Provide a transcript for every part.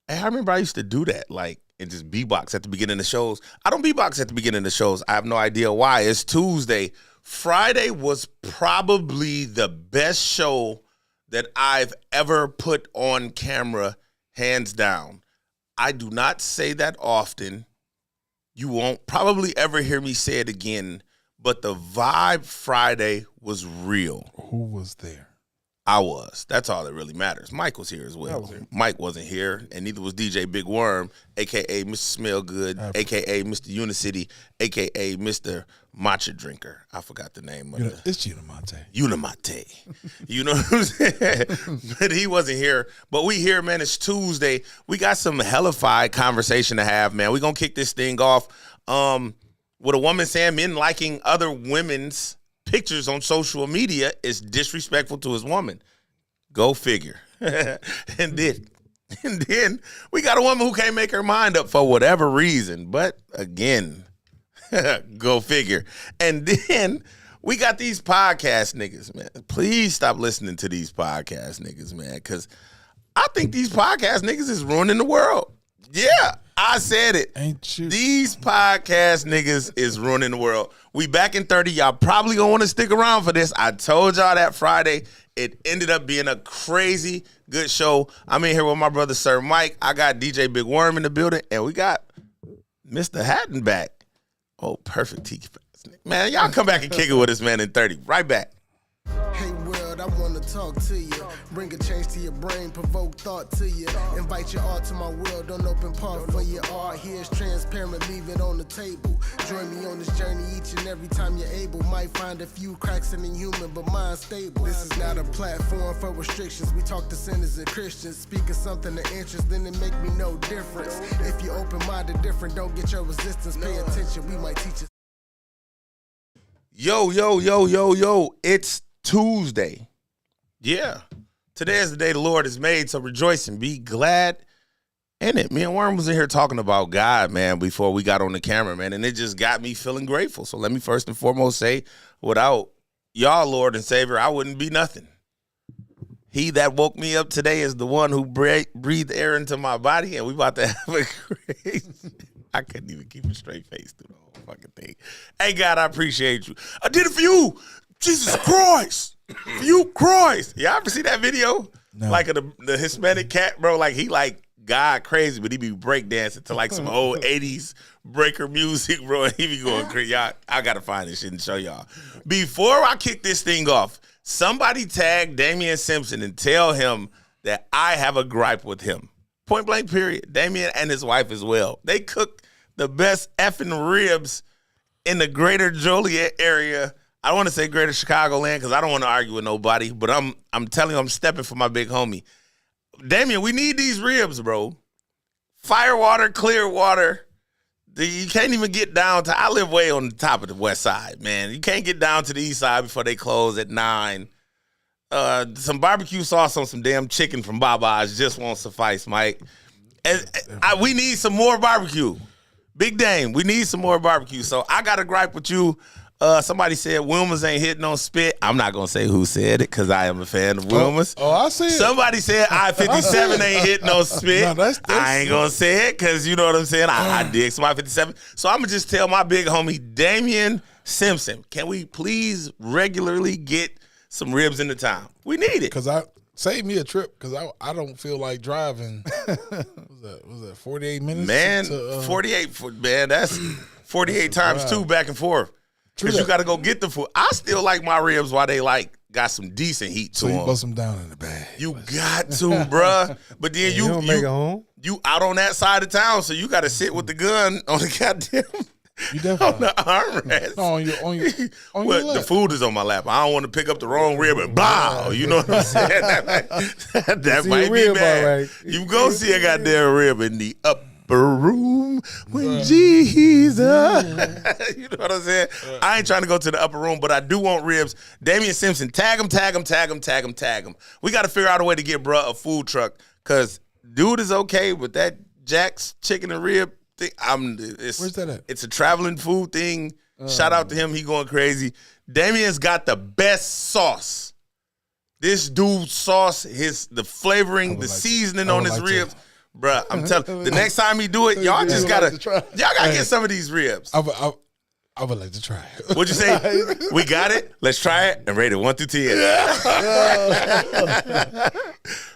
I remember I used to do that, like, and just beatbox at the beginning of the shows. I don't beatbox at the beginning of the shows. I have no idea why. It's Tuesday. Friday was probably the best show that I've ever put on camera, hands down. I do not say that often. You won't probably ever hear me say it again, but the vibe Friday was real. Who was there? I was. That's all that really matters. Mike was here as well. Mike wasn't here, and neither was DJ Big Worm, a.k.a. Mr. Smellgood, a.k.a. Mr. Unicity, a.k.a. Mr. Matcha Drinker. I forgot the name of it. It's Unimate. Unimate. You know what I'm saying? But he wasn't here. But we here, man. It's Tuesday. We got some hellified conversation to have, man. We're going to kick this thing off with a woman saying men liking other women's pictures on social media is disrespectful to his woman. Go figure. and then we got a woman who can't make her mind up for whatever reason. But again, go figure. And then we got these podcast niggas, man. Please stop listening to these podcast niggas, man, because I think these podcast niggas is ruining the world. Yeah, I said it. Ain't you? These podcast niggas is ruining the world. We back in 30. Y'all probably gonna want to stick around for this. I told y'all that Friday. It ended up being a crazy good show. I'm in here with my brother, Sir Mike. I got DJ Big Worm in the building, and we got Mr. Hatton back. Oh, perfect. Man, y'all come back and kick it with us, man, in 30. Right back. Hey world, I wanna talk to you. Bring a change to your brain, provoke thought to you. Invite your art to my world, don't open part for your art. Here's transparent, leave it on the table. Join me on this journey each and every time you're able. Might find a few cracks in the human, but mine's stable. This is not a platform for restrictions. We talk to sinners and Christians. Speaking something of interest, then it make me no difference. If you're open-minded, different, don't get your resistance. Pay attention, we might teach you. Yo, it's Tuesday. Yeah. Today is the day the Lord has made, so rejoice and be glad in it. Me and Worm was in here talking about God, man, before we got on the camera, man, and it just got me feeling grateful. So let me first and foremost say, without y'all, Lord and Savior, I wouldn't be nothing. He that woke me up today is the one who breathed air into my body, and we about to have a crazy... I couldn't even keep a straight face through the whole fucking thing. Hey, God, I appreciate you. I did it for you. Jesus Christ. For you, Christ. Y'all ever see that video? No. Like the Hispanic cat, bro? Like, he like God crazy, but he be breakdancing to like some old 80s breaker music, bro. And he be going crazy. Y'all, I got to find this shit and show y'all. Before I kick this thing off, somebody tag Damian Simpson and tell him that I have a gripe with him. Point blank, period. Damian and his wife as well. They cook the best effing ribs in the greater Joliet area. I don't want to say greater Chicagoland because I don't want to argue with nobody, but I'm telling you, I'm stepping for my big homie. Damian, we need these ribs, bro. Firewater, clear water. You can't even get down to, I live way on the top of the west side, man. You can't get down to the east side before they close at 9. Some barbecue sauce on some damn chicken from Baba's just won't suffice, Mike. We need some more barbecue. Big Dame, we need some more barbecue. So I got a gripe with you. Somebody said Wilmer's ain't hitting on spit. I'm not going to say who said it because I am a fan of Wilmer's. I see it. Somebody said I-57 ain't hitting no spit. No, I ain't going to say it because you know what I'm saying. I dig some I-57. So I'm going to just tell my big homie Damian Simpson, can we please regularly get some ribs in the town? We need it. Because save me a trip because I don't feel like driving. Was that 48 minutes? Man, 48, man, that's 48 times 2 back and forth. Because you got to go get the food. I still like my ribs while they got some decent heat to them. So you bust them down in the bag. You got to, bruh. But then you don't make it home. You out on that side of town, so you got to sit with the gun on the goddamn You definitely on the armrest. No, on your well, the food is on my lap. I don't want to pick up the wrong rib and blah. You know what I'm saying? that might be bad. Right. You go see a goddamn rib in the upper room when Jesus. You know what I'm saying? I ain't trying to go to the upper room, but I do want ribs. Damian Simpson, tag him. We got to figure out a way to get bruh a food truck because dude is okay with that Jack's chicken and rib thing. Where's that at? It's a traveling food thing. Shout out to him. He going crazy. Damian's got the best sauce. This dude's sauce, the flavoring, the seasoning on his ribs. Bruh, I'm telling the next time he do it, y'all just gotta get some of these ribs. I would like to try it. What'd you say? We got it. Let's try it and rate it 1 through 10.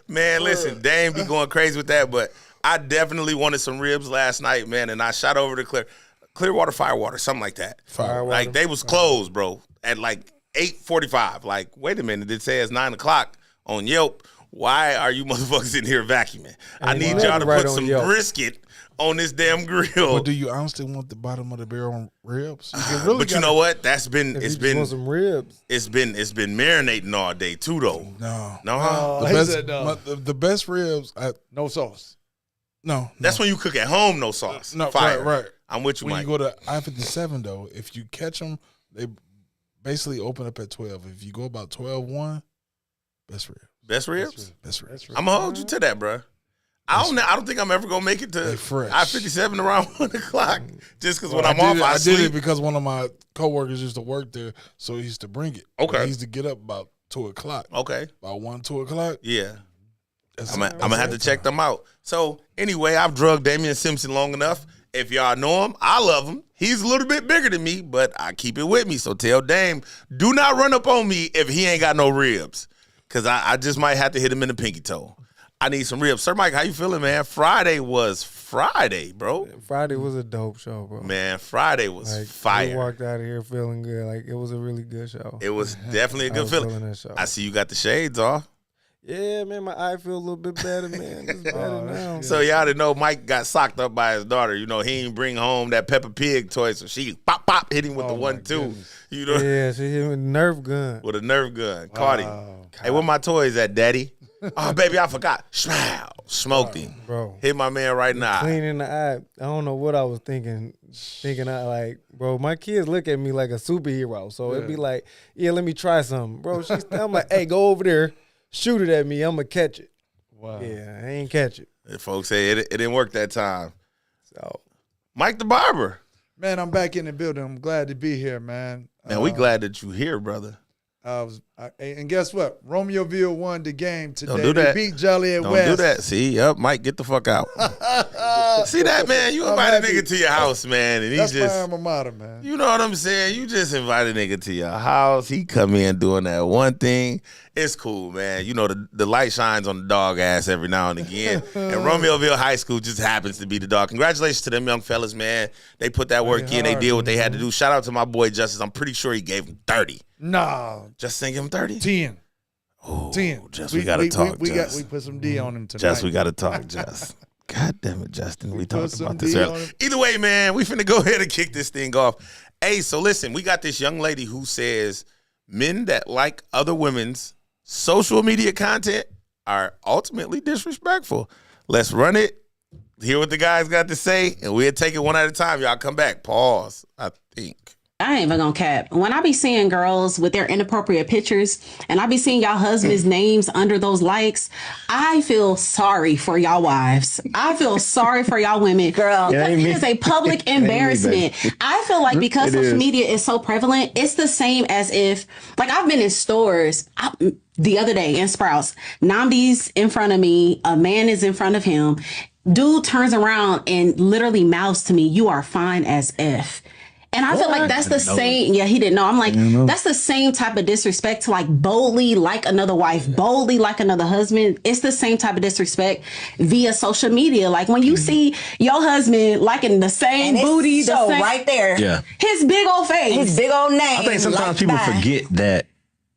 Man, listen, Dame be going crazy with that, but I definitely wanted some ribs last night, man, and I shot over to Clearwater, Firewater, something like that. Firewater. Like they was closed, bro, at like 8:45. Like, wait a minute, it says 9:00 on Yelp. Why are you motherfuckers in here vacuuming? I need y'all to put some brisket on this damn grill. Well, do you honestly want the bottom of the barrel on ribs? But you know what? It's been some ribs. It's been marinating all day too, though. No. The best ribs. No sauce. No. That's when you cook at home. No sauce. No. Fire. Right. I'm with you, when Mike. you go to I-57 though, if you catch them, they basically open up at 12. If you go about 12:1, best ribs. Best ribs. Best ribs. I'm gonna hold you to that, bro. I don't think I'm ever gonna make it to I-57 around 1:00. Just because when I'm off, I sleep. did it because one of my coworkers used to work there, so he used to bring it. Okay. He used to get up about 2:00. Okay. About 1-2:00. Yeah. I'm gonna have to check them out. So anyway, I've drugged Damian Simpson long enough. If y'all know him, I love him. He's a little bit bigger than me, but I keep it with me. So tell Dame, do not run up on me if he ain't got no ribs, because I just might have to hit him in the pinky toe. I need some ribs. Sir Mike, how you feeling, man? Friday was Friday, bro. Friday was a dope show, bro. Man, Friday was fire. We walked out of here feeling good. Like, it was a really good show. It was definitely a good feeling. That show. I see you got the shades off. Yeah, man, my eye feel a little bit better, man. It's better now. So y'all didn't know Mike got socked up by his daughter. You know, he ain't bring home that Peppa Pig toy, so she pop hit him with the 1-2. You know, yeah, she hit him with a Nerf gun. With a Nerf gun, caught him. Hey, where my toys at, Daddy? Oh, baby, I forgot. Smoked him, bro. Hit my man right now. Clean in the eye. I don't know what I was thinking. Bro, my kids look at me like a superhero, so it'd be like, yeah, let me try something, bro. I'm like, hey, go over there. Shoot it at me, I'm going to catch it. Wow. Yeah, I ain't catch it. And folks say it didn't work that time. So, Mike the Barber. Man, I'm back in the building. I'm glad to be here, man. Man, we glad that you here, brother. And guess what? Romeoville won the game today. Don't do that. They beat Joliet Don't West. do that. See, Mike, get the fuck out. See that, man? You invite a nigga to your house, man, and That's my alma mater, man. You know what I'm saying? You just invite a nigga to your house. He come in doing that one thing. It's cool, man. You know, the light shines on the dog ass every now and again. And Romeoville High School just happens to be the dog. Congratulations to them young fellas, man. They put that work in. They did what they had to do. Shout out to my boy Justice. I'm pretty sure he gave him 30. Nah. Just think him 30? 10. Oh, 10. Just we got to talk, Just. We put some D on him tonight. Just we got to talk, Just. God damn it, Justin. We talked about this earlier. Either way, man, we finna go ahead and kick this thing off. Hey, so listen, we got this young lady who says men that like other women's social media content are ultimately disrespectful. Let's run it, hear what the guys got to say, and we'll take it one at a time. Y'all come back. Pause, I think. I ain't even gonna cap. When I be seeing girls with their inappropriate pictures and I be seeing y'all husbands' names under those likes, I feel sorry for y'all wives. I feel sorry for y'all women. Girl, because it is a public embarrassment. I feel like because social media is so prevalent, it's the same as if, like, I've been in stores the other day in Sprouts. Namdi's in front of me. A man is in front of him. Dude turns around and literally mouths to me, "You are fine as F." And I feel like that's the same. Yeah, he didn't know. I'm like, that's the same type of disrespect to like boldly like another wife, boldly like another husband. It's the same type of disrespect via social media. Like when you see your husband liking the same booty, the same, right there. Yeah. His big old face. His big old name. I think sometimes people forget that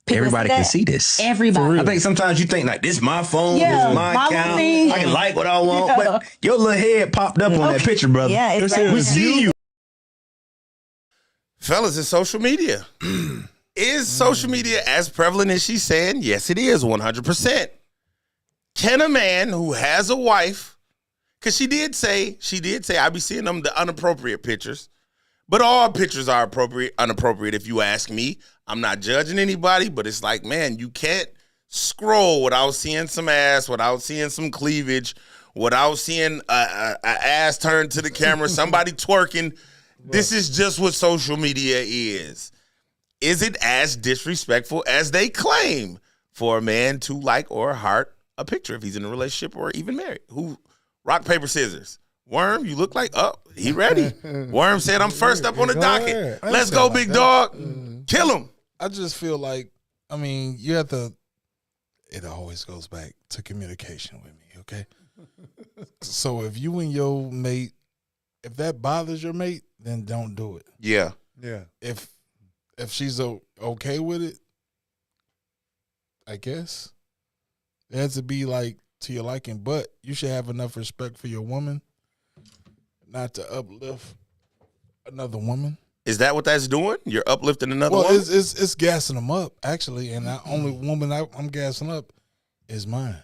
everybody can see this. Everybody. I think sometimes you think like, this is my phone, Yeah, this is my account, thing. I can like what I want, but your little head popped up on that picture, brother. Yeah, it's right we there. see you. Fellas, it's social media. Is social media as prevalent as she's saying? Yes, it is, 100%. Can a man who has a wife, because she did say, I be seeing them the unappropriate pictures, but all pictures are unappropriate if you ask me. I'm not judging anybody, but it's like, man, you can't scroll without seeing some ass, without seeing some cleavage, without seeing a ass turned to the camera, somebody twerking. This is just what social media is. Is it as disrespectful as they claim for a man to like or heart a picture if he's in a relationship or even married? Rock, paper, scissors. Worm, you look like he ready. Worm said, I'm first up on the docket. Let's go, big dog. Kill him. I just feel like, I mean, you have to. It always goes back to communication with me, okay? So if you and your mate, if that bothers your mate, then don't do it. Yeah. Yeah. If she's okay with it, I guess it has to be like to your liking. But you should have enough respect for your woman, not to uplift another woman. Is that what that's doing? You're uplifting another Well, woman? it's gassing them up actually, and the only woman I'm gassing up is mine,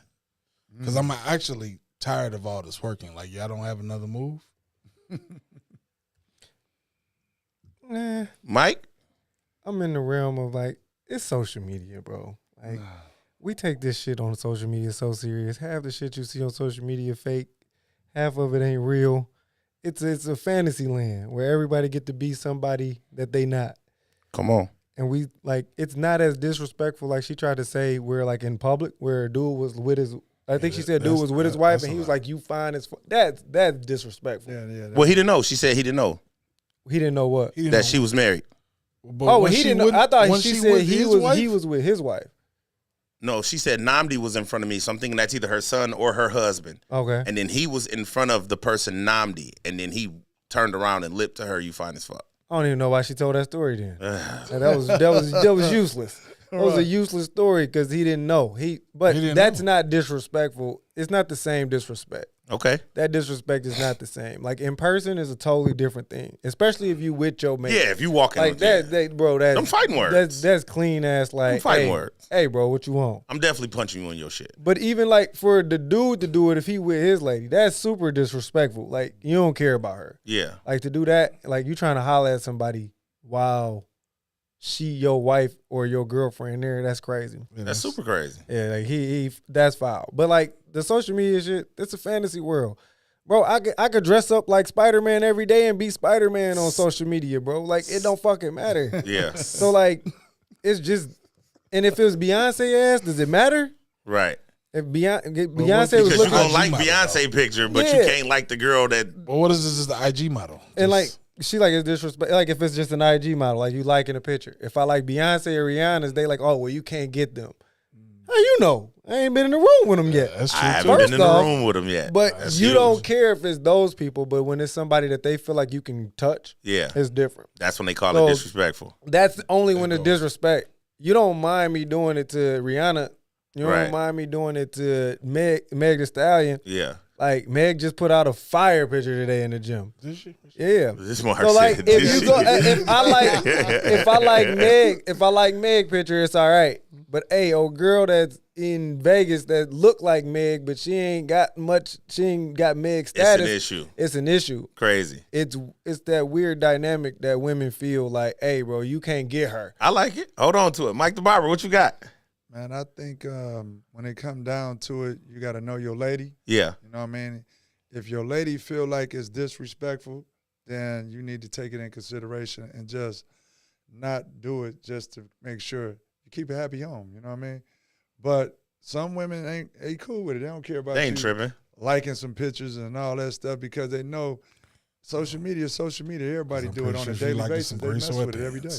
because I'm actually tired of all this working. Like, y'all don't have another move. Nah, Mike? I'm in the realm of like, it's social media, bro. Like, we take this shit on social media so serious. Half the shit you see on social media fake. Half of it ain't real. It's a fantasy land where everybody get to be somebody that they not. Come on. And we like, it's not as disrespectful like she tried to say where like in public where a dude was with his, I think she said dude was with his wife and he was like, you fine as fuck. That's disrespectful. Yeah. Well, he didn't know. She said he didn't know He didn't know what. that she was married. But He didn't know. I thought she said he wife? was with his wife. No, she said Namdi was in front of me, so I'm thinking that's either her son or her husband. Okay. And then he was in front of the person Namdi, and then he turned around and lipped to her, you fine as fuck. I don't even know why she told that story then. And that was useless. That was a useless story because he didn't know. That's not disrespectful. It's not the same disrespect. Okay. That disrespect is not the same. Like in person is a totally different thing, especially if you with your mate. Yeah, if you walking like that, bro. That's them fighting words. That's clean ass. Like fighting words. Hey, bro, what you want? I'm definitely punching you on your shit. But even like for the dude to do it if he with his lady, that's super disrespectful. Like you don't care about her. Yeah. Like to do that, like you trying to holler at somebody while she your wife or your girlfriend there, that's crazy. That's super crazy. Yeah, like he that's foul. But like the social media shit, it's a fantasy world. Bro, I could dress up like Spider-Man every day and be Spider-Man on social media, bro. Like it don't fucking matter. Yeah. So like it's just, and if it was Beyonce ass, does it matter? Right. If Beyonce was Because you looking gonna like model, Beyonce picture, but Yeah. you can't like the girl that. Well, what is this? Is the IG model? and like she like it's disrespect. Like if it's just an IG model, like you liking a picture. If I like Beyonce or Rihanna's, they like, oh well, you can't get them. How you know? I ain't been in the room with them yet. That's I true. haven't been in the room with them yet. But That's you huge. don't care if it's those people. But when it's somebody that they feel like you can touch, Yeah. it's different. That's when they call So- it disrespectful. That's only when it's disrespect. You don't mind me doing it to Rihanna. You don't Right. mind me doing it to Meg Thee Stallion. Yeah. Like Meg just put out a fire picture today in the gym. Did she? Yeah. This more So like shit. if you go if I like Meg picture, it's all right. But hey, old girl that's in Vegas that look like Meg, but she ain't got Meg It's status. an issue. It's an issue. Crazy. It's that weird dynamic that women feel like, hey, bro, you can't get her. I like it. Hold on to it. Mike the Barber, what you got? Man, I think when it come down to it, you got to know your lady. Yeah. You know what I mean? If your lady feel like it's disrespectful, then you need to take it in consideration and just not do it just to make sure you keep a happy home. You know what I mean? But some women ain't cool with it. They don't care about They ain't you tripping. liking some pictures and all that stuff because they know social media is social media. Everybody I'm do it pretty on sure a she daily liking basis. some They gray mess with it every day.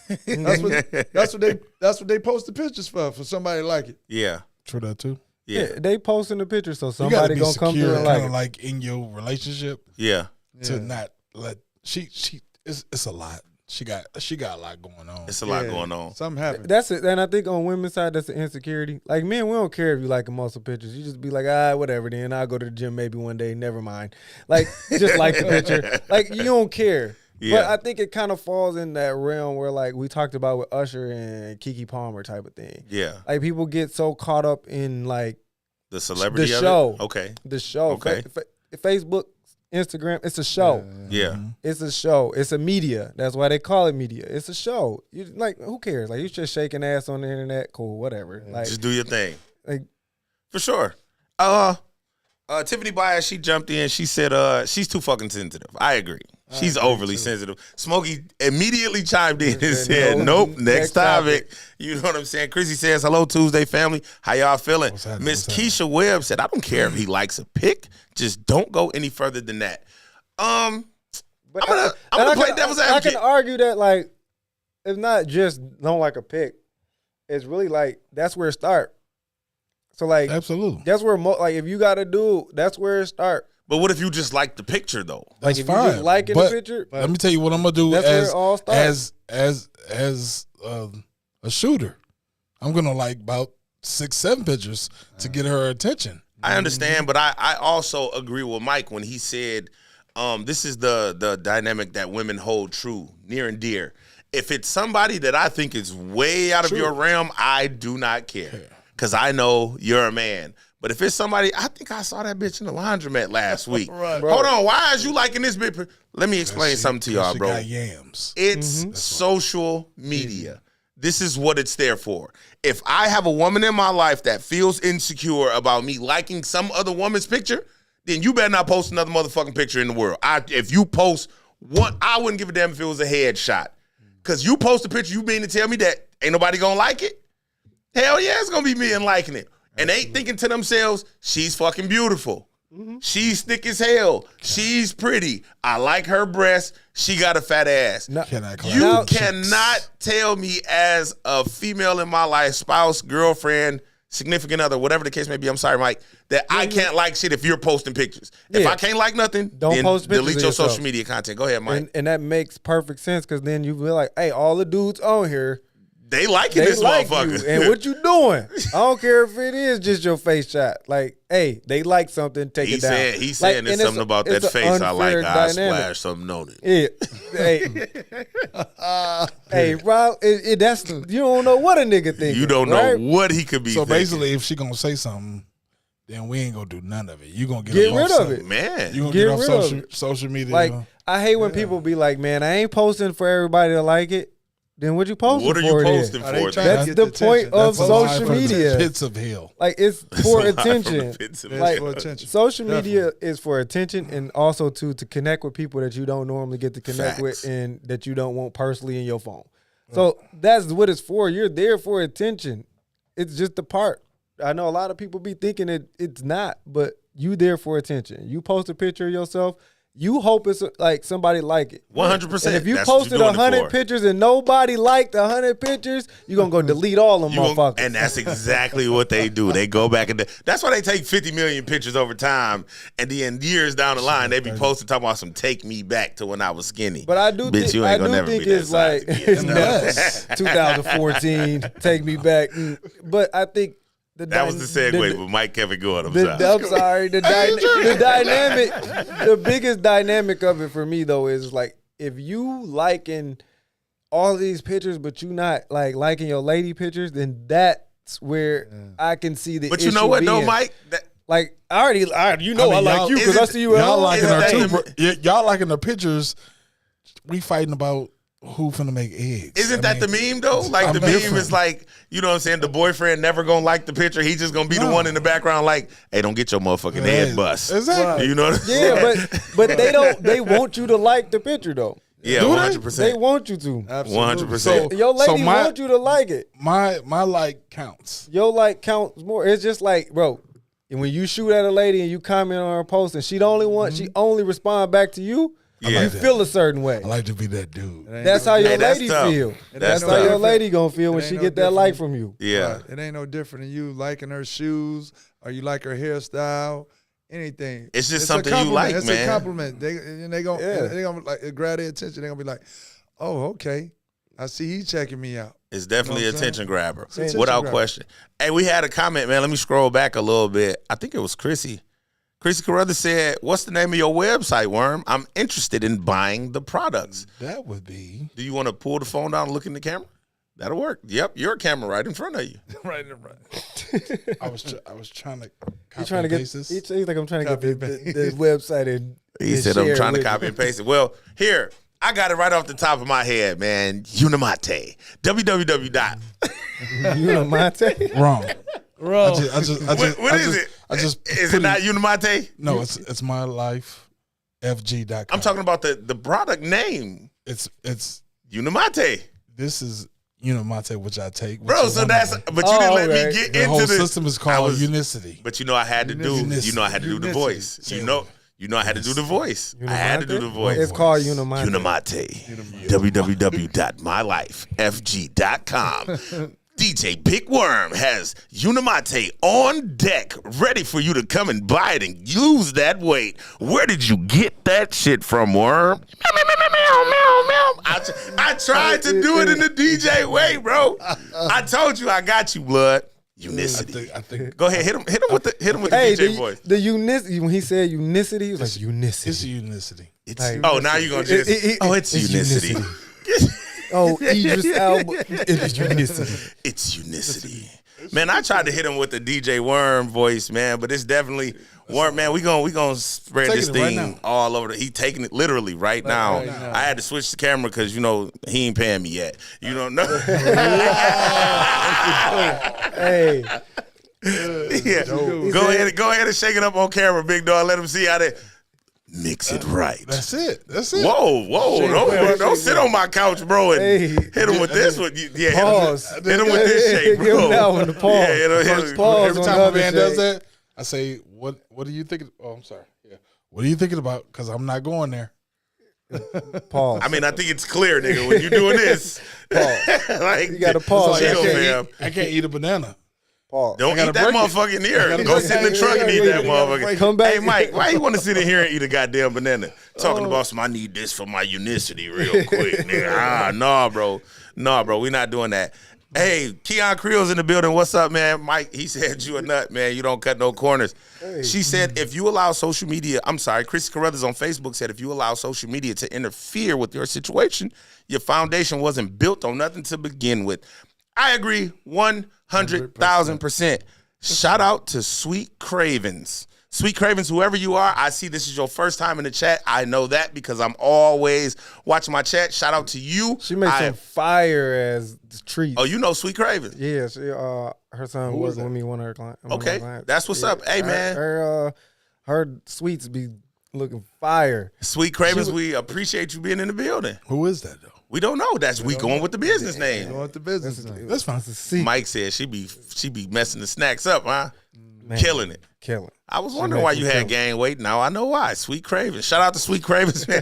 sweatpants. That's what they post the pictures for somebody to like it. Yeah. True that too. Yeah. They posting the picture, so You gotta somebody be gonna come secure, through and kind like of it. like in your relationship Yeah. to not let she. It's a lot. She got a lot going on. It's a lot going on. Something happened. That's it, and I think on women's side, that's the insecurity. Like men, we don't care if you like muscle pictures. You just be like, whatever. Then I'll go to the gym maybe one day. Never mind. Like just like the picture. Like you don't care. Yeah. But I think it kind of falls in that realm where like we talked about with Usher and Keke Palmer type of thing. Yeah. Like people get so caught up in like The celebrity the of show. it? Okay. the show. Okay. Facebook, Instagram, it's a show. Yeah. It's a show. It's a media. That's why they call it media. It's a show. You like who cares? Like you just shaking ass on the internet. Cool, whatever. Like, Just do your thing. like For sure. Tiffany Byers, she jumped in. She said she's too fucking sensitive. I agree. She's overly sensitive. Smokey immediately chimed in and said, nope, next topic. You know what I'm saying? Chrissy says, hello, Tuesday family. How y'all feeling? Miss Keisha Webb said, I don't care if he likes a pic. Just don't go any further than that. But I'm gonna play devil's advocate. I can argue that, like, it's not just don't like a pic. It's really like that's where it start. So like, absolutely, that's where like if you got a dude, that's where it start. But what if you just like the picture though? That's like if fine. you just liking the picture. Let me tell you what I'm gonna do That's where it all starts. as a shooter. I'm gonna like about 6-7 pictures to get her attention. I understand, but I also agree with Mike when he said this is the dynamic that women hold true, near and dear. If it's somebody that I think is way out of your realm, I do not care because I know you're a man. But if it's somebody, I think I saw that bitch in the laundromat last week. Right. Hold on, why is you liking this bitch? Let me explain something to y'all, bro. Got yams. It's social media. This is what it's there for. If I have a woman in my life that feels insecure about me liking some other woman's picture, then you better not post another motherfucking picture in the world. If you post one, I wouldn't give a damn if it was a headshot. Because you post a picture, you mean to tell me that ain't nobody gonna like it? Hell yeah, it's gonna be me and liking it. And they thinking to themselves, she's fucking beautiful. She's thick as hell. She's pretty. I like her breasts. She got a fat ass. You cannot tell me as a female in my life, spouse, girlfriend, significant other, whatever the case may be, I'm sorry, Mike, that I can't like shit if you're posting pictures. If I can't like nothing, don't then post pictures delete of your yourself. social media content. Go ahead, Mike. And that makes perfect sense because then you be like, hey, all the dudes on here, they liking they this like motherfucker. you. And what you doing? I don't care if it is just your face shot. Like, hey, they like something, take it down. He's saying there's something about that face I like. I splash something on it. Yeah. Hey, Rob, that's you don't know what a nigga thinking. You don't know what he could be So thinking. basically, if she gonna say something, then we ain't gonna do none of it. You gonna get rid of it, man. You gonna get off rid social media. Like, I hate when people be like, man, I ain't posting for everybody to like it. Then what you posting What are for? you posting Are they for? trying to That's get the attention? point of That's a lie social from the media. Pits of hell. Like, it's for attention. It's Like, for attention. social media is for attention and also to connect with people that you don't normally get to connect with and that you don't want personally in your phone. So that's what it's for. You're there for attention. It's just the part. I know a lot of people be thinking it's not, but you there for attention. You post a picture of yourself, you hope it's like somebody like it. 100%. And if you That's what posted you're doing it 100 for. pictures and nobody liked 100 pictures, you're going to go delete all them motherfuckers. And that's exactly what they do. They go back and that's why they take 50 million pictures over time, and then years down the line they be posting talking about some take me back to when I was skinny. But I do Bitch, you ain't gonna never think be that it's size like again. nuts. 2014, take me back. But I think That was the segue, but Mike kept it going. I'm sorry. The dynamic, the biggest dynamic of it for me though is like if you liking all these pictures, but you not like liking your lady pictures, then that's where I can see the. But you know what, being. though, Mike. Like I like you because I see you at y'all home. liking our that y'all liking the pictures. We fighting about who finna make eggs. Isn't that the meme though? Like the meme is like, you know what I'm saying? The boyfriend never gonna like the picture. He's just gonna be the one in the background like, hey, don't get your motherfucking head bust. Exactly. You know what I'm saying? Yeah, but they don't. They want you to like the picture though. Yeah, Do they? 100%. They want you to. 100%. So- Your lady my- want you to like it. My like counts. Your like counts more. It's just like, bro, and when you shoot at a lady and you comment on her post and she only respond back to you, Yeah. you feel a certain way. I like to be that dude. That's how your Hey, that's lady tough. feel. That's That's how your tough. lady gonna feel when It she ain't get no that like different. from you. Yeah. Right. It ain't no different than you liking her shoes or you like her hairstyle, anything. It's just a something you compliment. like, it's man. a compliment. They gonna like grab their attention. They gonna be like, oh, okay. I see he checking me out. It's definitely You know an what I'm attention grabber, attention without grabber. question. Hey, we had a comment, man. Let me scroll back a little bit. I think it was Chrissy. Chrissy Carruthers said, "What's the name of your website, Worm? I'm interested in buying the products." That would be Do you want to pull the phone down and look in the camera? That'll work. Yep, your camera right in front of you. Right in front. I was trying to copy He's trying to get. paste this. He's like I'm trying to Copy get and the website and. He and said, "I'm share trying to with copy you." and paste it." Well, here, I got it right off the top of my head, man. Unimate. www. Unimate? Wrong. Bro. What is it? I just Is put it not Unimate? No, it's my life FG.com. I'm talking about the product name. It's Unimate. this is Unimate, which I take. Which Bro, is so one that's, of them. but you didn't let okay. me get The into whole the system is called Unicity. But I had to do, Unicity. I had to do the voice. Say I had to do the voice. I had to do the voice. It's called Unimate. Unimate. www.mylifefg.com. DJ Big Worm has Unimate on deck, ready for you to come and buy it and use that weight. Where did you get that shit from, Worm? I tried to do it in the DJ way, bro. I told you I got you, blood. Unicity. I think Go ahead, hit him with the Hey, DJ voice. the unicity, when he said unicity, he was like unicity. it's Unicity. Oh, now you're gonna just it's Unicity. Oh, Idris Elba. It's unicity. It's Unicity. Man, I tried to hit him with the DJ Worm voice, man, but it's definitely Worm, man. We gonna spread this Taking it right thing now. all over. He taking it literally right now. I had to switch the camera because he ain't paying me yet. You don't know. Hey, Yeah. Go ahead and shake it up on camera, big dog. Let him see how they mix it right. That's it. Whoa, don't sit on my couch, bro, and Hey. hit him with this one. Yeah, Pause. Hit him with this shake, bro. Give him that one, the pause. Yeah, hit him. First pause. Every on time the a other man shake. does that, I say, "What are you thinking?" Oh, I'm sorry. Yeah. What are you thinking about? Because I'm not going there. Pause. I mean, I think it's clear, nigga, when you're doing this. Like, You gotta pause. chill, I fam. can't eat a banana. Pause. Don't gotta eat that break it. motherfucker in here. gotta Go break sit in the it. truck and eat that motherfucker. Come back. Hey, Mike, why you want to sit in here and eat a goddamn banana? Talking about some, I need this for my unicity real quick, nigga. Nah, bro. We not doing that. Hey, Keon Creel's in the building. What's up, man? Mike, he said you a nut, man. You don't cut no corners. She said if you allow social media, Chrissy Carruthers on Facebook said if you allow social media to interfere with your situation, your foundation wasn't built on nothing to begin with. I agree 100,000%. Shout out to Sweet Cravens. Sweet Cravens, whoever you are, I see this is your first time in the chat. I know that because I'm always watching my chat. Shout out to you. She makes some fire as treats. Oh, you know Sweet Cravens. Yeah, she, her son working with me, one of her clients. Okay, that's what's up. Hey, man. Her sweets be looking fire. Sweet Cravens, we appreciate you being in the building. Who is that though? We don't know. We going with the business name. Going with the business name. That's fine. Mike said she be messing the snacks up, huh? Man, Killing it. Killing. I was wondering why you had gained weight. Now I know why. Sweet Cravens. Shout out to Sweet Cravens, man.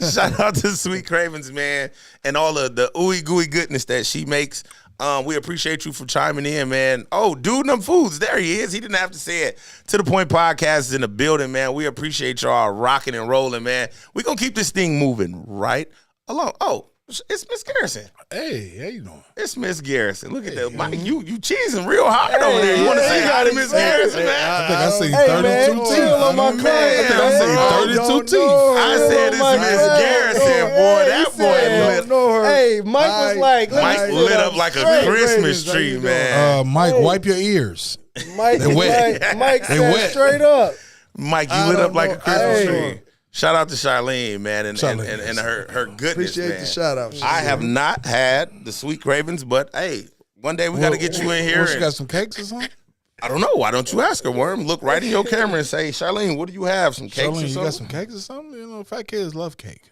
Shout out to Sweet Cravens, man. And all of the ooey gooey goodness that she makes. We appreciate you for chiming in, man. Oh, Dude Them Foods. There he is. He didn't have to say it. To the Point Podcast is in the building, man. We appreciate y'all rocking and rolling, man. We're going to keep this thing moving right along. Oh, it's Miss Garrison. Hey, how you doing? It's Miss Garrison. Look at that. Mike, you cheesing real hard over there. You want to say hi to Miss Garrison, man? I think I seen Hey, 32 man, teeth. chill on my Man, car. I think I seen 32 teeth. I said it's Miss Garrison, boy. That boy lit. Hey, Mike was like, Mike lit up like a Christmas tree, man. Mike, wipe your ears. Mike, They wet. like, Mike They said wet. straight up. Mike, you lit up like a Christmas Hey. tree. Shout out to Charlene, man, and Charlene. her goodness, Appreciate man. the shout out. I have not had the Sweet Cravens, but hey, one day we got to get you in here. She and- got some cakes or something? I don't know. Why don't you ask her, Worm? Look right in your camera and say, Charlene, what do you have? Some cakes or Charlene, you something? got some cakes or something? You know, fat kids love cake.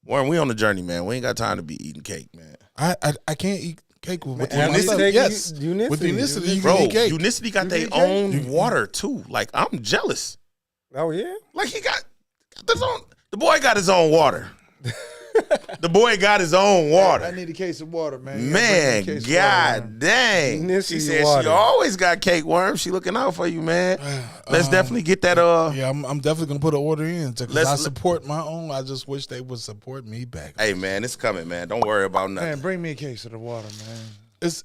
Worm, we on the journey, man. We ain't got time to be eating cake, man. I can't eat cake with And my we stuff. take Yes. Unicity. With Unicity, you Bro, can eat cake. Unicity got their own water, too. Like, I'm jealous. Oh, yeah? Like, he got his own. The boy got his own water. The boy got his own water. I need a case of water, man. Man, You gotta bring me a case of water, god dang. Unicity She said water. she always got cake, Worm. She looking out for you, man. Let's definitely get that. Yeah, I'm definitely gonna put an order in because Let's- I support my own. I just wish they would support me back. Hey, man, it's coming, man. Don't worry about nothing. Man, bring me a case of the water, man. It's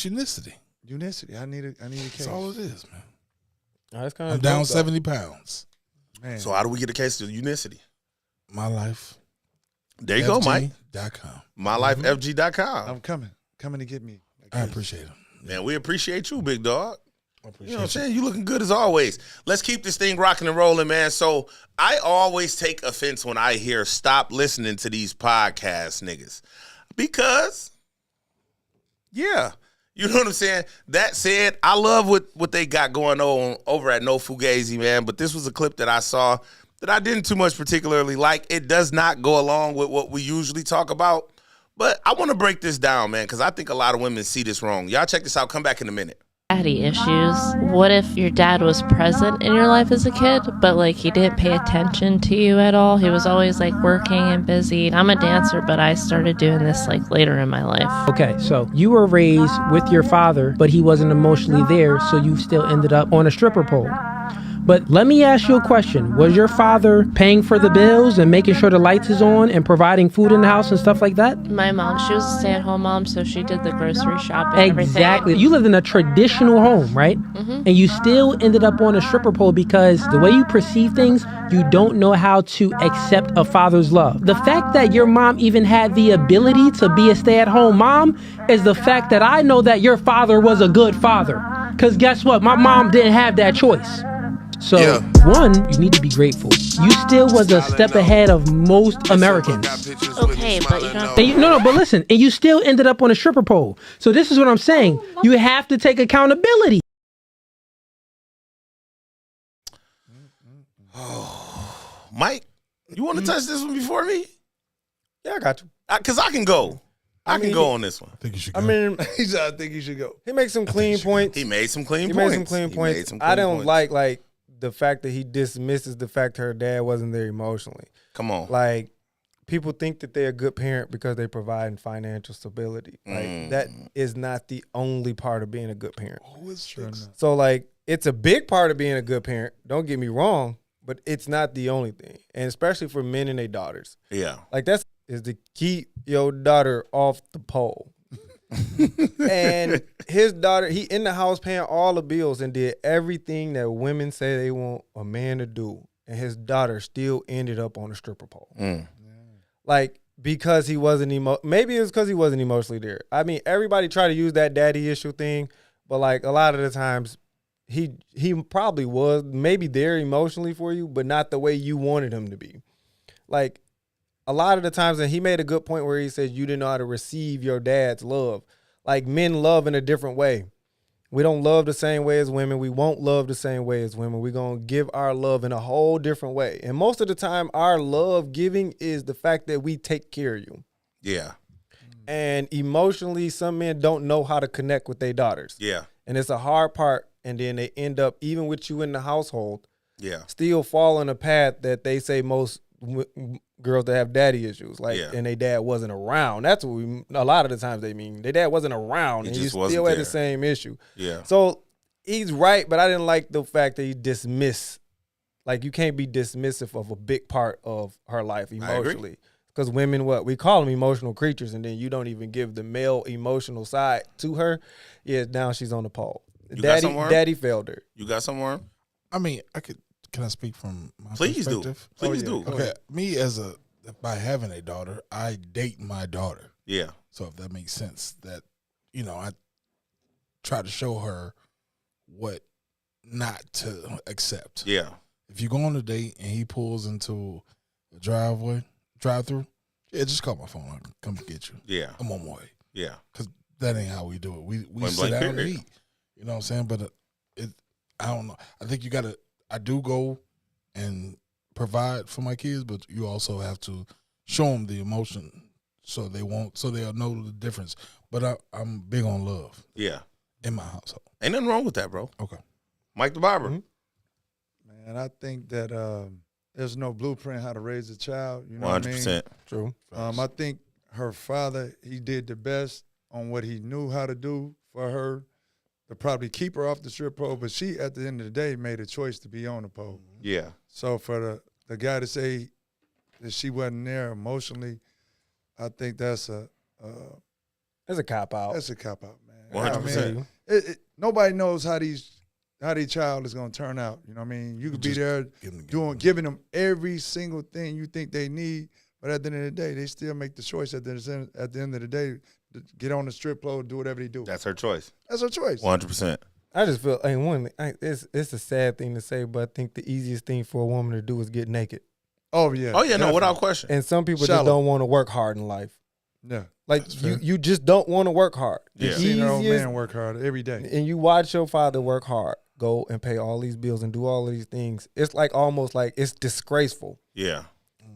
Unicity. Unicity. I need a case. That's all it is, man. That's kind I'm of down 70 pounds. Man. So how do we get a case of Unicity? My life. There you go, Mike. FG.com. MyLifeFG.com. I'm coming to get me. I appreciate it. Man, we appreciate you, big dog. I appreciate You know what I'm saying? You looking good as always. Let's keep this thing rocking and rolling, man. So I always take offense when I hear stop listening to these podcast niggas. Because, yeah. You know what I'm saying? That said, I love what they got going on over at No Fugazi, man. But this was a clip that I saw that I didn't too much particularly like. It does not go along with what we usually talk about. But I want to break this down, man, because I think a lot of women see this wrong. Y'all check this out. Come back in a minute. Daddy issues. What if your dad was present in your life as a kid, but like he didn't pay attention to you at all? He was always like working and busy. I'm a dancer, but I started doing this like later in my life. Okay, so you were raised with your father, but he wasn't emotionally there, so you still ended up on a stripper pole. But let me ask you a question. Was your father paying for the bills and making sure the lights is on and providing food in the house and stuff like that? My mom, she was a stay-at-home mom, so she did the grocery shopping and Exactly. everything. You lived in a traditional home, right? Mm-hmm. And you still ended up on a stripper pole because the way you perceive things, you don't know how to accept a father's love. The fact that your mom even had the ability to be a stay-at-home mom is the fact that I know that your father was a good father. Because guess what? My mom didn't have that choice. So, one, you need to be grateful. You still was a step ahead of most Americans. Okay, but you don't... And but listen, and you still ended up on a stripper pole. So this is what I'm saying. You have to take accountability. Mike, you want to touch this one before me? Yeah, I got you. Because I can go. I can go on this one. I think you should go. I mean, He said, I think you should go. he makes some clean points. He made some clean He points. made some clean points. I don't like the fact that he dismisses the fact her dad wasn't there emotionally. Come on. Like, people think that they're a good parent because they provide financial stability. Like, that is not the only part of being a good parent. So, like, it's a big part of being a good parent. Don't get me wrong, but it's not the only thing. And especially for men and their daughters. Yeah. Like, that's is to keep your daughter off the pole. And his daughter, he in the house paying all the bills and did everything that women say they want a man to do. And his daughter still ended up on a stripper pole. Like, because he wasn't maybe it was because he wasn't emotionally there. I mean, everybody try to use that daddy issue thing, but like a lot of the times he probably was maybe there emotionally for you, but not the way you wanted him to be. Like, a lot of the times, and he made a good point where he said you didn't know how to receive your dad's love. Like, men love in a different way. We don't love the same way as women. We won't love the same way as women. We're going to give our love in a whole different way. And most of the time, our love giving is the fact that we take care of you. Yeah. And emotionally, some men don't know how to connect with their daughters. Yeah. And it's a hard part. And then they end up, even with you in the household, still following a path that they say most girls that have daddy issues, like, and their dad wasn't around. That's what a lot of the times they mean. Their dad wasn't around, and you still had the same issue. Yeah. So he's right, but I didn't like the fact that he dismissed. Like, you can't be dismissive of a big part of her life emotionally. Because women, we call them emotional creatures, and then you don't even give the male emotional side to her. Yeah, now she's on the pole. Daddy failed her. You got somewhere? I mean, Can I speak from my Please perspective? do. Please do. Okay, me by having a daughter, I date my daughter. Yeah. So if that makes sense, that I try to show her what not to accept. Yeah. If you go on a date and he pulls into a drive-through, just call my phone. I'll come get you. Yeah. I'm on my way. Yeah. Because that ain't how we do it. We sit down and eat. You know what I'm saying? But I don't know. I think I do go and provide for my kids, but you also have to show them the emotion so they'll know the difference. But I'm big on love. Yeah. In my household. Ain't nothing wrong with that, bro. Okay. Mike the Barber. Mm-hmm. Man, I think that there's no blueprint how to raise a child. You know 100%. What I mean? True. I think her father, he did the best on what he knew how to do for her to probably keep her off the strip pole, but she, at the end of the day, made a choice to be on the pole. Yeah. So for the guy to say that she wasn't there emotionally, I think that's a cop-out. That's a cop-out, man. 100%. I mean, nobody knows how their child is going to turn out. You know what I mean? You could be there giving them every single thing you think they need, but at the end of the day, they still make the choice at the end of the day to get on the strip pole, do whatever they do. That's her choice. That's her choice. 100%. I just feel it's a sad thing to say, but I think the easiest thing for a woman to do is get naked. Oh yeah. Oh yeah. No, without question. And some people just don't want to work hard in life. Yeah. Like you just don't want to work hard. Yeah. Seen her own man work hard every day. And you watch your father work hard. go and pay all these bills and do all of these things. It's like almost like it's disgraceful. Yeah.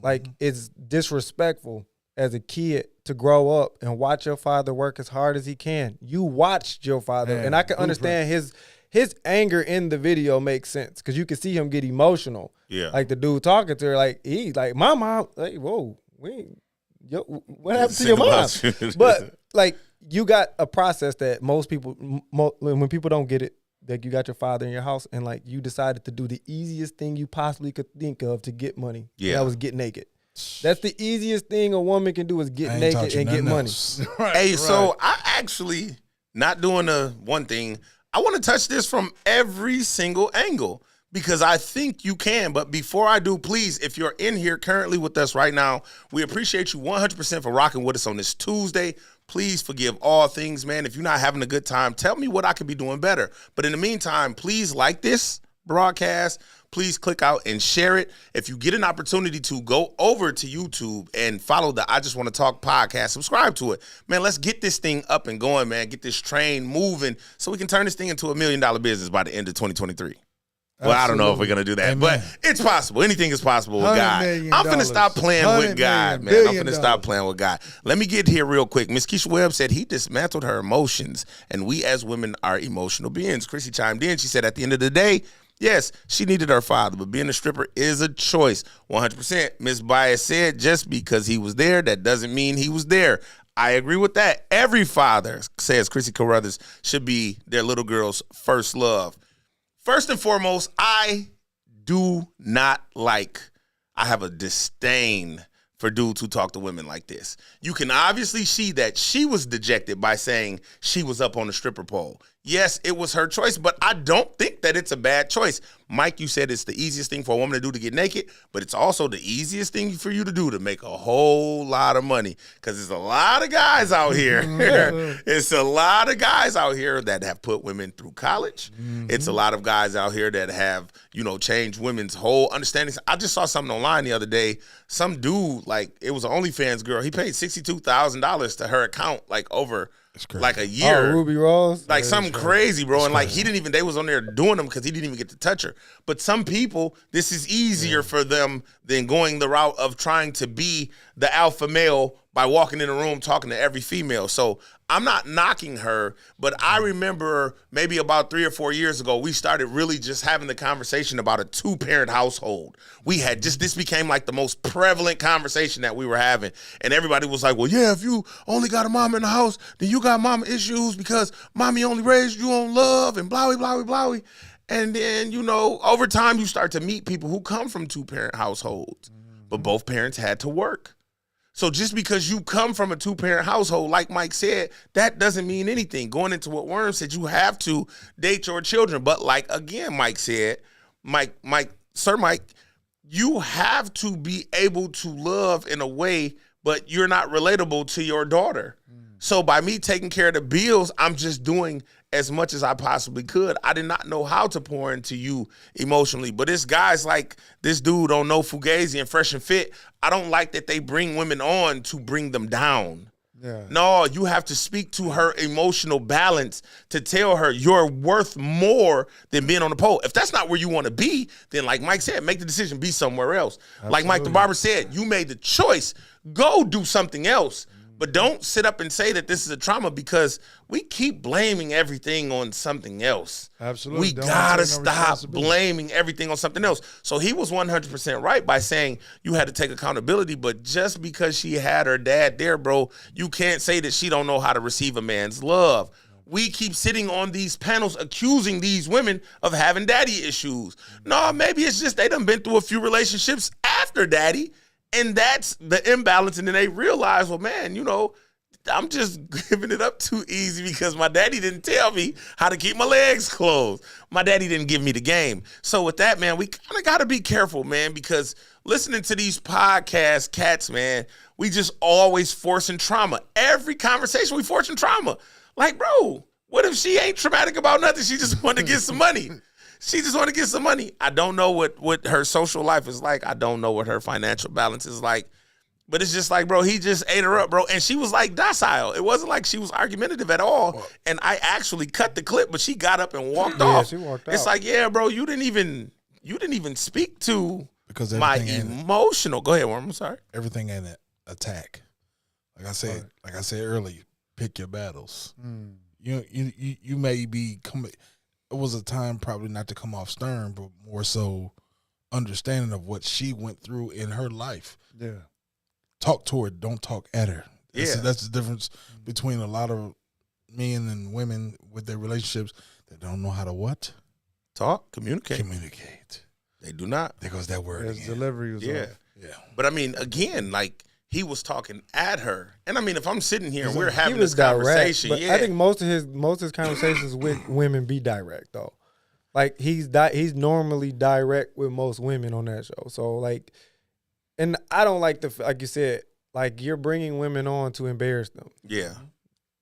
Like it's disrespectful as a kid to grow up and watch your father work as hard as he can. You watched your father, Man, and I can understand his anger in the video makes sense because you can see him get emotional. Yeah. Like the dude talking to her, like he like my mom, like whoa, what happened to your mom? But like you got a process that most people, when people don't get it, that you got your father in your house and like you decided to do the easiest thing you possibly could think of to get money. Yeah. That was get naked. That's the easiest thing a woman can do is get naked and get money. Hey, so I actually not doing the one thing. I want to touch this from every single angle because I think you can. But before I do, please, if you're in here currently with us right now, we appreciate you 100% for rocking with us on this Tuesday. Please forgive all things, man. If you're not having a good time, tell me what I could be doing better. But in the meantime, please like this broadcast. Please click out and share it. If you get an opportunity to go over to YouTube and follow the I Just Want to Talk podcast, subscribe to it. Man, let's get this thing up and going, man. Get this train moving so we can turn this thing into $1 million business by the end of 2023. Well, I don't know if we're going to do that, Amen. but it's possible. Anything is possible with God. I'm going to stop playing with God, man. I'm going to stop playing with God. Let me get here real quick. Miss Keisha Webb said he dismantled her emotions, and we as women are emotional beings. Chrissy chimed in. She said at the end of the day, yes, she needed her father, but being a stripper is a choice. 100%. Miss Bias said just because he was there, that doesn't mean he was there. I agree with that. Every father, says Chrissy Carruthers, should be their little girl's first love. First and foremost, I have a disdain for dudes who talk to women like this. You can obviously see that she was dejected by saying she was up on the stripper pole. Yes, it was her choice, but I don't think that it's a bad choice. Mike, you said it's the easiest thing for a woman to do to get naked, but it's also the easiest thing for you to do to make a whole lot of money because there's a lot of guys out here. It's a lot of guys out here that have put women through college. It's a lot of guys out here that have, changed women's whole understanding. I just saw something online the other day. Some dude, it was an OnlyFans girl. He paid $62,000 to her account, over a year. Oh, Ruby Rose? Something crazy, bro. And he didn't even, they was on there doing them because he didn't even get to touch her. But some people, this is easier for them than going the route of trying to be the alpha male by walking in a room talking to every female. So I'm not knocking her, but I remember maybe about 3 or 4 years ago, we started really just having the conversation about a 2-parent household. This became the most prevalent conversation that we were having. And everybody was like, well, yeah, if you only got a mama in the house, then you got mama issues because mommy only raised you on love and blowy, blowy, blowy. And then, over time, you start to meet people who come from 2-parent households, but both parents had to work. So just because you come from a 2-parent household, like Mike said, that doesn't mean anything. Going into what Worm said, you have to date your children. But again, Mike said, Sir Mike, you have to be able to love in a way, but you're not relatable to your daughter. So by me taking care of the bills, I'm just doing as much as I possibly could. I did not know how to pour into you emotionally. But it's guys like this dude on No Fugazi and Fresh and Fit. I don't like that they bring women on to bring them down. Yeah. No, you have to speak to her emotional balance to tell her you're worth more than being on the pole. If that's not where you want to be, then like Mike said, make the decision, be somewhere else. Absolutely. Like Mike the Barber said, you made the choice. Go do something else. But don't sit up and say that this is a trauma because we keep blaming everything on something else. Absolutely. We gotta stop blaming everything on something else. So he was 100% right by saying you had to take accountability, but just because she had her dad there, bro, you can't say that she don't know how to receive a man's love. We keep sitting on these panels accusing these women of having daddy issues. No, maybe it's just they done been through a few relationships after daddy. And that's the imbalance. And then they realize, well, man, I'm just giving it up too easy because my daddy didn't tell me how to keep my legs closed. My daddy didn't give me the game. So with that, man, we kind of got to be careful, man, because listening to these podcast cats, man, we just always forcing trauma. Every conversation we forcing trauma. Bro, what if she ain't traumatic about nothing? She just wanted to get some money. She just want to get some money. I don't know what her social life is like. I don't know what her financial balance is like. But it's just like, bro, he just ate her up, bro. And she was like docile. It wasn't like she was argumentative at all. And I actually cut the clip, but she got up and walked off. She walked It's out. like, yeah, bro, you didn't even speak to Because my everything ain't emotional. Go ahead, Worm. I'm sorry. everything ain't an attack. Like I said earlier, pick your battles. You may be coming. It was a time probably not to come off stern, but more so understanding of what she went through in her life. Yeah. Talk to her, don't talk at her. Yeah. That's the difference between a lot of men and women with their relationships that don't know how to what? Talk, communicate. Communicate. They do not. There goes that word His again. delivery was Yeah. off. Yeah. But I mean, again, like he was talking at her. And I mean, if I'm sitting here and we're He having was this conversation, direct, but I think most of his conversations with women be direct though. Like he's normally direct with most women on that show. So like, and I don't like like you said, like you're bringing women on to embarrass them. yeah,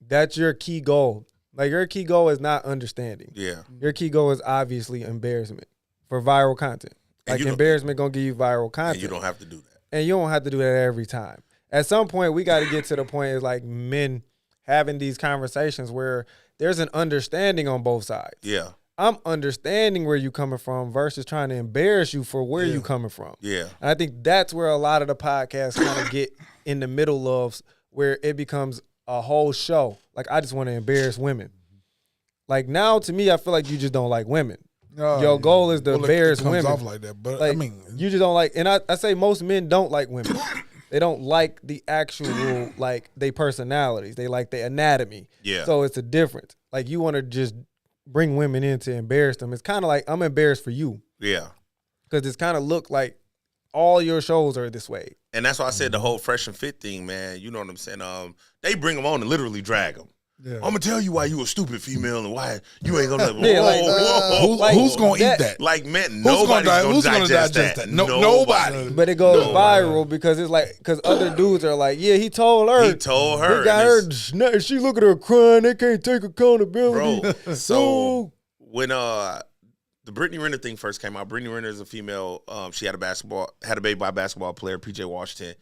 That's your key goal. Like your key goal is not understanding. yeah. Your key goal is obviously embarrassment for viral content. And Like you don't- embarrassment gonna give you viral content. And you don't have to do that. And you don't have to do that every time. At some point, we got to get to the point is like men having these conversations where there's an understanding on both sides. Yeah, I'm understanding where you coming from versus trying to embarrass you for where you coming from. yeah. And I think that's where a lot of the podcasts kind of get in the middle of where it becomes a whole show. Like I just want to embarrass women. Like now, to me, I feel like you just don't like women. Oh, Your yeah. goal is to Well, embarrass it comes women. off like that, but Like, I mean, you just don't like, and I say most men don't like women. They don't like the actual, like, they personalities. They like the anatomy. Yeah. So it's a difference. Like, you want to just bring women in to embarrass them. It's kind of like, I'm embarrassed for you. Yeah. Because it's kind of look like all your shows are this way. And that's why I said the whole fresh and fit thing, man. You know what I'm saying? They bring them on and literally drag them. Yeah. I'm gonna tell you why you a stupid female and why you ain't gonna. Yeah, like, who's gonna eat that? Like, man, Who's nobody's gonna gonna digest digest that. No, nobody. But it goes No. viral because it's like, because other dudes are like, yeah, he told her. He told her. He got and her. She look at her crying. They can't take accountability. bro. So when the Brittany Renner thing first came out, Brittany Renner is a female. She had a baby by a basketball player, PJ Washington.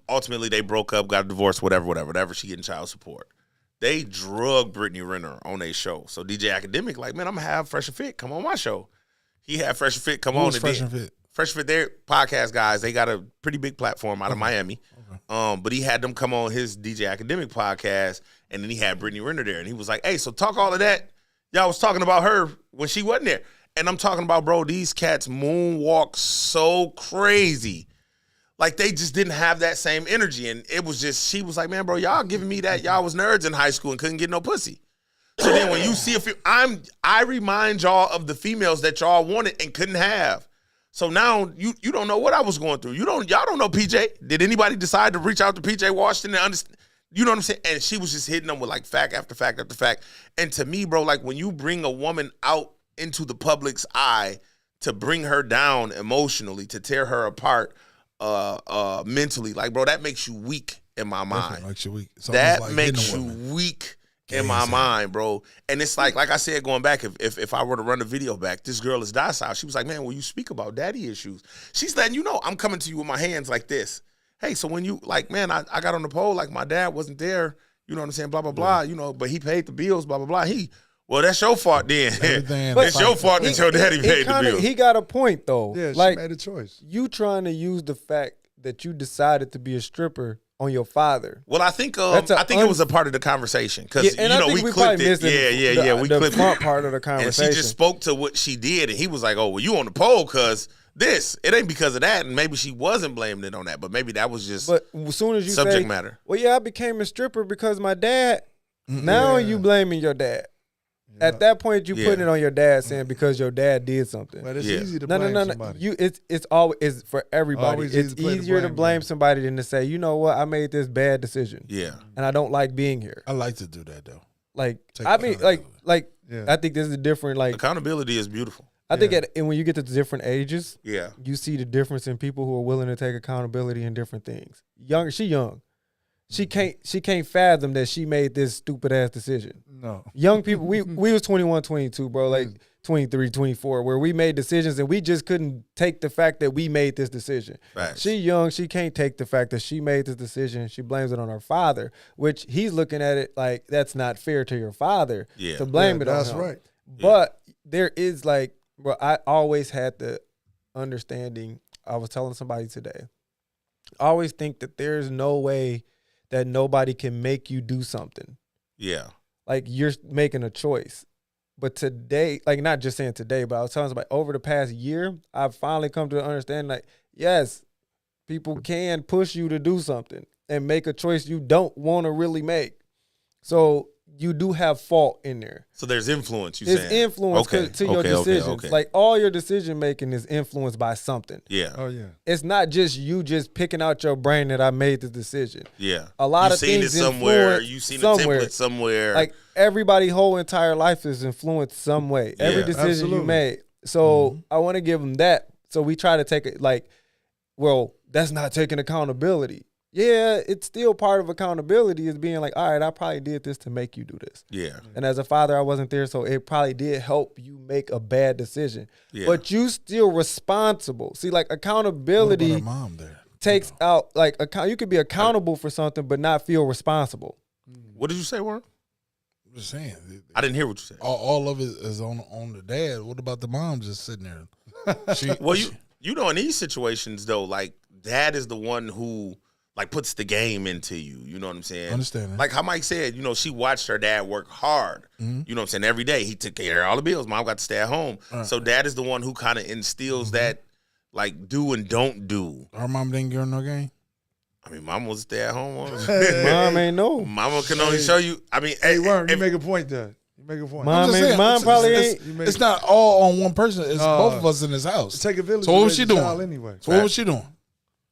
Ultimately, they broke up, got a divorce, whatever. She getting child support. They drug Brittany Renner on a show. So DJ Academic, like, man, I'm gonna have Fresh and Fit come on my show. He had Fresh and Fit come on. Who's Fresh and Fit? Fresh and Fit, they're podcast guys. They got a pretty big platform out of Miami. But he had them come on his DJ Academic podcast, and then he had Brittany Renner there, and he was like, "Hey, so talk all of that. Y'all was talking about her when she wasn't there." And I'm talking about, bro, these cats moonwalk so crazy. Like, they just didn't have that same energy. And it was just, she was like, man, bro, y'all giving me that. Y'all was nerds in high school and couldn't get no pussy. So then when you see I remind y'all of the females that y'all wanted and couldn't have. So now you don't know what I was going through. Y'all don't know PJ. Did anybody decide to reach out to PJ Washington and understand? You know what I'm saying? And she was just hitting them with like fact after fact after fact. And to me, bro, like when you bring a woman out into the public's eye to bring her down emotionally, to tear her apart, mentally, like, bro, that makes you weak in my mind. Makes you weak. It's That almost like makes hitting a you woman. weak in my mind, bro. And it's like I said, going back, if I were to run the video back, this girl is docile. She was like, man, will you speak about daddy issues? She's letting you know I'm coming to you with my hands like this. Hey, so when you, like, man, I got on the pole, like, my dad wasn't there, you know what I'm saying, blah, blah, blah, you know, but he paid the bills, blah, blah, blah. Well, that's your fault then. It's your fault that your daddy paid the bills. He got a point, though. Yeah, like, she made a choice. You trying to use the fact that you decided to be a stripper on your father. Well, I think it was a part of the conversation because we clipped it. We the clipped front it. part of the And conversation. she just spoke to what she did, and he was like, "Oh, well, you on the pole because this. It ain't because of that." And maybe she wasn't blaming it on that, but maybe that was just. But as soon as you subject say, matter. Well, yeah, I became a stripper because my dad. Now you blaming your dad. At that point, you putting it on your dad, saying because your dad did something. But it's easy to blame somebody. It's always for everybody. Always it's easy to play the easier to blame blame game. somebody than to say, you know what, I made this bad decision. Yeah. And I don't like being here. I like to do that though. Like Take I mean, like Yeah. I think this is a different. Like Accountability is beautiful. I think and when you get to different ages, Yeah. you see the difference in people who are willing to take accountability in different things. She young. she can't fathom that she made this stupid ass decision. No. Young people, we was 21, 22, bro, like 23, 24, where we made decisions and we just couldn't take the fact that we made this decision. Facts. She young, she can't take the fact that she made this decision. She blames it on her father, which he's looking at it like that's not fair to your father to blame it on that's him. right. But there is like, bro, I always had the understanding. I was telling somebody today, I always think that there's no way that nobody can make you do something. Yeah. Like you're making a choice. But today, like not just saying today, but I was telling somebody over the past year, I've finally come to understand like, yes, people can push you to do something and make a choice you don't want to really make. So you do have fault in there. So there's influence, you There's saying? influence to your decisions. Like all your decision making is influenced by something. Yeah. Oh yeah. It's not just you just picking out your brain that I made the decision. Yeah. A lot you of seen things it somewhere. influence You seen somewhere. a template somewhere. Like everybody's whole entire life is influenced some way. Every Yeah, decision absolutely. you made. So I want to give them that. So we try to take it like, well, that's not taking accountability. Yeah, it's still part of accountability is being like, all right, I probably did this to make you do this. yeah. And as a father, I wasn't there, so it probably did help you make a bad decision. Yeah. But you still responsible. See, like What about accountability her mom there? takes out like you could be accountable for something but not feel responsible. What did you say, Warren? I'm just saying. I didn't hear what you said. All of it is on the dad. What about the mom just sitting there? She, Well, you know, in these situations though, like dad is the one who like puts the game into you. You know what I'm saying? Understand that. Like how Mike said, you know, she watched her dad work hard. Mm-hmm. You know what I'm saying? Every day he took care of all the bills. Mom got to stay at home. So dad is the one who kind of instills that like do and don't do. her mom didn't give her no game. I mean, mama was stay at home. Mom ain't know. Mama can only show you. I mean, Hey, Worm, you if- make a point there. You make a point. Mom, just saying, mom probably ain't. It's not all on one person. It's both of us in this house. Take a village. So what to was raise she a child doing? Anyway. So what was she doing?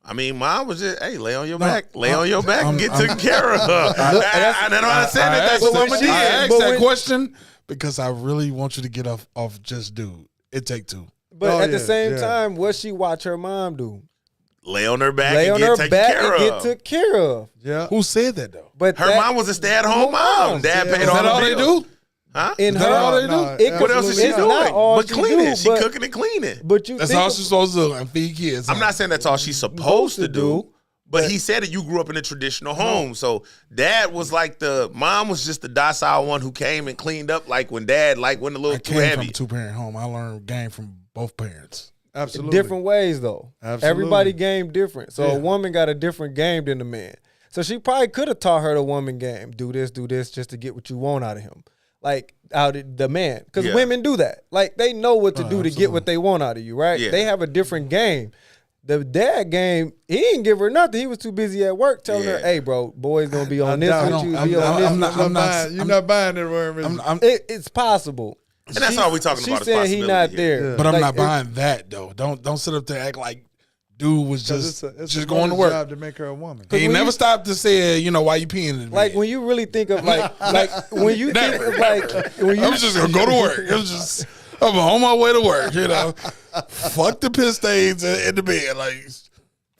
I mean, mom was just, hey, lay on your No, back. Lay on your back and get taken I'm- care of. And I'm saying that that's asked what that- she I is. asked But that when- question because I really want you to get off just dude. It take two. But Oh, at the yeah, same yeah. time, what she watch her mom do? Lay on her back Lay and on get her taken back care and get of. took care of. Yeah. Who said that though? But Her mom was a stay-at-home mom. Dad Yeah. paid Is all Is that the all they bills. do? Huh? in Is her. that all they do? No, It- What else is she it's doing? not all But she cleaning. do, She but- cooking and cleaning. But you That's think all she's supposed to do and feed kids. I'm not saying that's all she's supposed to do. But he said that you grew up in a traditional home. So dad was like mom was just the docile one who came and cleaned up like when dad, like when the little I too came heavy. from a two-parent home. I learned game from both parents. Absolutely. different ways though. Absolutely. Everybody game different. So Yeah. a woman got a different game than a man. So she probably could have taught her the woman game. Do this, just to get what you want out of him. Like out of the man. Because Yeah. women do that. Like they know what to do to get absolutely. what they want out of you, right? Yeah. They have a different game. The dad game, he didn't give her nothing. He was too busy at work telling her, Yeah. hey, bro, boy's going to be on this doubt with it. you. Be I'm on this. not- You're I'm not buying it, Worm. is you? It's possible. And that's all we talking about is She's saying he not possibility there. here. Yeah. But I'm Like, not buying that though. Don't sit up there and act like dude was 'Cause just it's just a going to woman's work. job to make her a woman. He when never you- stopped to say, why you peeing in the Like bed. when you really think of like when you think Never, of like when you I was just gonna go to work. It was just I'm on my way to work. Fuck the piss stains in the bed. Like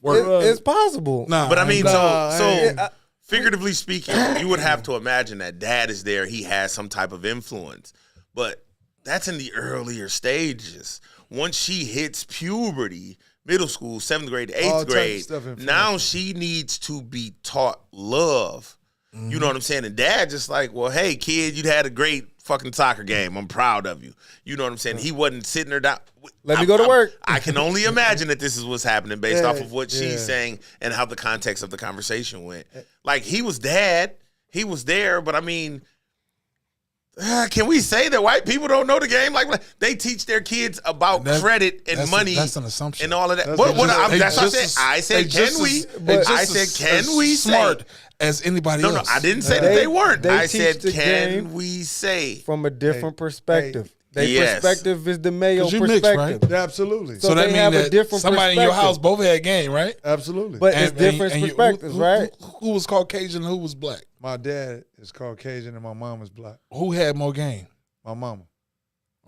work. it's possible. Nah, But I mean, Nah, so I- figuratively speaking, you would have to imagine that dad is there. He has some type of influence, but that's in the earlier stages. Once she hits puberty, middle school, 7th grade, All 8th types of grade, stuff influences. now she needs to be taught love. You know what I'm saying? And dad just like, well, hey, kid, you had a great fucking soccer game. I'm proud of you. You know what I'm saying? He wasn't sitting her down. Let me go to work. I can only imagine that this is what's happening based Yeah, off of what yeah. she's saying and how the context of the conversation went. Like, he was dad. He was there. But, I mean, can we say that white people don't know the game? Like, they teach their kids about credit and money. That's an assumption. and all of that. That's What, what that's what I just said. I as- said, they just can we? as- they just I as- said, can as we smart say? as anybody No, else? I didn't say that they weren't. they I teach said, the can game we say? from a different perspective. Their Yes. perspective is the male 'Cause you mixed, perspective. right? Absolutely. So So that they have a means that different somebody in your perspective. house both had game, right? Absolutely. But it's different you- perspectives, right? Who was Caucasian and who was black? my dad is Caucasian and my mom is black. Who had more game? My mama.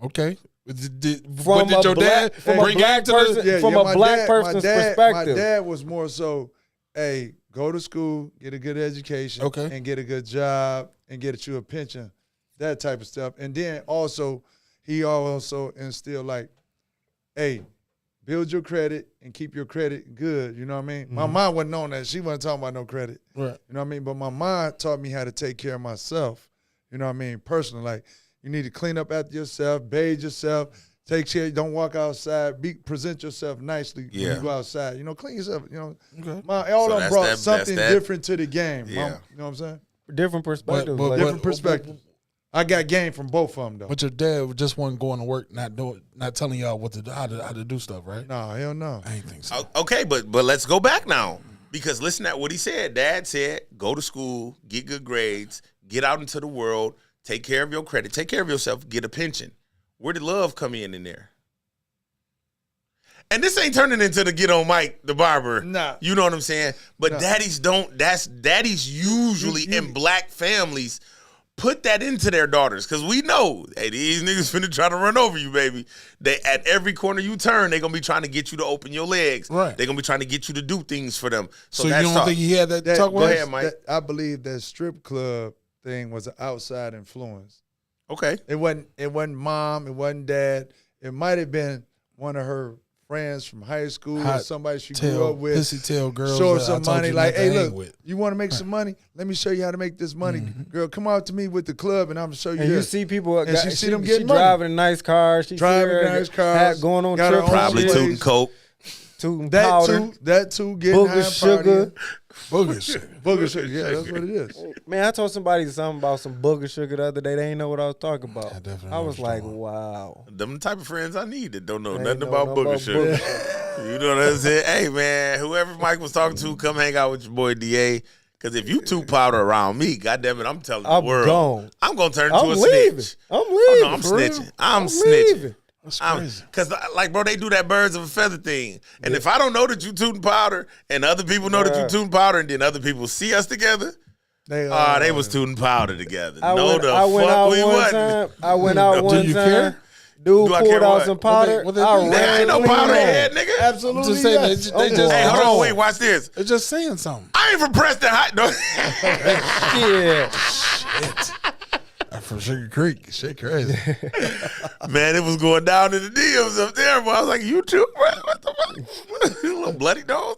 Okay. But did From your a black- dad from a bring black game to person- the... From a my black dad, person's my dad, perspective. My dad was more so, hey, go to school, get a good education, Okay. and get a good job, and get you a pension, that type of stuff. And then also, he also instilled like, hey, build your credit and keep your credit good. You know what I mean? My mom wasn't on that. She wasn't talking about no credit. Right. You know what I mean? But my mom taught me how to take care of myself. You know what I mean? Personally, like you need to clean up after yourself, bathe yourself, take care. Don't walk outside. Present yourself nicely when you go outside. You know, clean yourself. You know, all of them brought something different to the game. Yeah. You know what I'm saying? Different perspectives. Different perspectives. I got game from both of them though. But your dad just wasn't going to work, not telling y'all how to do stuff, right? No, hell no. I ain't think so. Okay, but let's go back now. Because listen to what he said. Dad said, go to school, get good grades, get out into the world, take care of your credit, take care of yourself, get a pension. Where did love come in there? And this ain't turning into the get on Mike, the barber. Nah. You know what I'm saying? But daddies usually in black families put that into their daughters. Because we know, hey, these niggas finna try to run over you, baby. They at every corner you turn, they're gonna be trying to get you to open your legs. Right. They're gonna be trying to get you to do things for them. So you don't think he had that talk with Go us? ahead, Mike. I believe that strip club thing was an outside influence. Okay. It wasn't mom, it wasn't dad. It might have been one of her friends from high school or somebody she grew up with. Pissy tail girls. Show her that I some told money. you Like, not to hey, hang look, with. you want to make some money? Let me show you how to make this money. Girl, come out to me with the club and I'm going to show you And you this. see people, And she see them getting she money. driving a nice car. She Driving see her nice cars, going on got her trips. own Probably place. tooting coke. Tooting That powder. too, getting high Booger and sugar. partying. Booger shit. Booger sugar, yeah, that's what it is. Man, I told somebody something about some booger sugar the other day. They ain't know what I was talking about. I definitely I know was what you're like, talking wow. Them the type of friends I need that don't know They nothing know about nothing booger about sugar. booger You know what I'm saying? Hey, man, whoever Mike was talking to, come hang out with your boy DA. Because if you too powder around me, goddamn it, I'm telling the I'm world. gone. I'm going to turn into I'm a leaving. snitch. I'm Oh, leaving. no, I'm for real. snitching. I'm snitching. leaving. That's crazy. Because, like, bro, they do that birds of a feather thing. And if I don't know that you tooting powder and other people know that you tooting powder and then other people see us together, they was tooting powder together. I No, went, the I went fuck out we one wasn't. time. I went out Do one you time. care? Dude Do I pulled care out what? some powder. What they I do? Nigga, ain't no ran powder clean head, on. nigga. Absolutely. I'm just saying, yes. they just. Hey, hold on, wait, watch this. They're just saying something. I ain't from Preston High. No. Yeah. I'm from Sugar Creek. Shit crazy. Man, it was going down in the DMs up there, but I was like, you too, bro? What the fuck? You little bloody nose.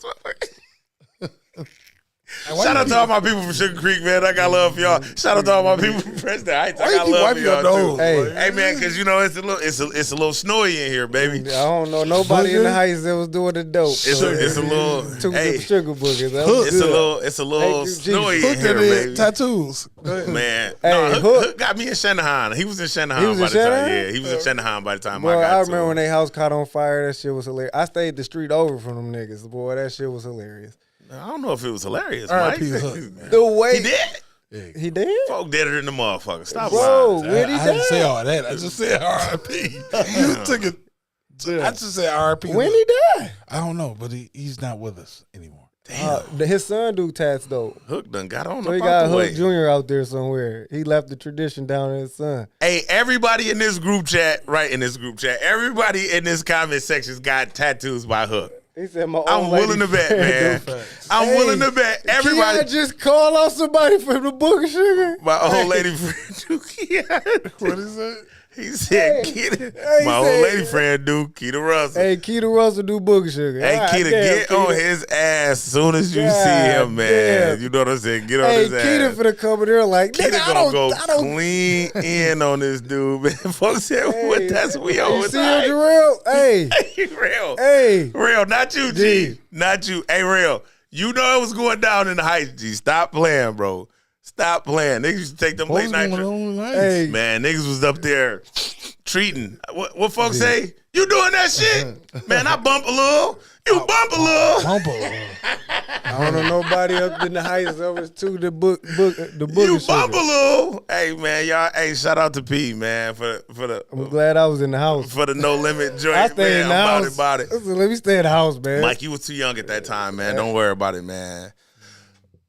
Shout out to all my people from Sugar Creek, man. I got love for y'all. Shout out to all my people from Preston Heights. I Why you got keep love for wiping your y'all nose? too. Hey. Man, because you know it's a little snowy in here, baby. I don't know nobody in the heights that was doing the dope. It's a little. Took Hey, some sugar boogers. That was good. it's a little Thank you, snowy Jesus. in here, baby. Tattoos. Man, Hey, no, Hook- Hook got me in Shanahan. He was in Shanahan He was by in the time. Shanahan? Yeah, he was in Shanahan by the time Boy, I got I remember to when their house caught on fire. That shit was hilarious. I stayed the street over from them niggas. Boy, that shit was hilarious. I don't know if it was hilarious, Mike. R.I.P. Hook, man. The way He did. he did? Folk deader than the motherfucker. Stop Bro, lying. when he I didn't died? say all that. I just said R.I.P. You took it. I just said R.I.P. When he died? I don't know, but he's not with us anymore. His son do tats though. Hook done got on So he up got out the Hook way. Jr. out there somewhere. He left the tradition down in his son. Hey, everybody in this group chat, everybody in this comment section's got tattoos by Hook. He said, "My I'm old lady willing to bet, friend man. I'm willing to bet. Everybody, Can I just call out somebody from the booger sugar? my old lady friend Dookie. What is that? He said, Hey, Keita. hey, My he old said- lady friend Duke, Keita Russell. Hey, Keita Russell do booger sugar. Hey, God Keita, damn, get on Keita. his ass as soon as you see God him, man. damn. You know what I'm saying? Get on Hey, his Keita ass. finna come in there like, Keita nigga, gonna go I don't. clean in on this dude, man. Folks said, what Hey, that's we on You with see him, that. Jarrell? Hey, Hey, real. hey. Real, not you, G. G. Not you. Hey, real. You know it was going down in the Heights, G. Stop playing, bro. Stop playing. Niggas used to take them What's late night going trips. on tonight? Hey. Man, niggas was up there treating. What folks say? You doing that shit? Man, I bump a little. You bump a little. I don't know nobody up in the heights over to the the booger You sugar. bump a little. Hey, man, y'all. Hey, shout out to P, man, for I'm glad I was in the house. the no limit joint. I stayed in the man, house. about it. Listen, let me stay in the house, man. Mike, you was too young at that time, man. Don't worry about it, man.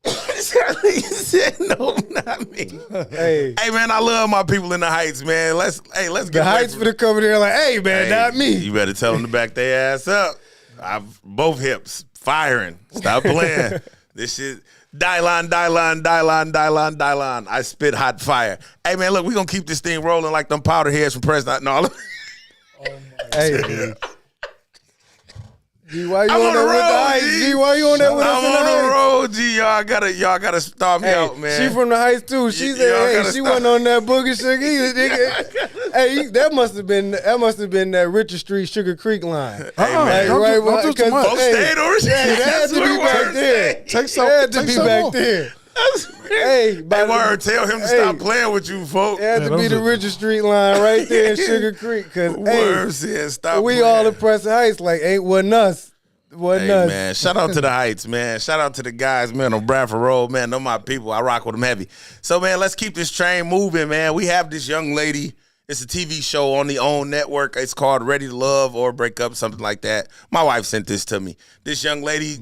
He said, no, not me. Hey, Hey, man, I love my people in the Heights, man. Let's get the away heights from- finna come in there like, hey, man, Hey, not me. You better tell them to back their ass up. I've both hips firing. Stop playing. This shit, Dylon. I spit hot fire. Hey, man, look, we going to keep this thing rolling like them powder heads from President. No, Hey, G, why you I'm on the there with the road, Heights? G. G, why you on there with us I'm in the on the Heights? road, G. Y'all gotta start me Hey, out, man. she from the Heights too. She Y'all said, "Hey, gotta she stop. wasn't on that boogie sugar either." Nigga. Hey, that must have been that Richard Street Sugar Creek line. man. Don't do too much. Folks stayed over Yeah, that had to be back there. Take some. That had to Take be some back more. there. Hey, Hey, word, tell him to stop playing with you, folks. It had to be the Richard Street line right there in Sugar Creek. Cause Word said stop we playing. all in Preston Heights like wasn't us. Wasn't us. Man, shout out to the Heights, man. Shout out to the guys, man, on Bradford Road, man. They're my people. I rock with them heavy. So, man, let's keep this train moving, man. We have this young lady. It's a TV show on the OWN network. It's called Ready to Love or Break Up, something like that. My wife sent this to me. This young lady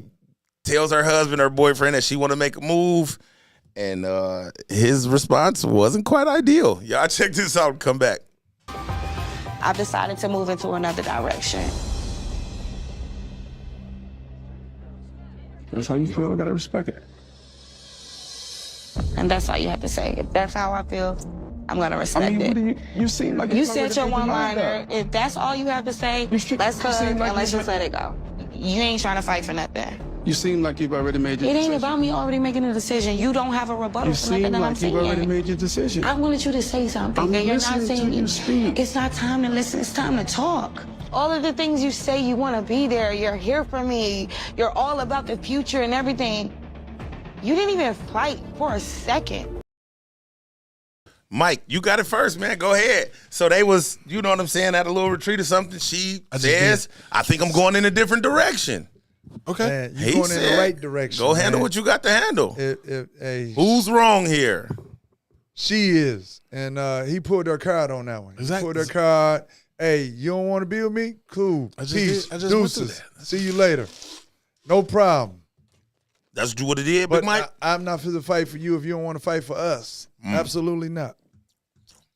tells her husband, her boyfriend, that she want to make a move, and his response wasn't quite ideal. Y'all check this out and come back. I've decided to move into another direction. That's how you feel. I gotta respect it. And that's all you have to say. If that's how I feel, I'm gonna respect I mean, it. what do you seem like You it's said already your been one-liner. denied, If that's all you have to say, let's hug seem like and let's you- just let it go. You ain't trying to fight for nothing. You seem like you've already made your It decision. ain't about me already making a decision. You don't have a rebuttal You for nothing seem that I'm like you've already saying. made your decision. I wanted you to say something, I'm and you're not listening to saying you it. speak. It's not time to listen. It's time to talk. All of the things you say, you want to be there. You're here for me. You're all about the future and everything. You didn't even fight for a second. Mike, you got it first, man. Go ahead. So they was, you know what I'm saying, at a little retreat or something. She says, I think I'm going in a different direction. Okay. Man, He you're going in said, the right direction. Go handle man. what you got to handle. Hey, Who's wrong here? she is. And he pulled her card on that one. He Exactly. pulled her card. Hey, you don't want to be with me? Cool. I just Peace. did- I just went through Deuces. that. See you later. No problem. That's what it is, But Big Mike. I'm not for the fight for you if you don't want to fight for us. Absolutely not.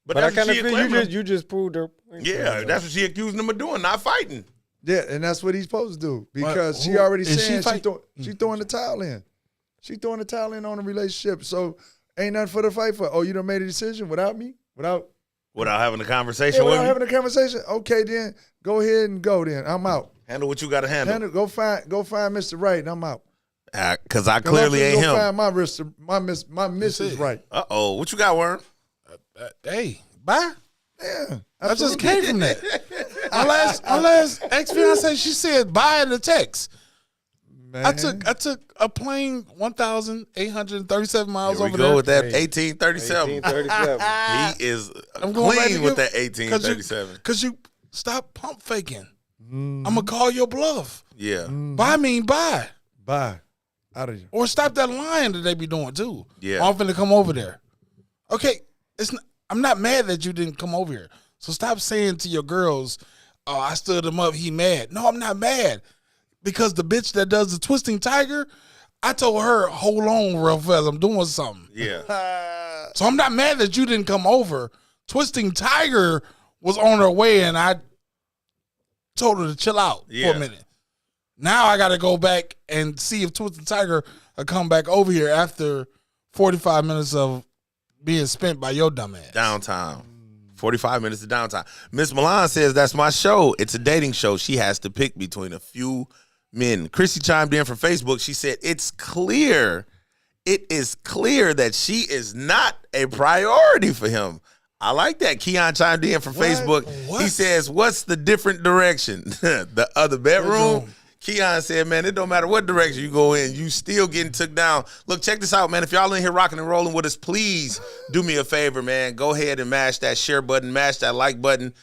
But But I that's what kind of she feel accused him. you just proved her. Yeah, that's what she accused him of doing, not fighting. Yeah, and that's what he's supposed to do because But she who- already is she saying fight- she throwing the towel in. She throwing the towel in on the relationship. So ain't nothing for the fight for. Oh, you done made a decision without me? Without having a conversation with without me. having a conversation? Okay, then go ahead and go. Then I'm out. Handle what you got to handle. Go find Mr. Right, and I'm out. Because I clearly ain't go him. Find my Mrs. Right. Uh-oh. What you got, Worm? Hey, bye. Yeah, I just came from that. Unless ex-fiance, she said bye in the text. man. I took a plane 1,837 miles Here we over go there. with that 1837. 1837. He is I'm going back clean to with you- that 1837. Cause you stop pump faking. I'm gonna call your bluff. Yeah. Bye mean bye. Bye. Out of you. Or stop that lying that they be doing too. Yeah. I'm finna come over there. Okay, I'm not mad that you didn't come over here. So stop saying to your girls, "Oh, I stood him up. He mad." No, I'm not mad because the bitch that does the twisting tiger, I told her, "Hold on, real fast. I'm doing something." Yeah. So I'm not mad that you didn't come over. Twisting tiger was on her way, and I told her to chill out for Yeah. a minute. Now I got to go back and see if Twisted Tiger will come back over here after 45 minutes of being spent by your dumb ass. Downtown. 45 minutes of downtime. Miss Milan says, that's my show. It's a dating show. She has to pick between a few men. Chrissy chimed in from Facebook. She said, it is clear that she is not a priority for him. I like that. Keon chimed in from Facebook. What? He says, what's the different direction? The other bedroom? Keon said, man, it don't matter what direction you go in, you still getting took down. Look, check this out, man. If y'all in here rocking and rolling with us, please do me a favor, man. Go ahead and mash that share button, mash that like button.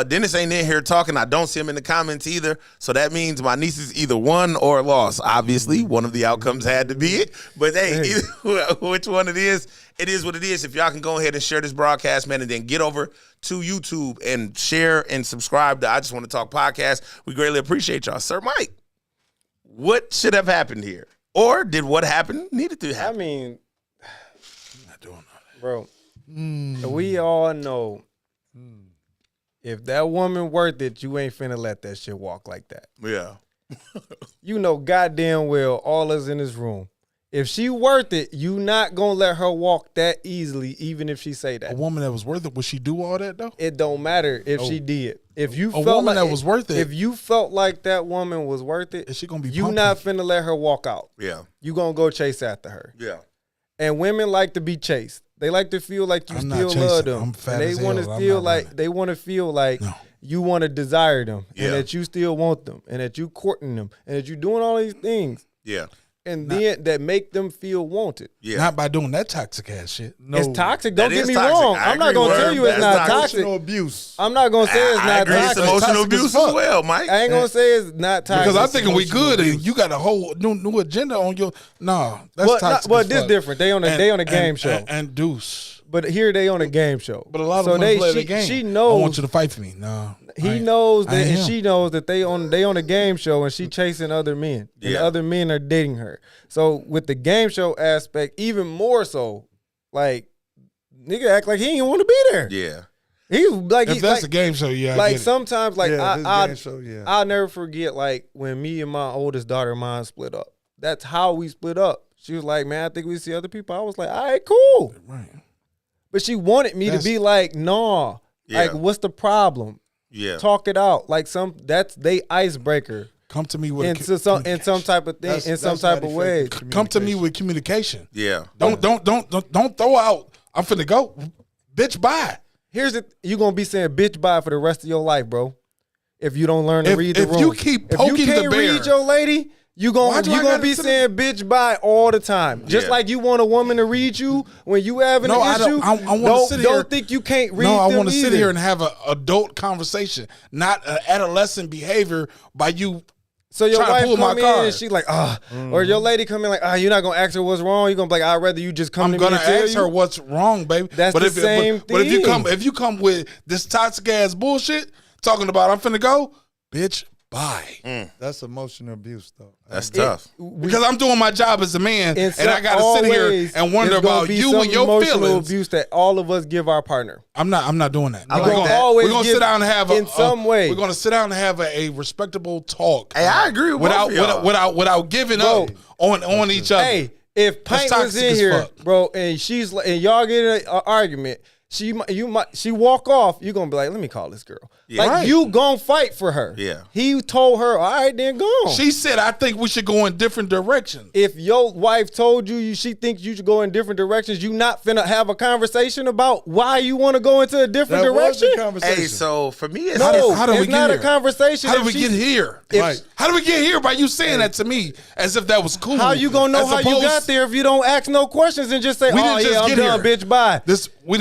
Dennis ain't in here talking. I don't see him in the comments either. So that means my nieces either won or lost. Obviously, one of the outcomes had to be it. But hey, either, which one it is what it is. If y'all can go ahead and share this broadcast, man, and then get over to YouTube and share and subscribe to I Just Want to Talk podcast. We greatly appreciate y'all. Sir Mike, what should have happened here? Or did what happened needed to I happen? mean, Not doing that. bro, we all know if that woman worth it, you ain't finna let that shit walk like that. Yeah. You know goddamn well all us in this room. If she worth it, you not gonna let her walk that easily, even if she say A that. woman that was worth it, would she do all that though? It don't matter if she did. If you A felt woman like, that was worth it. If you felt like that woman was worth it, Is she gonna be? you pumping? not finna let her walk out. Yeah. You gonna go chase after her. Yeah. And women like to be chased. They like to feel like you I'm not still chasing. love them. I'm fat and they as want to hell. I'm feel not like running. they want to feel like No. you want to desire them, Yeah. and that you still want them, and that you courting them, and that you doing all these things, Yeah. and then that make them feel wanted. Yeah. Not by doing that toxic ass shit. No. It's toxic. Don't That get is me toxic. wrong. I I'm not agree gonna with tell her. you it's That's not toxic. toxic. Emotional abuse. I'm not gonna say it's I not agree. It's toxic. emotional Toxic as abuse as fuck. well, Mike. I ain't gonna say it's not toxic. Because I'm thinking we emotional good abuse. and you got a whole new agenda on your. Nah, that's Well, toxic. well, as this fuck. different. They on a game show. and deuce. But here they on a game show. But a lot of so women play the she, game. She I knows. want you to fight for me. No, He knows that, and am. she knows that they on a game show, and she chasing other men, and Yeah. other men are dating her. So with the game show aspect, even more so, like nigga act like he ain't want to be there. Yeah. He's like, If that's a game show, yeah, I like get it. sometimes, like Yeah, this I game show, yeah. I'll never forget, like when me and my oldest daughter, mine split up. That's how we split up. She was like, "Man, I think we see other people." I was like, "All right, cool." Right. But she wanted me to be like, "Nah, Yeah. like what's the problem? Yeah. Talk it out." Like that's they icebreaker Come to me with into some in some type of thing, in some type of way. Come to me with communication. Yeah. Don't throw out. I'm finna go, bitch. Bye. Here's it: you gonna be saying "bitch" bye for the rest of your life, bro. If you don't learn to read the room, if you keep poking if you can't the bear, read your lady, you Why do I gonna gotta be sit saying "bitch" bye all the time. Just Yeah. like you want a woman to read you when you having No, I an don't- issue. I wanna don't sit here- don't think you can't read. no, I want to sit here and have an adult conversation, not an adolescent behavior by you. So your trying to wife pull my come in card. and she like, or your lady come in like, you're not gonna ask her what's wrong. You're gonna be like, I'd rather you just come I'm to me gonna and tell ask you. her what's wrong, baby. That's but the if, same but if you thing. come with this toxic ass bullshit, talking about I'm finna go, bitch, bye. That's emotional abuse, though. That's tough. Because I'm doing my job as a man, and some- I gotta sit here always and wonder there's gonna about be you some and your emotional feelings. abuse that all of us give our partner. I'm not doing that. I We're like gonna, that. Always we're gonna give sit down and have in some way. We're gonna sit down and have a respectable talk. Hey, I agree with both of y'all. without giving Bro. up on each other. Hey, if That's Pint was toxic in as here, fuck. bro, and she's like, and y'all get an argument, she walk off, you gonna be like, let me call this girl. Yeah. Like Right. you gonna fight for her. Yeah. He told her, all right, then go on. She said, "I think we should go in different directions." If your wife told you she thinks you should go in different directions, you not finna have a conversation about why you want to go into a different That was direction. the conversation. Hey, so for me, it's No, How do we it's get not here? a conversation. How did If we she- get here? if- Right. How do we get here by you saying that to me as if that was cool? How you gonna know As how you opposed- got there if you don't ask no questions and just say, We "Oh didn't yeah, just I'm get done, here. bitch, bye." We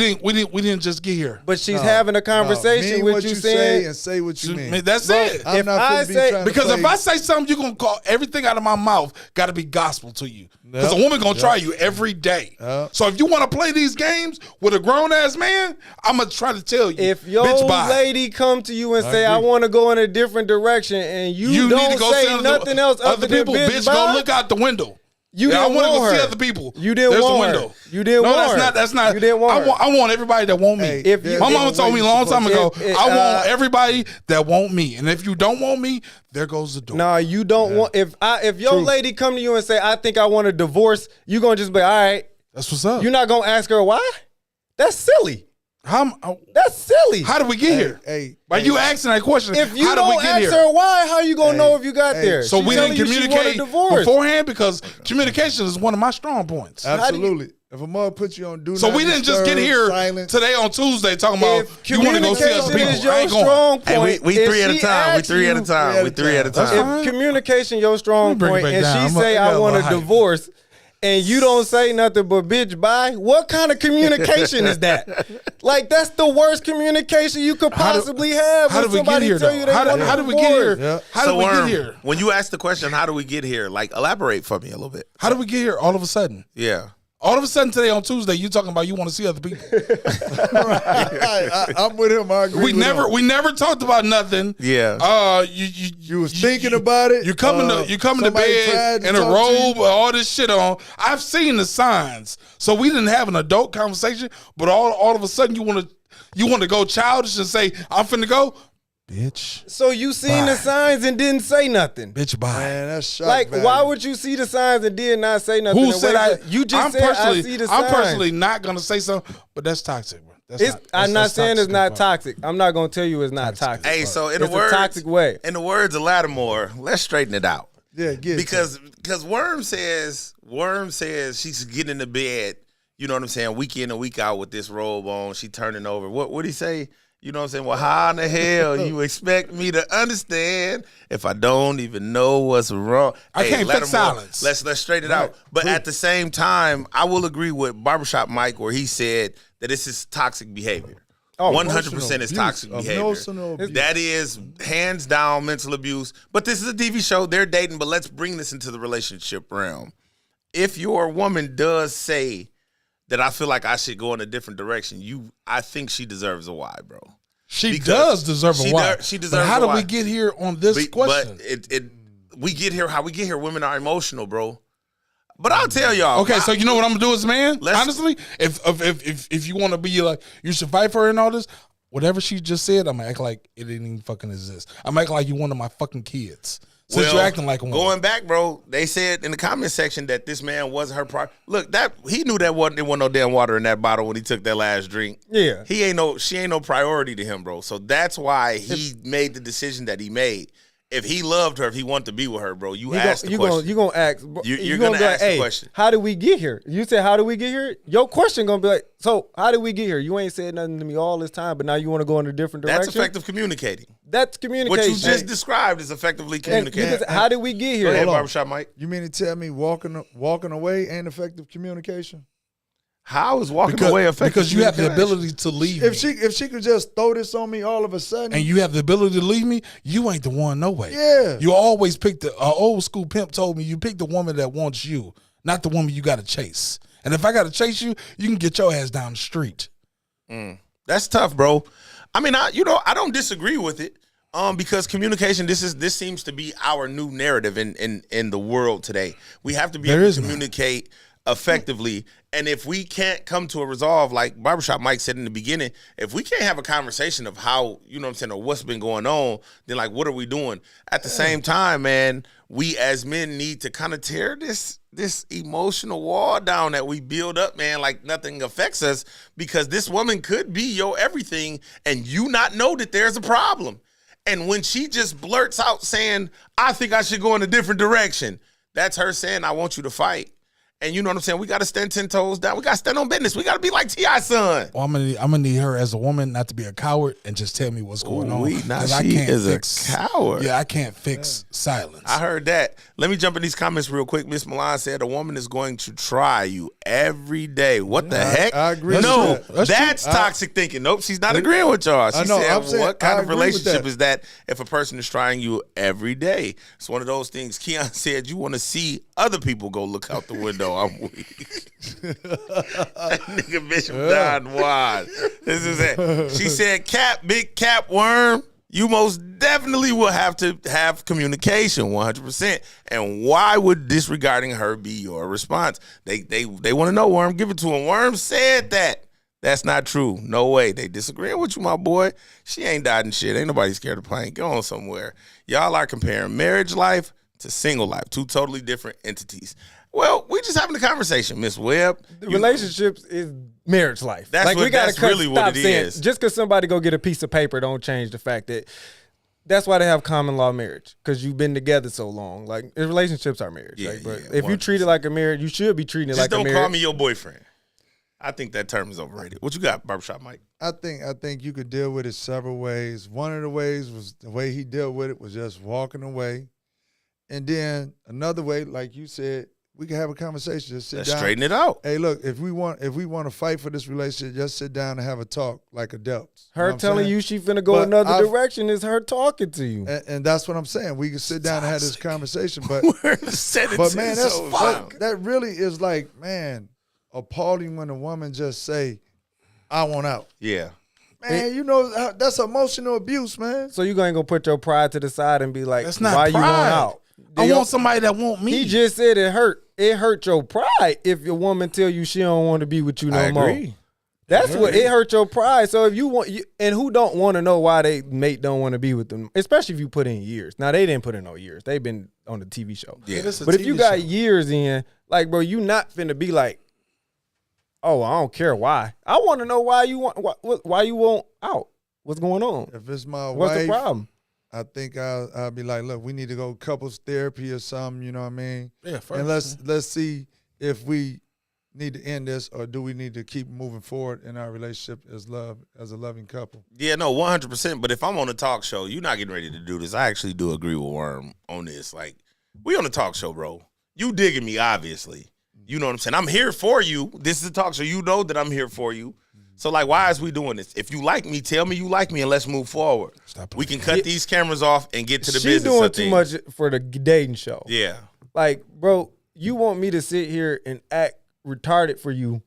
didn't just get here. But she's having a conversation mean with what you say saying, and say what you mean. That's it. I'm if not I finna be say- trying to Because if play- I say something, you're gonna call everything out of my mouth got to be gospel to you. Because a woman gonna try you every day. Yep. So if you want to play these games with a grown ass man, I'm gonna try to tell you. if your bitch, bye. lady come to you and say, "I agree. want to go in a different direction," and you you don't need to go say see other- nothing else other than people. bitch, Bitch, bye, go look out the window. you I didn't want to want go see her. other people. You didn't There's want a her. window. You didn't no, want her. That's not. You didn't want her. I want everybody that want me. Hey, If you- My there's mama a told way me a you long time supposed ago, If- I want everybody that want me, and if you don't want me, there goes the door. No, you don't want. If your lady come to you and say, "I think I want a divorce," you gonna just be, "All right." That's what's up. You're not gonna ask her why. That's silly. How That's silly. do we get here? Hey, By you asking that question, If you how do we don't get ask here? her why, how you gonna know if you got hey, there? So She we telling didn't you she want a communicate divorce. beforehand because communication is one of my strong points. absolutely. If a mother puts you on do So not we didn't just disturb, get here silent, today on Tuesday talking about If you want to go see other communication people. is your I ain't going. strong Hey, point, we and three at a she time. We asks three at a you- time. We three at a That's time. fine. If communication your strong Let me bring it point, back and down. she I'm say, a- "I yeah, want a I'm a hype. divorce," and you don't say nothing but "bitch, bye," what kind of communication is that? Like that's the worst communication you could possibly have. How when did we get somebody here? tell Though? you they How want a did we get here? divorce. How did we get here? When you ask the question, how do we get here? Like, elaborate for me a little bit. How did we get here all of a sudden? Yeah. All of a sudden today on Tuesday, you talking about you want to see other people. I'm with him. I agree. we with him. we never talked about nothing. Yeah. You was thinking about it. You coming to somebody bed tried to in a talk to you. robe, with all this shit on. I've seen the signs, so we didn't have an adult conversation. But all of a sudden, you want to go childish and say, "I'm finna go." Bitch. So you seen the signs and didn't say nothing. Bitch, bye. Man, that's shock Like, value. why would you see the signs and did not say nothing? Who and said wait I? for- You just I'm said I see the signs. I'm personally not gonna say something, but that's toxic, bro. I'm not saying it's not toxic. toxic. I'm not gonna tell you it's not toxic. Hey, so in It's the words, a toxic way. In the words of Lattimore, let's straighten it out. Yeah, get because Worm says she's getting in the bed. You know what I'm saying? Week in and week out with this robe on. She turning over. What he say? You know what I'm saying? Well, how in the hell you expect me to understand if I don't even know what's wrong? I can't fix silence. Let's straighten it out. But at the same time, I will agree with Barbershop Mike where he said that this is toxic behavior. 100% is toxic behavior. That is hands down mental abuse. But this is a TV show. They're dating, but let's bring this into the relationship realm. If your woman does say that I feel like I should go in a different direction, I think she deserves a why, bro. She does deserve a why. She deserves but how a do why. we get here on this question? But we get here how we get here. Women are emotional, bro. But I'll tell y'all. Okay, so you know what I'm gonna do as a man? Honestly, if you want to be like you should fight for her and all this, whatever she just said, I'm gonna act like it didn't even fucking exist. I'm gonna act like you one of my fucking kids. Since you're acting like one. Going back, bro, they said in the comment section that this man wasn't her part. Look, that he knew there wasn't no damn water in that bottle when he took that last drink. Yeah. She ain't no priority to him, bro. So that's why he made the decision that he made. If he loved her, if he wanted to be with her, bro, you ask the question. You're going to ask. You're going to ask the question. How did we get here? You said, how did we get here? Your question going to be like, so how did we get here? You ain't said nothing to me all this time, but now you want to go in a different direction? That's effective communicating. That's communication. What you just described is effectively communicating. How did we get here? Go ahead, Barbershop Mike. You mean to tell me walking away ain't effective communication? How is walking away effective? Because you have the ability to leave If me. she could just throw this on me all of a sudden, And you have the ability to leave me, you ain't the one, no way. Yeah. You always pick the old school pimp told me you pick the woman that wants you, not the woman you got to chase. And if I got to chase you, you can get your ass down the street. That's tough, bro. I mean, I don't disagree with it. Because communication, this seems to be our new narrative in the world today. We have to be able to communicate effectively. And if we can't come to a resolve, like Barbershop Mike said in the beginning, if we can't have a conversation of how, you know what I'm saying, or what's been going on, then like, what are we doing? At the same time, man, we as men need to kind of tear this emotional wall down that we build up, man, like nothing affects us, because this woman could be your everything and you not know that there's a problem. And when she just blurts out saying, I think I should go in a different direction, that's her saying, I want you to fight. And you know what I'm saying? We got to stand 10 toes down. We got to stand on business. We got to be like T.I.'s son. Well, I'm gonna need her as a woman not to be a coward and just tell me what's going on. Now 'Cause she is a coward. Yeah, I can't fix silence. I heard that. Let me jump in these comments real quick. Miss Milan said a woman is going to try you every day. What the heck? I agree. No, That's that's true. toxic thinking. Nope, she's not agreeing with y'all. She I know, I'm said, saying, what kind I of agree with relationship that. is that if a person is trying you every day? It's one of those things. Keon said, you want to see other people go look out the window. I'm weak. That nigga Bishop Don Juan. This is it. She said, big cap worm, you most definitely will have to have communication 100%. And why would disregarding her be your response? They want to know, Worm. Give it to him. Worm said that. That's not true. No way. They disagreeing with you, my boy. She ain't died and shit. Ain't nobody scared of playing. Go on somewhere. Y'all are comparing marriage life to single life. Two totally different entities. Well, we just having a conversation, Miss Webb. Relationships is marriage life. That's what- that's really what it is. Just because somebody go get a piece of paper don't change the fact that that's why they have common law marriage, because you've been together so long. Like, relationships are marriage. Yeah, like, but yeah, if you treat it like a marriage, you should be treating it Just like a don't marriage. call me your boyfriend. I think that term is overrated. What you got, Barbershop Mike? I think you could deal with it several ways. One of the ways was the way he dealt with it was just walking away. And then another way, like you said, we can have a conversation. Just sit Let's down. straighten it out. Hey, look, if we want to fight for this relationship, just sit down and have a talk like adults. Her You know what I'm telling saying? you she finna go But another I've- direction is her talking to you. And that's what I'm saying. We can sit down and have this conversation. But But man, that really is like, man, appalling when a woman just say, I want out. Yeah. Man, you know, that's emotional abuse, man. So you ain't gonna put your pride to the side and be like, That's not why pride. you want out? I want somebody that want me. He just said it hurt. It hurt your pride if your woman tell you she don't want to be with you no more. That's what it hurt your pride. So if you want, and who don't want to know why they mate don't want to be with them, especially if you put in years. Now they didn't put in no years; they've been on the TV show. Yeah, but if you got years in, like, bro, you not finna be like, oh, I don't care why. I want to know why you want out. What's going on? If it's my What's wife, the problem? I think I'll be like, look, we need to go couples therapy or something. You know what I mean? Yeah, first. And let's see if we need to end this or do we need to keep moving forward in our relationship as a loving couple. Yeah, no, 100%. But if I'm on a talk show, you're not getting ready to do this. I actually do agree with Worm on this. Like, we on a talk show, bro. You digging me, obviously. You know what I'm saying? I'm here for you. This is a talk show. You know that I'm here for you. So, like, why is we doing this? If you like me, tell me you like me and let's move forward. We can cut these cameras off and get to the business She's of doing too much for the dating show. Yeah. Like, bro, you want me to sit here and act retarded for you,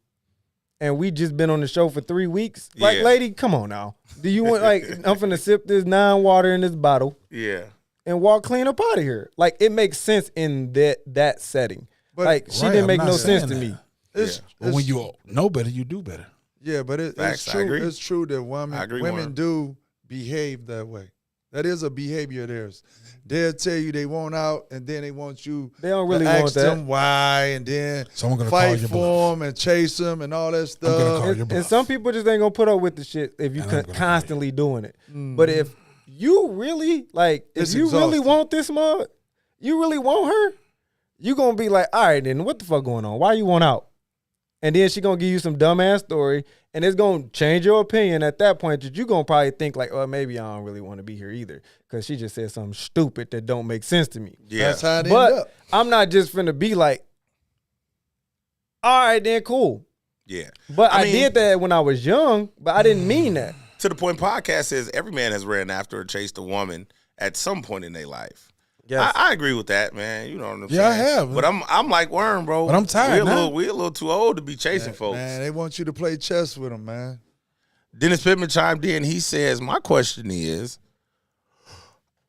and we just been on the show for 3 weeks? Like, Yeah. lady, come on now. Do you want, like, I'm finna sip this 9 water in this bottle Yeah. and walk clean up out of here? Like, it makes sense in that setting. But- like, she Right, didn't I'm make not no sense to saying me. that. But when you know better, you do better. Yeah, but Facts, it's I true. agree. It's true that I agree, women Warren. do behave that way. That is a behavior of theirs. They'll tell you they want out, and then they want you. They don't really to want ask that. them why, and then Someone gonna call fight your for bluff. them and chase them and all that gonna stuff. call your And bluff. some people just ain't gonna put up with the shit if you And I'm gonna constantly doing it. But if you really It's if you really exhausting. want this mug, you really want her, you gonna be like, all right, then what the fuck going on? Why you want out? And then she gonna give you some dumbass story, and it's gonna change your opinion at that point. That you gonna probably think like, oh, maybe I don't really want to be here either, because she just said something stupid that don't make sense to me. Yeah. That's how it end But up. I'm not just finna be like, all right, then cool. Yeah. But I mean, did that when I was young, but I didn't mean that. To the Point podcast says every man has ran after or chased a woman at some point in their life. Yes. I agree with that, man. You know what I'm saying? Yeah, I have. But I'm like Worm, bro. But I'm tired now. We're a little too old to be chasing folks. Man, they want you to play chess with them, man. Dennis Pittman chimed in. He says, my question is,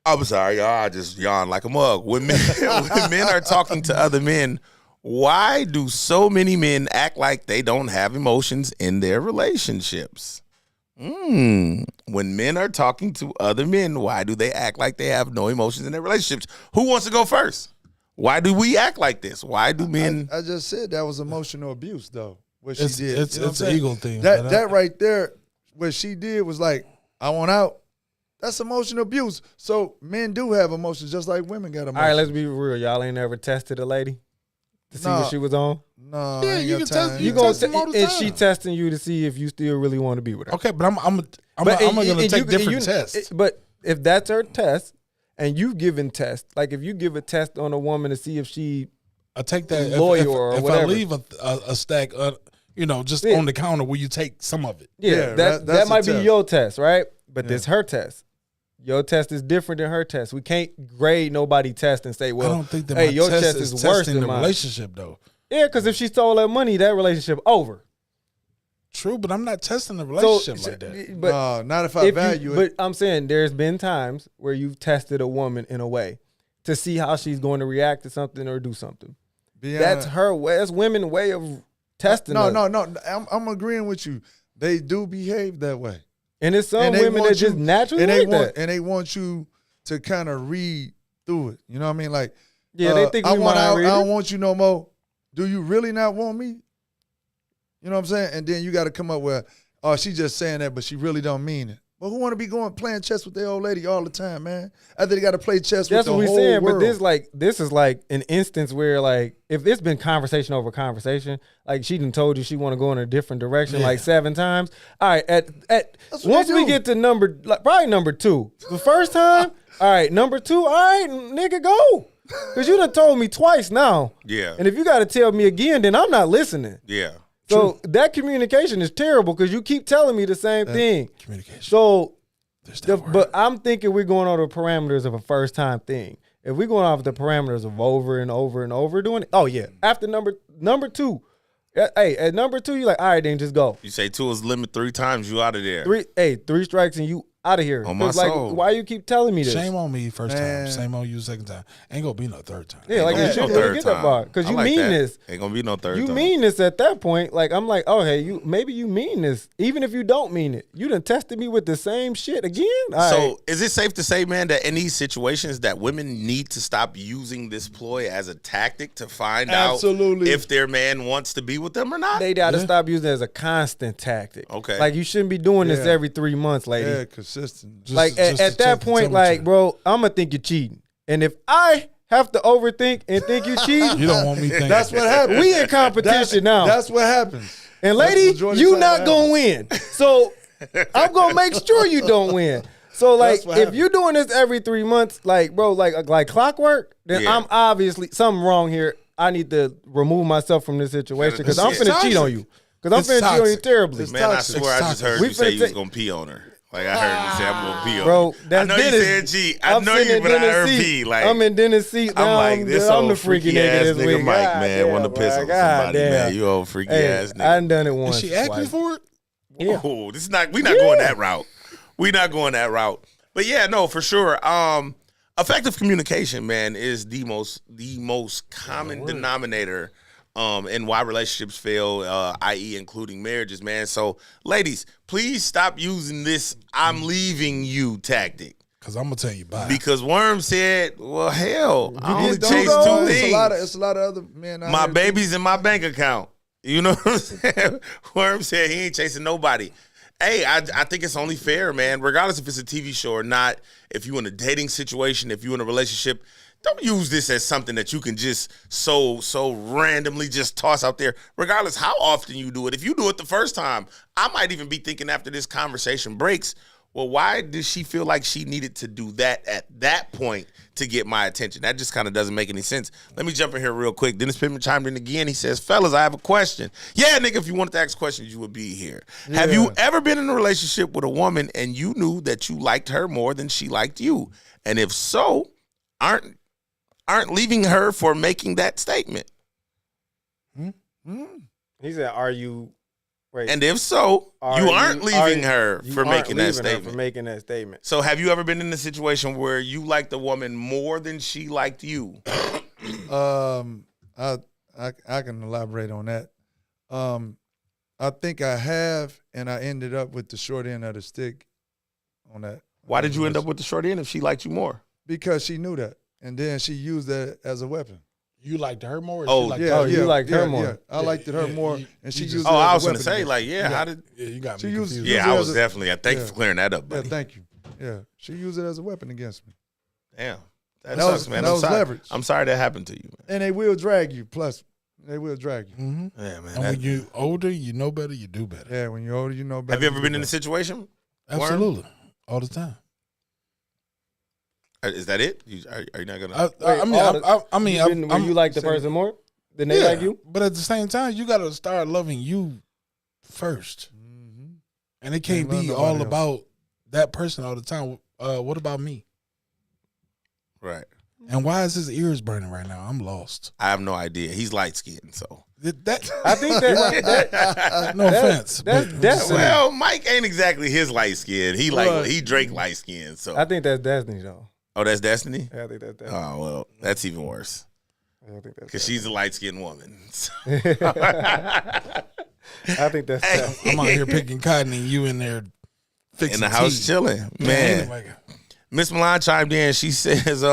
I'm sorry, y'all, I just yawned like a mug. When men are talking to other men, why do so many men act like they don't have emotions in their relationships? When men are talking to other men, why do they act like they have no emotions in their relationships? Who wants to go first? Why do we act like this? Why do men? I just said that was emotional abuse, though. What she It's did. it's, You know what it's I'm an saying? ego thing. That but that right there, what she did was like, I want out. That's emotional abuse. So men do have emotions, just like women got emotions. All right, let's be real. Y'all ain't ever tested a lady to see Nah. what she was on. No, Yeah, I ain't you got can test- time. you You can gonna test them all the is she time. testing you to see if you still really want to be with her? Okay, but I'm But gonna take different tests. But if that's her test, and you've given tests, like if you give a test on a woman to see if she I take that loyal if, or if I whatever. leave a stack, just Yeah. on the counter where you take some of it. Yeah, that's that a might be test. your test, right? But this her test. Your test is different than her test. We can't grade nobody test and say, well, I don't think that hey, my your test test is is worse testing than the mine. relationship though. Yeah, because if she stole that money, that relationship over. True, but I'm not testing the relationship like that. But No, not if I value it. But I'm saying there's been times where you've tested a woman in a way to see how she's going to react to something or do something. That's her way. That's women's way of testing. No, us. no. I'm agreeing with you. They do behave that way. And it's some And they women want that just you- naturally and they like want that. and they want you to kind of read through it. You know what I mean? Like, Yeah, they think I we want mind out. I readers. don't want you no more. Do you really not want me? You know what I'm saying? And then you got to come up with, oh, she just saying that, but she really don't mean it. But who want to be playing chess with their old lady all the time, man? After they got to play chess That's with what the we're whole saying. world. But this is like an instance where like if it's been conversation over conversation, like she done told you she want to go in a different direction like 7 times. All right, at what once they we do. get to probably number 2, the first time, all right, number 2, all right, nigga, go. Because you done told me twice now. Yeah. And if you got to tell me again, then I'm not listening. Yeah. So that communication is terrible because you keep telling me the same thing. Communication. So, There's that word. but I'm thinking we're going on the parameters of a first time thing. If we're going off the parameters of over and over and over doing it, oh yeah. After number 2, hey, at number 2, you're like, all right, then just go. You say 2 is limit 3 times, you out of there. 3 strikes and you out of here. On my 'Cause, like, soul. why you keep telling me this? Shame on me first Man. time. Shame on you second time. Ain't gonna be no third time. Yeah, like Ain't you gonna shouldn't be no really third get that far time. because I you like mean that. this. Ain't gonna be no third You time. mean this at that point. Like, I'm like, oh, hey, maybe you mean this. Even if you don't mean it. You done tested me with the same shit again? All So right. is it safe to say, man, that in these situations that women need to stop using this ploy as a tactic to find Absolutely. out if their man wants to be with them or not? They got to stop using it as a constant tactic. Okay. Like, you shouldn't be doing this Yeah. every 3 months, lady. Yeah, consistent. Just- Like, just to at that check the point, like, temperature. bro, I'm going to think you're cheating. And if I have to overthink and think you cheating, You don't want me thinking. That's what happens. we in competition now. That's what happens. And That's lady, majority you of the not time gonna win. So I'm gonna make sure you don't win. So like, That's what if happens. you're doing this every 3 months, like bro, like clockwork, then Yeah. I'm obviously something wrong here. I need to remove myself from this situation because I'm It's finna cheat on toxic. you. Because I'm It's finna cheat on you toxic. terribly, Man, I toxic. swear I just heard We you say finna you was take- gonna pee on her. Like I heard you say I'm gonna pee on bro. her. That's I know Dennis. you said cheat. I I'm know sitting you, in but I Dennis' heard seat. pee. Like I'm in Dennis' seat. I'm Now like this I'm old the freaky freaky nigga ass this nigga week. Mike, God man, damn, want to piss bro. on God somebody, damn. man. You old freaky Hey, ass I nigga. done done it once. Is she acting twice. for it? Yeah. Oh, this is not. We not going that route. We not going that route. But yeah, no, for sure. Effective communication, man, is the most common denominator in why relationships fail, i.e., including marriages, man. So, ladies, please stop using this "I'm leaving you" tactic. Because I'm going to tell you bye. Because Worm said, "Well, hell, I only Don't chase go. two It's things. a lot of other men out My here. baby's in my bank account." You know what I'm saying? Worm said he ain't chasing nobody. Hey, I think it's only fair, man. Regardless if it's a TV show or not, if you're in a dating situation, if you're in a relationship, don't use this as something that you can just so randomly just toss out there. Regardless how often you do it. If you do it the first time, I might even be thinking after this conversation breaks, well, why did she feel like she needed to do that at that point to get my attention? That just kind of doesn't make any sense. Let me jump in here real quick. Dennis Pittman chimed in again. He says, fellas, I have a question. Yeah, nigga, if you wanted to ask questions, you would be here. Yeah. Have you ever been in a relationship with a woman and you knew that you liked her more than she liked you? And if so, aren't leaving her for making that statement? He said, "Are you?" Wait. And if so, you aren't leaving her for making that her statement. for making that statement. So have you ever been in a situation where you liked a woman more than she liked you? I can elaborate on that. I think I have, and I ended up with the short end of the stick on that. Why did you end up with the short end if she liked you more? Because she knew that, and then she used that as a weapon. You liked her more? Or Oh, she liked yeah, you liked her more. Yeah. I liked her more, and she used. Oh, it as I a was going to weapon say, against like, me. yeah, how did? Yeah, you got She me used- confused. Yeah, it I as was a- definitely. Thank you yeah. for clearing that up, Yeah, buddy. thank you. Yeah, she used it as a weapon against me, Damn, that That sucks, was- man. that I'm was sorry. leverage. I'm sorry that happened to you, man. and they will drag you. Plus, they will drag you. Mm-hmm. Yeah, man. And when you older, you know better, you do better. Yeah, when you're older, you know better. Have you ever do been in a better. situation? Absolutely. All the time. Is that it? Are you not gonna? I mean, When you like the person more than they like you. But at the same time, you got to start loving you first. Mm-hmm. And it can't Can't love be nobody all else. about that person all the time. What about me? Right. And why is his ears burning right now? I'm lost. I have no idea. He's light skinned, so. I think that No offense. that's but I'm just definitely- saying. Well, Mike ain't exactly his light skin. He Drake light skin. So. I think that's Destiny though. Oh, that's Destiny. Yeah, I think that's Destiny. Oh well, that's even worse. I think that's Because she's a light skinned woman. I think that's Destiny. I'm out here picking cotton and you in there fixing In the house tea. chilling, man. Like, Miss Milan chimed in. She says,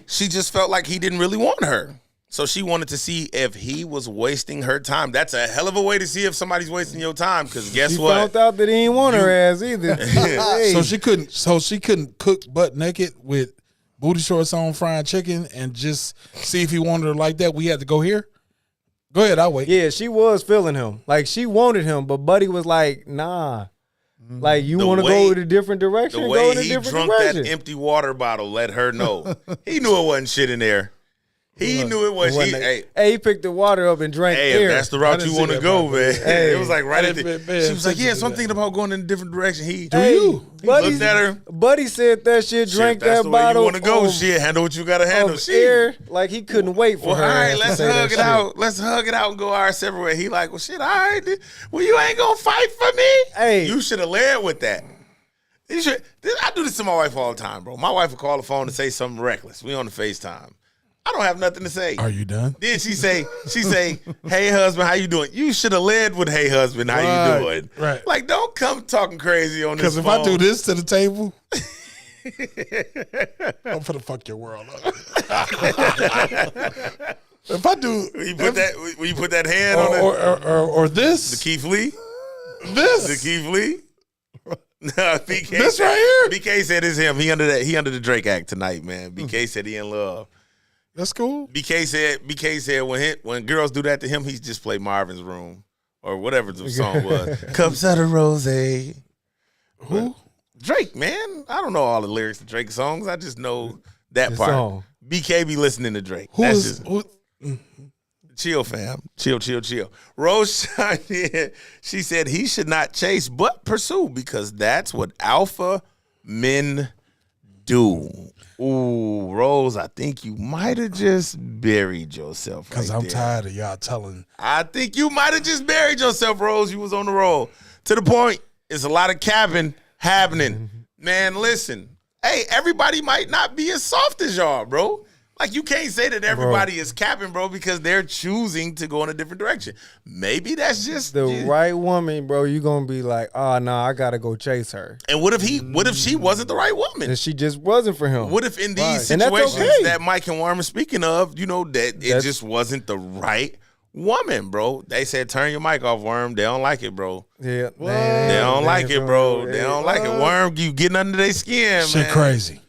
she just felt like he didn't really want her. So she wanted to see if he was wasting her time. That's a hell of a way to see if somebody's wasting your time. Because guess She what? found out that he ain't want her ass either. Hey. So she couldn't cook butt naked with booty shorts on, frying chicken, and just see if he wanted her like that. We had to go here. Go ahead, I'll wait. Yeah, she was feeling him. Like she wanted him, but Buddy was like, nah. Like you The want to way- go in a different direction? The Go way in a he different drunk direction. that empty water bottle let her know. He knew it wasn't shit in there. He knew it was. Hey, He picked the water up and drank hey, air. if that's the route didn't you see want to that go, part, man. but- Hey. It was like right I at the. didn't pay She was like, attention "Yeah, to so I'm that. thinking about going in a different direction." He Buddy, looked at her. Buddy said that shit, Shit, drank if that's that the way bottle you want to go. of, Shit, handle what you got to handle. of Shit. air like he couldn't wait for Well, her. all right, ass to let's say that hug it shit. out. Let's hug it out and go our separate ways. He like, well, shit, all right. Well, you ain't gonna fight for me. Hey. You should have led with that. I do this to my wife all the time, bro. My wife will call the phone and say something reckless. We on the FaceTime. I don't have nothing to say. Are you done? Then she say, hey husband, how you doing? You should have led with hey husband, how you doing? Right. Like, don't come talking crazy on this Because if phone. I do this to the table, I'm finna fuck your world up. If I do, when you put that hand on or this, the Keith Lee, this, the Keith Lee. No, BK this said, right here. BK said it's him. He under the Drake Act tonight, man. BK said he in love. That's cool. BK said when girls do that to him, he's just play Marvin's Room or whatever the song was. Cups of the rose. Who? Drake, man. I don't know all the lyrics to Drake songs. I just know that part. Song. BK be listening to Drake. Who? Chill, fam. Chill. Rose chimed in. She said he should not chase but pursue because that's what alpha men do. Ooh, Rose, I think you might have just buried yourself. Because right I'm there. tired of y'all telling. I think you might have just buried yourself, Rose. You was on the roll. To the point, it's a lot of capping happening. Man, listen. Hey, everybody might not be as soft as y'all, bro. Like, you can't say that everybody is capping, bro, because they're choosing to go in a different direction. Maybe that's just the right woman, bro. You gonna be like, oh no, I gotta go chase her. And what if she wasn't the right woman? And she just wasn't for him. What if in these And that's situations okay. that Mike and Worm are speaking of, that it just wasn't the right woman, bro? They said turn your mic off, Worm. They don't like it, bro. Yeah, They don't like it, bro. They don't like it. Worm, you getting under their skin, Shit man. crazy.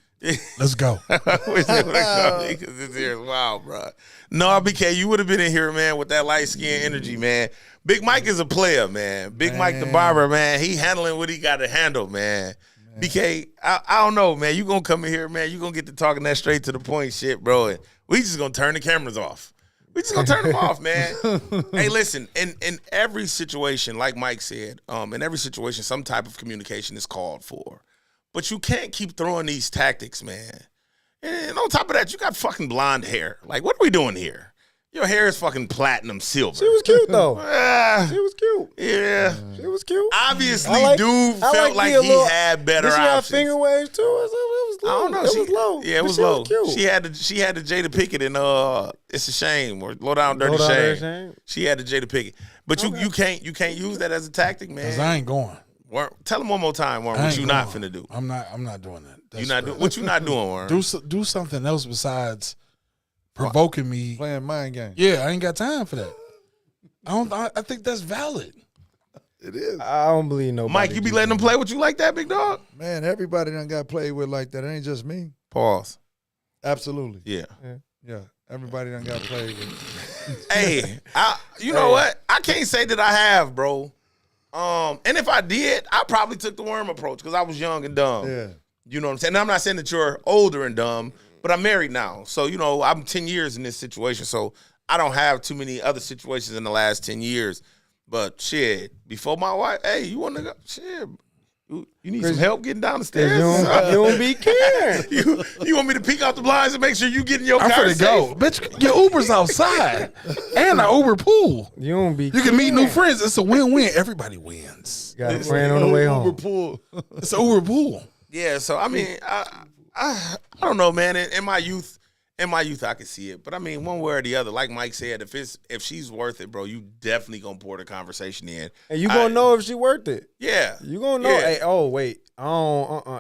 Let's go. I wish they would have come because this here is wild, bro. No, BK, you would have been in here, man, with that light skin energy, man. Big Mike is a player, man. Big Mike the barber, man. He handling what he got to handle, man. BK, I don't know, man. You gonna come in here, man. You gonna get to talking that straight to the point shit, bro. And we just gonna turn the cameras off. We just gonna turn them off, man. Hey, listen, in every situation, like Mike said, in every situation, some type of communication is called for. But you can't keep throwing these tactics, man. And on top of that, you got fucking blonde hair. Like, what are we doing here? Your hair is fucking platinum silver. She was cute though. She was cute. Yeah. She was cute. Obviously, dude felt like he had better did she options. have finger waves too? It was low. I don't know. It was low. Yeah, it But was she low. cute. She had the Jada Pickett in It's a Shame or Low Down Dirty Low Down Dirty Shame. Shame? She had the Jada Pickett. But you can't use that as a tactic, man. Because I ain't going. Tell him one more time, Warren, what you not finna do. I'm not doing that. You not doing what you not doing, Warren? Do something else besides provoking me. Playing mind games. Yeah, I ain't got time for that. I think that's valid. It is. I don't believe nobody. Mike, you be letting them play with you like that, big dog? Man, everybody done got played with like that. It ain't just me. Pause. Absolutely. Yeah. Yeah. Everybody done got played with. Hey, you know what? I can't say that I have, bro. And if I did, I probably took the worm approach because I was young and dumb. Yeah. You know what I'm saying? And I'm not saying that you're older and dumb, but I'm married now. So, I'm 10 years in this situation. So I don't have too many other situations in the last 10 years. But shit, before my wife, hey, you want to go? Shit, you need some help getting down the stairs? You don't be caring. You want me to peek out the blinds and make sure you get in your I'm car finna safe? go. Bitch, your Uber's outside. And the Uber pool. You don't be. You can meet new friends. It's a win-win. Everybody wins. Got a friend on the way home. Uber pool. It's an Uber pool. Yeah, so I mean, I don't know, man. In my youth, I could see it. But I mean, one way or the other, like Mike said, if she's worth it, bro, you definitely gonna pour the conversation in. And you gonna know if she worth it. Yeah. You gonna know. Yeah. Hey, oh wait.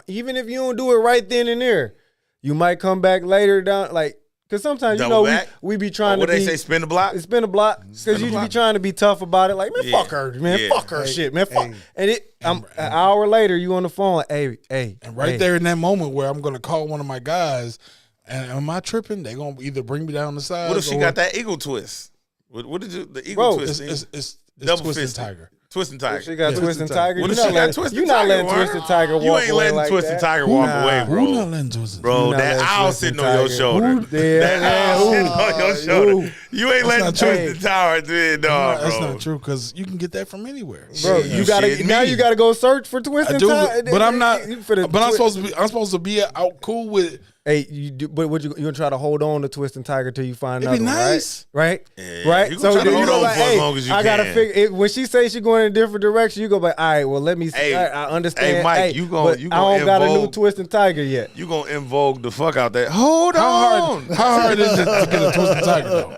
Even if you don't do it right then and there, you might come back later down. Like, cause sometimes Double back? we be trying What to be. they say, spin the block. Spin a block. Cause you be trying to be tough about it. Like, man, Yeah. fuck her, man, Yeah. fuck her, shit, man, fuck. And an hour later, you on the phone. Like, hey, And right there in that moment where I'm going to call one of my guys, and am I tripping? They going to either bring me down the side. What if she got that eagle twist? What did you the eagle Bro, twist? It's Double Twisted fisted. Tiger. Twisting Tiger. She got Twisting Tiger. What You if not she got letting- Twisted you not Tiger? letting Warren? Twisted Tiger You walk ain't away letting like Twisted that. Tiger walk Nah. away, bro. Who not letting Twisted Bro, You not that letting owl Twisted sitting on your Tiger. shoulder. Yeah, That owl sitting on your shoulder. You ain't letting not true. Twisted Tiger do it, dog, That's bro. not true because you can get that from anywhere. Bro, Shit, you gotta shit, now. me. You gotta go search for I Twisting do, Tiger. but I'm not. For the But I'm supposed to be out cool with Hey, you do, but would you gonna try to hold on to Twisting Tiger till you find It'd another be one, nice. right? Yeah, Right? you gonna try to do hold go on like, for as hey, long as you I gotta can. figure it, when she says she going in a different direction, you go like, all right, well, let me see. Hey, I understand. hey, Mike, hey, you gonna- but you I gonna don't got a new invoke- Twisting Tiger yet. You gonna invoke the fuck out that. Hold How on. hard is it to get a Twisting Tiger though?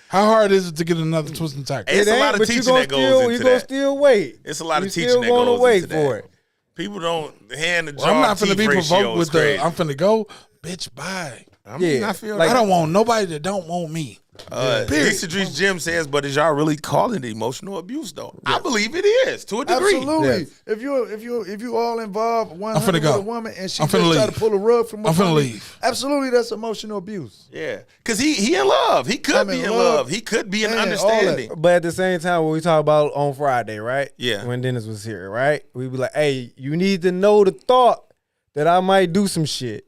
How hard is it to get another Twisting Tiger? It's a lot of but you teaching gonna that goes still, into you gonna that. still wait. It's a lot of You teaching still that gonna goes wait into for that. it. People don't hand the jaw Well, I'm not teeth finna be ratio provoked is with crazy. I'm finna go, bitch, bye. I mean, Yeah, I feel like- I don't want nobody that don't want me. Period. Lisa Drees Jim says, but is y'all really calling it emotional abuse though? I believe it is to a degree. Absolutely. Yes. If you all involved 100 finna with go. a woman and she I'm just finna try leave. to pull a rug from I'm finna under you, leave. absolutely that's emotional abuse. Yeah, because he in love. He could I'm be in in love. love. He could be in Man, all understanding. But at the same time, what we talk about on Friday, right? Yeah. When Dennis was here, right? We be like, hey, you need to know the thought that I might do some shit.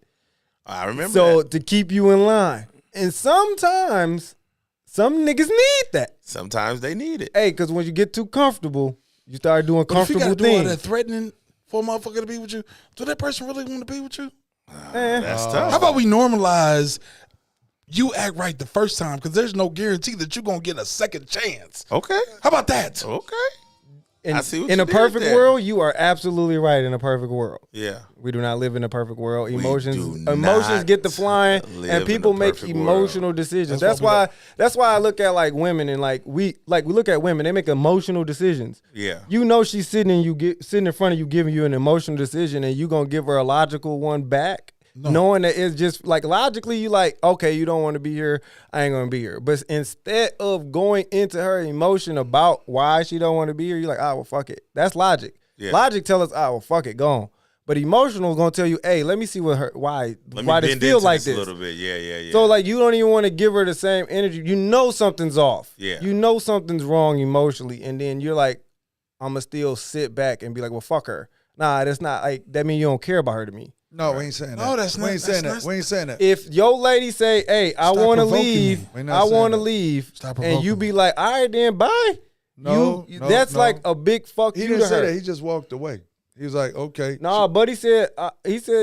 I remember So that. to keep you in line. And sometimes some niggas need that. Sometimes they need it. Hey, because when you get too comfortable, you start doing But if you comfortable gotta do all that things. threatening for a motherfucker to be with you, do that person really want to be with you? That's tough. How about we normalize you act right the first time because there's no guarantee that you're gonna get a second chance. Okay. How about that? Okay. In, I see what in you a did perfect there. world, you are absolutely right. In a perfect world, Yeah. we do not live in a perfect world. do Emotions not get to flying, live and in people a make perfect emotional decisions. That's why I look at like women and we look at women. They make emotional decisions. Yeah. You know she's sitting in front of you, giving you an emotional decision, and you gonna give her a logical one back. Knowing that it's just like logically, you like, okay, you don't want to be here, I ain't gonna be here. But instead of going into her emotion about why she don't want to be here, you're like, well, fuck it. That's logic. Yeah. Logic tell us, well, fuck it, go on. But emotional is gonna tell you, hey, let me see why Let why me this bend feel into like this this. a little bit. Yeah. So like you don't even want to give her the same energy. You know something's off. Yeah. You know something's wrong emotionally, and then you're like, I'ma still sit back and be like, well, fuck her. Nah, that's not like that means you don't care about her to me. No, we ain't saying that. No, that's we not- ain't saying that's that. We ain't saying that. If your lady say, hey, I Stop want to provoking leave, me. We not I saying want to that. leave, Stop and you provoking be me. like, all right, then bye. No, That's no. like a big fuck He you didn't to say her. that. He just walked away. He was like, okay. Nah, but he said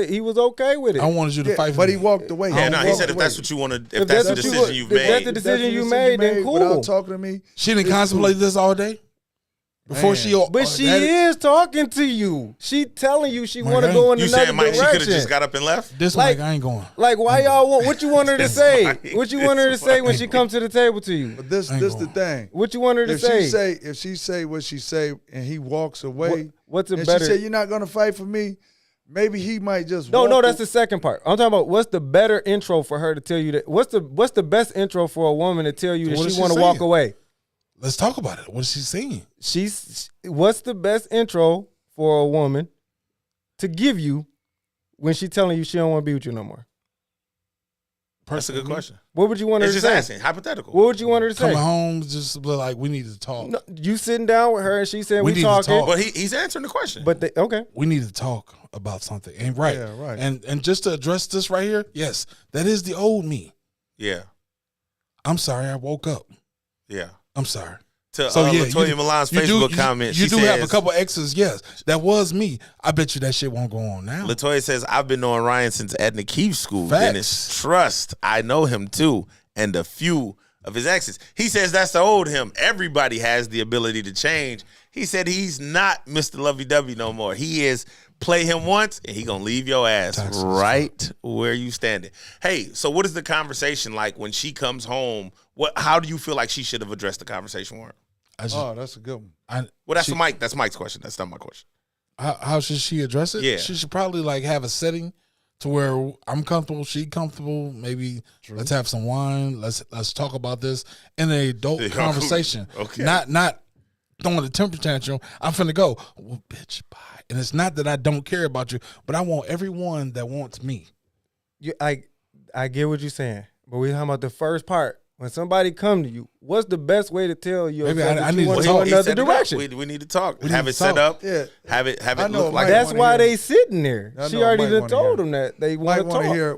he was okay with it. I wanted you to Yeah, fight for but me. he walked away. Yeah, no, he walked said if away. that's what you want to, If if that's the that's what you decision want- you've if that's made. the If decision the you made, then cool. Without talking to me. She didn't it's contemplate cool. this all day before Man. she. But she that is talking to you. She telling you she Mike, want to I go in You another saying Mike, she could have direction. just got up and left? This Like- Mike, I ain't going. Like, why y'all want? What you want her to That's say? Mike. What you want her to That's say when Mike. she comes to the table to you? But this I ain't the going. thing. What you want her to If she say what she say and he walks away, What's a and better? she say you're not gonna fight for me, maybe he might just No, walk that's the second part. I'm talking about what's the better intro for her to tell you that. What's the best intro for a woman to tell you What that is she she want to walk saying? away? Let's talk about it. What is she saying? What's the best intro for a woman to give you when she telling you she don't want to be with you no more? That's a good question. What would you want her It's to just say? asking, hypothetical. What would you want her to say? Coming home, just be like, we need to talk. No, you sitting down with her and she said We we need to talking. talk. But he's answering the question. But okay. We need to talk about something. And right. Yeah, right. And just to address this right here, yes, that is the old me. Yeah. I'm sorry, I woke up. Yeah. I'm sorry. To So yeah, Latoya Milan's Facebook comment, You she do have a says- couple exes, yes. That was me. I bet you that shit won't go on now. Latoya says, I've been knowing Ryan since Edna Keefe school. Facts. Dennis Trust. I know him too. And a few of his exes. He says that's the old him. Everybody has the ability to change. He said he's not Mr. Lovey-Dovey no more. He is play him once and he gonna leave your ass Taxes. right where you standing. Hey, so what is the conversation like when she comes home? How do you feel like she should have addressed the conversation with her? Oh, that's a good one. Well, that's Mike. That's Mike's question. That's not my question. How should she address it? Yeah. She should probably like have a setting to where I'm comfortable, she comfortable. Maybe let's have some wine. Let's talk about this in an adult conversation. Okay. Not throwing a temper tantrum. I'm finna go, well, bitch, bye. And it's not that I don't care about you, but I want everyone that wants me. I get what you're saying, but we're talking about the first part. When somebody come to you, what's the best way to tell you Maybe that I you need want to to go talk. another direction? We need to talk. We Have need it to set talk. up. Yeah. Have it I know look like Mike That's wanna why hear. they sitting there. I She know already Mike done wanna told hear. them that they Mike want to want talk. to hear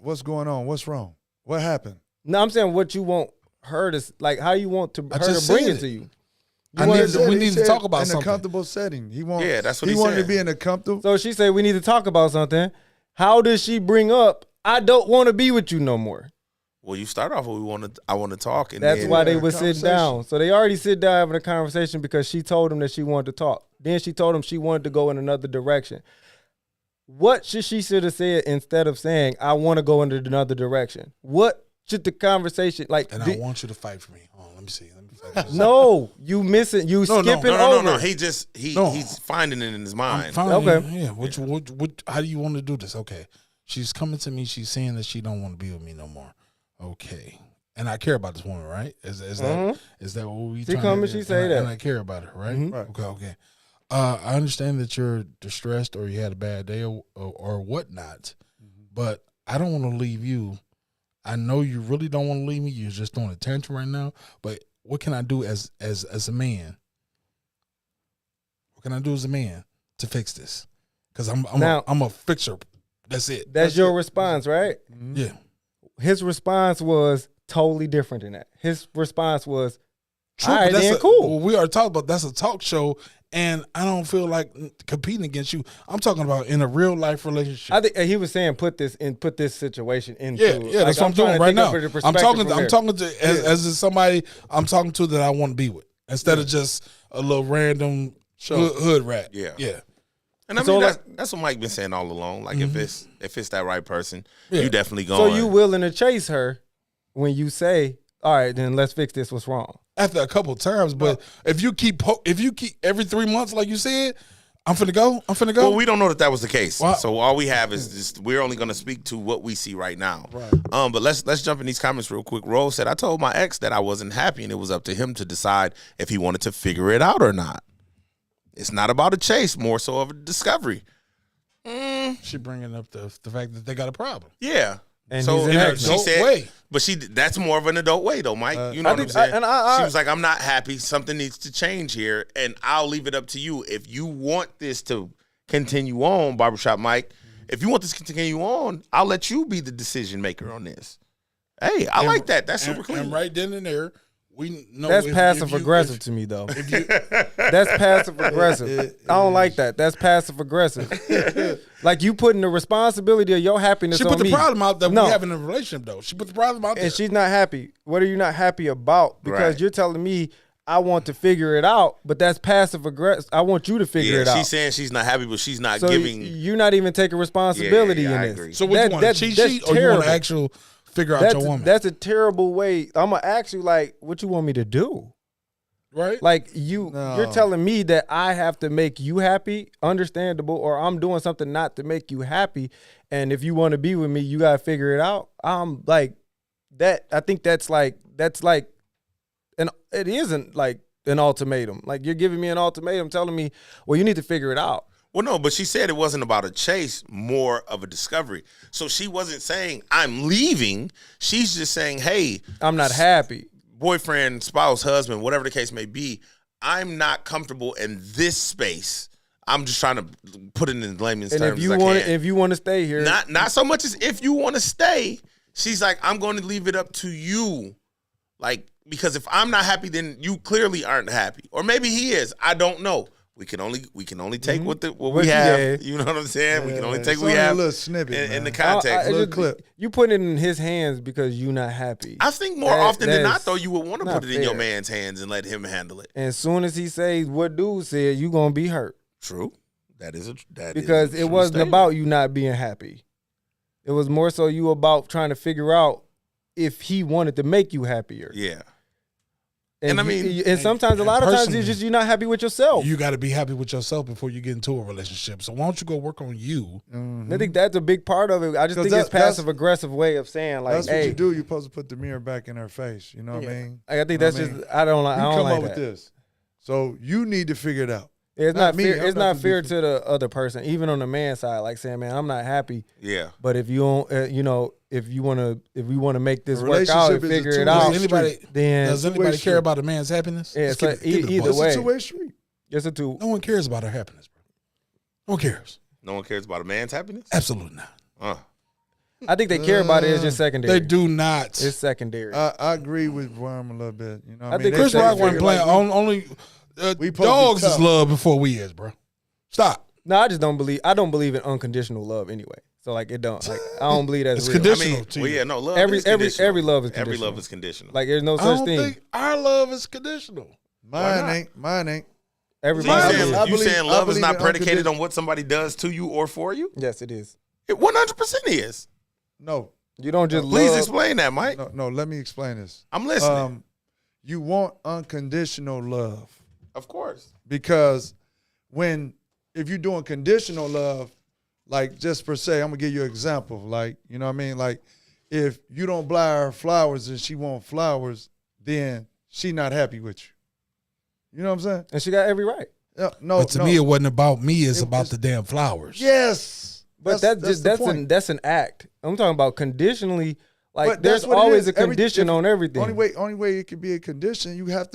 what's going on. What's wrong? What happened? No, I'm saying what you want her to like. How you want I her to just bring said it to it. you. I want need her to- to- we He need to said talk about in something. a comfortable setting. He want. Yeah, that's what he wanted said. to be in a comfortable. So she said we need to talk about something. How does she bring up I don't want to be with you no more. Well, you start off with I want to talk, and That's then, why they would sit down. So they already sit down having a conversation because she told him that she wanted to talk. Then she told him she wanted to go in another direction. What should have said instead of saying, I want to go in another direction? What should the conversation like? And I want you to fight for me. Oh, let me see. No, you missing. You skipping over. No. He's finding it in his mind. Okay. Yeah. What? How do you want to do this? Okay. She's coming to me. She's saying that she don't want to be with me no more. Okay. And I care about this woman, right? Is that what we? She come and she say that, and I care about her, right? Right. Okay. I understand that you're distressed or you had a bad day or whatnot, but I don't want to leave you. I know you really don't want to leave me. You're just throwing a tantrum right now. But what can I do as a man? What can I do as a man to fix this? Because I'm a fixer. That's it. That's your response, right? Mm-hmm. Yeah. His response was totally different than that. His response was, true, all right, then cool. Well, we are talking about that's a talk show, and I don't feel like competing against you. I'm talking about in a real life relationship. I think he was saying put this situation into. Yeah, that's what I'm doing right now. I'm talking to as somebody I'm talking to that I want to be with instead of just a little random hood rat. Yeah. And I mean that's what Mike been saying all along. Like if it's that right person, you definitely going. So you willing to chase her when you say, all right, then let's fix this. What's wrong? After a couple of times, but if you keep every 3 months, like you said, I'm finna go. Well, we don't know that was the case. Wow. So all we have is just we're only gonna speak to what we see right now. Right. But let's jump in these comments real quick. Rose said, I told my ex that I wasn't happy and it was up to him to decide if he wanted to figure it out or not. It's not about a chase, more so of a discovery. She bringing up the fact that they got a problem. Yeah. And so he's in an she said, way. But that's more of an adult way though, Mike. You know what I'm saying? She was like, I'm not happy. Something needs to change here, and I'll leave it up to you. If you want this to continue on, Barbershop Mike, if you want this to continue on, I'll let you be the decision maker on this. Hey, I like that. That's super clean. And right then and there, we know that's passive aggressive to me though. That's passive aggressive. I don't like that. That's passive aggressive. Like you putting the responsibility of your happiness on me. She put the problem out that we have in a relationship though. She put the problem out there. And she's not happy. What are you not happy about? Because you're telling me I want to figure it out, but that's passive aggressive. I want you to figure it out. She's saying she's not happy, but she's not giving. You're not even taking responsibility in this. Agree. So what you want, a cheat sheet or you want to actually figure out your woman? That's a terrible way. I'm going to ask you, like, what you want me to do? Right? Like, you're telling me that I have to make you happy, understandable, or I'm doing something not to make you happy, and if you want to be with me, you got to figure it out. I'm like, that. I think that's like, and it isn't like an ultimatum. Like, you're giving me an ultimatum telling me, well, you need to figure it out. Well, no, but she said it wasn't about a chase, more of a discovery. So she wasn't saying, I'm leaving. She's just saying, hey. I'm not happy. Boyfriend, spouse, husband, whatever the case may be, I'm not comfortable in this space. I'm just trying to put it in layman's terms if you want to stay here. Not so much as if you want to stay. She's like, I'm going to leave it up to you. Like, because if I'm not happy, then you clearly aren't happy. Or maybe he is. I don't know. We can only take what we have. You know what I'm saying? We can only take what we have. A little snippet in the context. A little clip. You put it in his hands because you're not happy. I think more often than not, though, you would want to put it in your man's hands and let him handle it. And as soon as he says what dude said, you gonna be hurt. True. Because it wasn't about you not being happy. It was more so you about trying to figure out if he wanted to make you happier. Yeah. And I mean, and sometimes, a lot of times, you're not happy with yourself. You got to be happy with yourself before you get into a relationship. So why don't you go work on you? I think that's a big part of it. I just think it's passive aggressive way of saying like, that's what you do. You're supposed to put the mirror back in her face. You know what I mean? I think that's just I don't like. You I don't come like up with this, so you need to figure it out. It's not fair. It's not fair to the other person, even on the man's side. Like saying, "Man, I'm not happy." Yeah. But if you don't, if we want to make this work out and figure it out, does anybody care about a man's happiness? Yeah, it's like either way. It's a two-way street. It's a two. No one cares about our happiness, bro. No one cares. No one cares about a man's happiness? Absolutely not. I think they care about it. It's just secondary. They do not. It's secondary. I agree with Worm a little bit. You know, I think Chris Rock wasn't playing only. Dogs is love before we is, bro. Stop. No, I just don't believe. I don't believe in unconditional love anyway. So like it don't like I don't believe that's It's real. conditional. I mean, to well, you. yeah, no, love Every is conditional. every love is Every conditional. love is conditional. Like there's no I such don't thing. think our love is conditional. Mine ain't. Everybody. you saying, I you believe- saying I love is believe not in predicated on what somebody does to you or for you? Yes, it is. It 100% is. No. You don't just Please love. explain that, Mike. No, let me explain this. I'm listening. You want unconditional love Of course. because if you're doing conditional love, like just per se, I'm gonna give you an example. Like, you know what I mean? Like, if you don't buy her flowers and she want flowers, then she not happy with you. You know what I'm saying? And she got every right. No, But to me, it wasn't about me. It's about it's- the damn flowers. yes. But that's an act. I'm talking about conditionally. Like But there's that's what it always is. a condition on everything. Only way it could be a condition. It has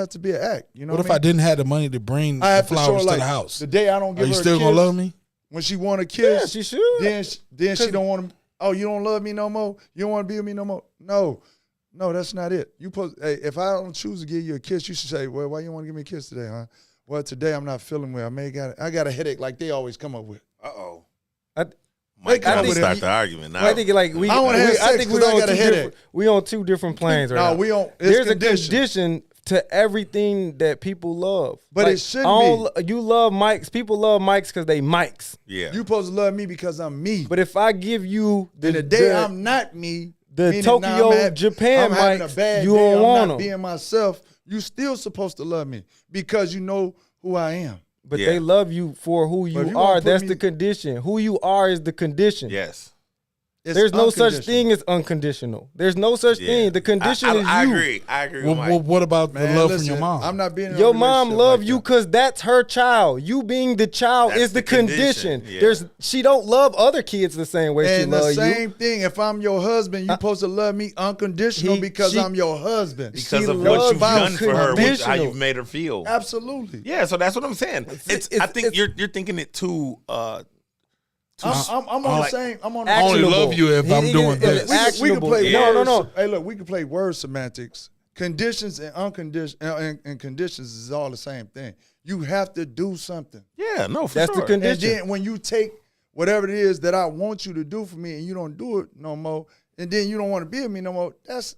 to be an act. You know What what if I didn't have the money to bring I the have to show her, flowers to like, the house? the day I don't give Are you her a still gonna kiss, love me? when she want a kiss, Yeah, she should. then she don't want to. Oh, you don't love me no more. You don't want to be with me no more. No, that's not it. Hey, if I don't choose to give you a kiss, you should say, well, why you want to give me a kiss today, huh? Well, today I'm not feeling well. I got a headache, like they always come up with. Uh-oh. I Mike come trying up to with start it. the argument now. I think like we. I wanna have sex I think 'cause we I on got a two headache. different. We on two different planes right No, now. we on. It's There's a condition. condition to everything that people love. But Like, it shouldn't be. You love mics. People love mics because they mics. Yeah. You supposed to love me because I'm me. But if I give you the day I'm not me, the meaning Tokyo, now Japan I'm having a mics, bad you day, don't I'm want not them. being myself. You still supposed to love me because you know who I am. But Yeah. they love you for who But if you you are. wanna put That's me- the condition. Who you are is the condition. Yes. It's There's no such unconditional. thing as unconditional. There's no such Yeah. thing. The condition is I you. agree. I agree with Mike. What about Man, the love listen, from your mom? I'm not being in a Your mom relationship love like you that. because that's her child. You being the child That's is the the condition. condition. Yeah. She don't love other kids the same way she And the love you. same thing, if I'm your husband, you supposed to love me unconditional because I'm your husband. Because She of what you've loves done for her, how conditional. you've made her feel. Absolutely. Yeah, so that's what I'm saying. I think you're thinking it too. I'm on the same. I'm on the I only Actionable. love you if I'm doing this. We can play Yeah. words. No. Hey, look, we can play word semantics. Conditions and unconditional and conditions is all the same thing. You have to do something. Yeah, no, for That's sure. the condition. And then when you take whatever it is that I want you to do for me and you don't do it no more, and then you don't want to be with me no more, that's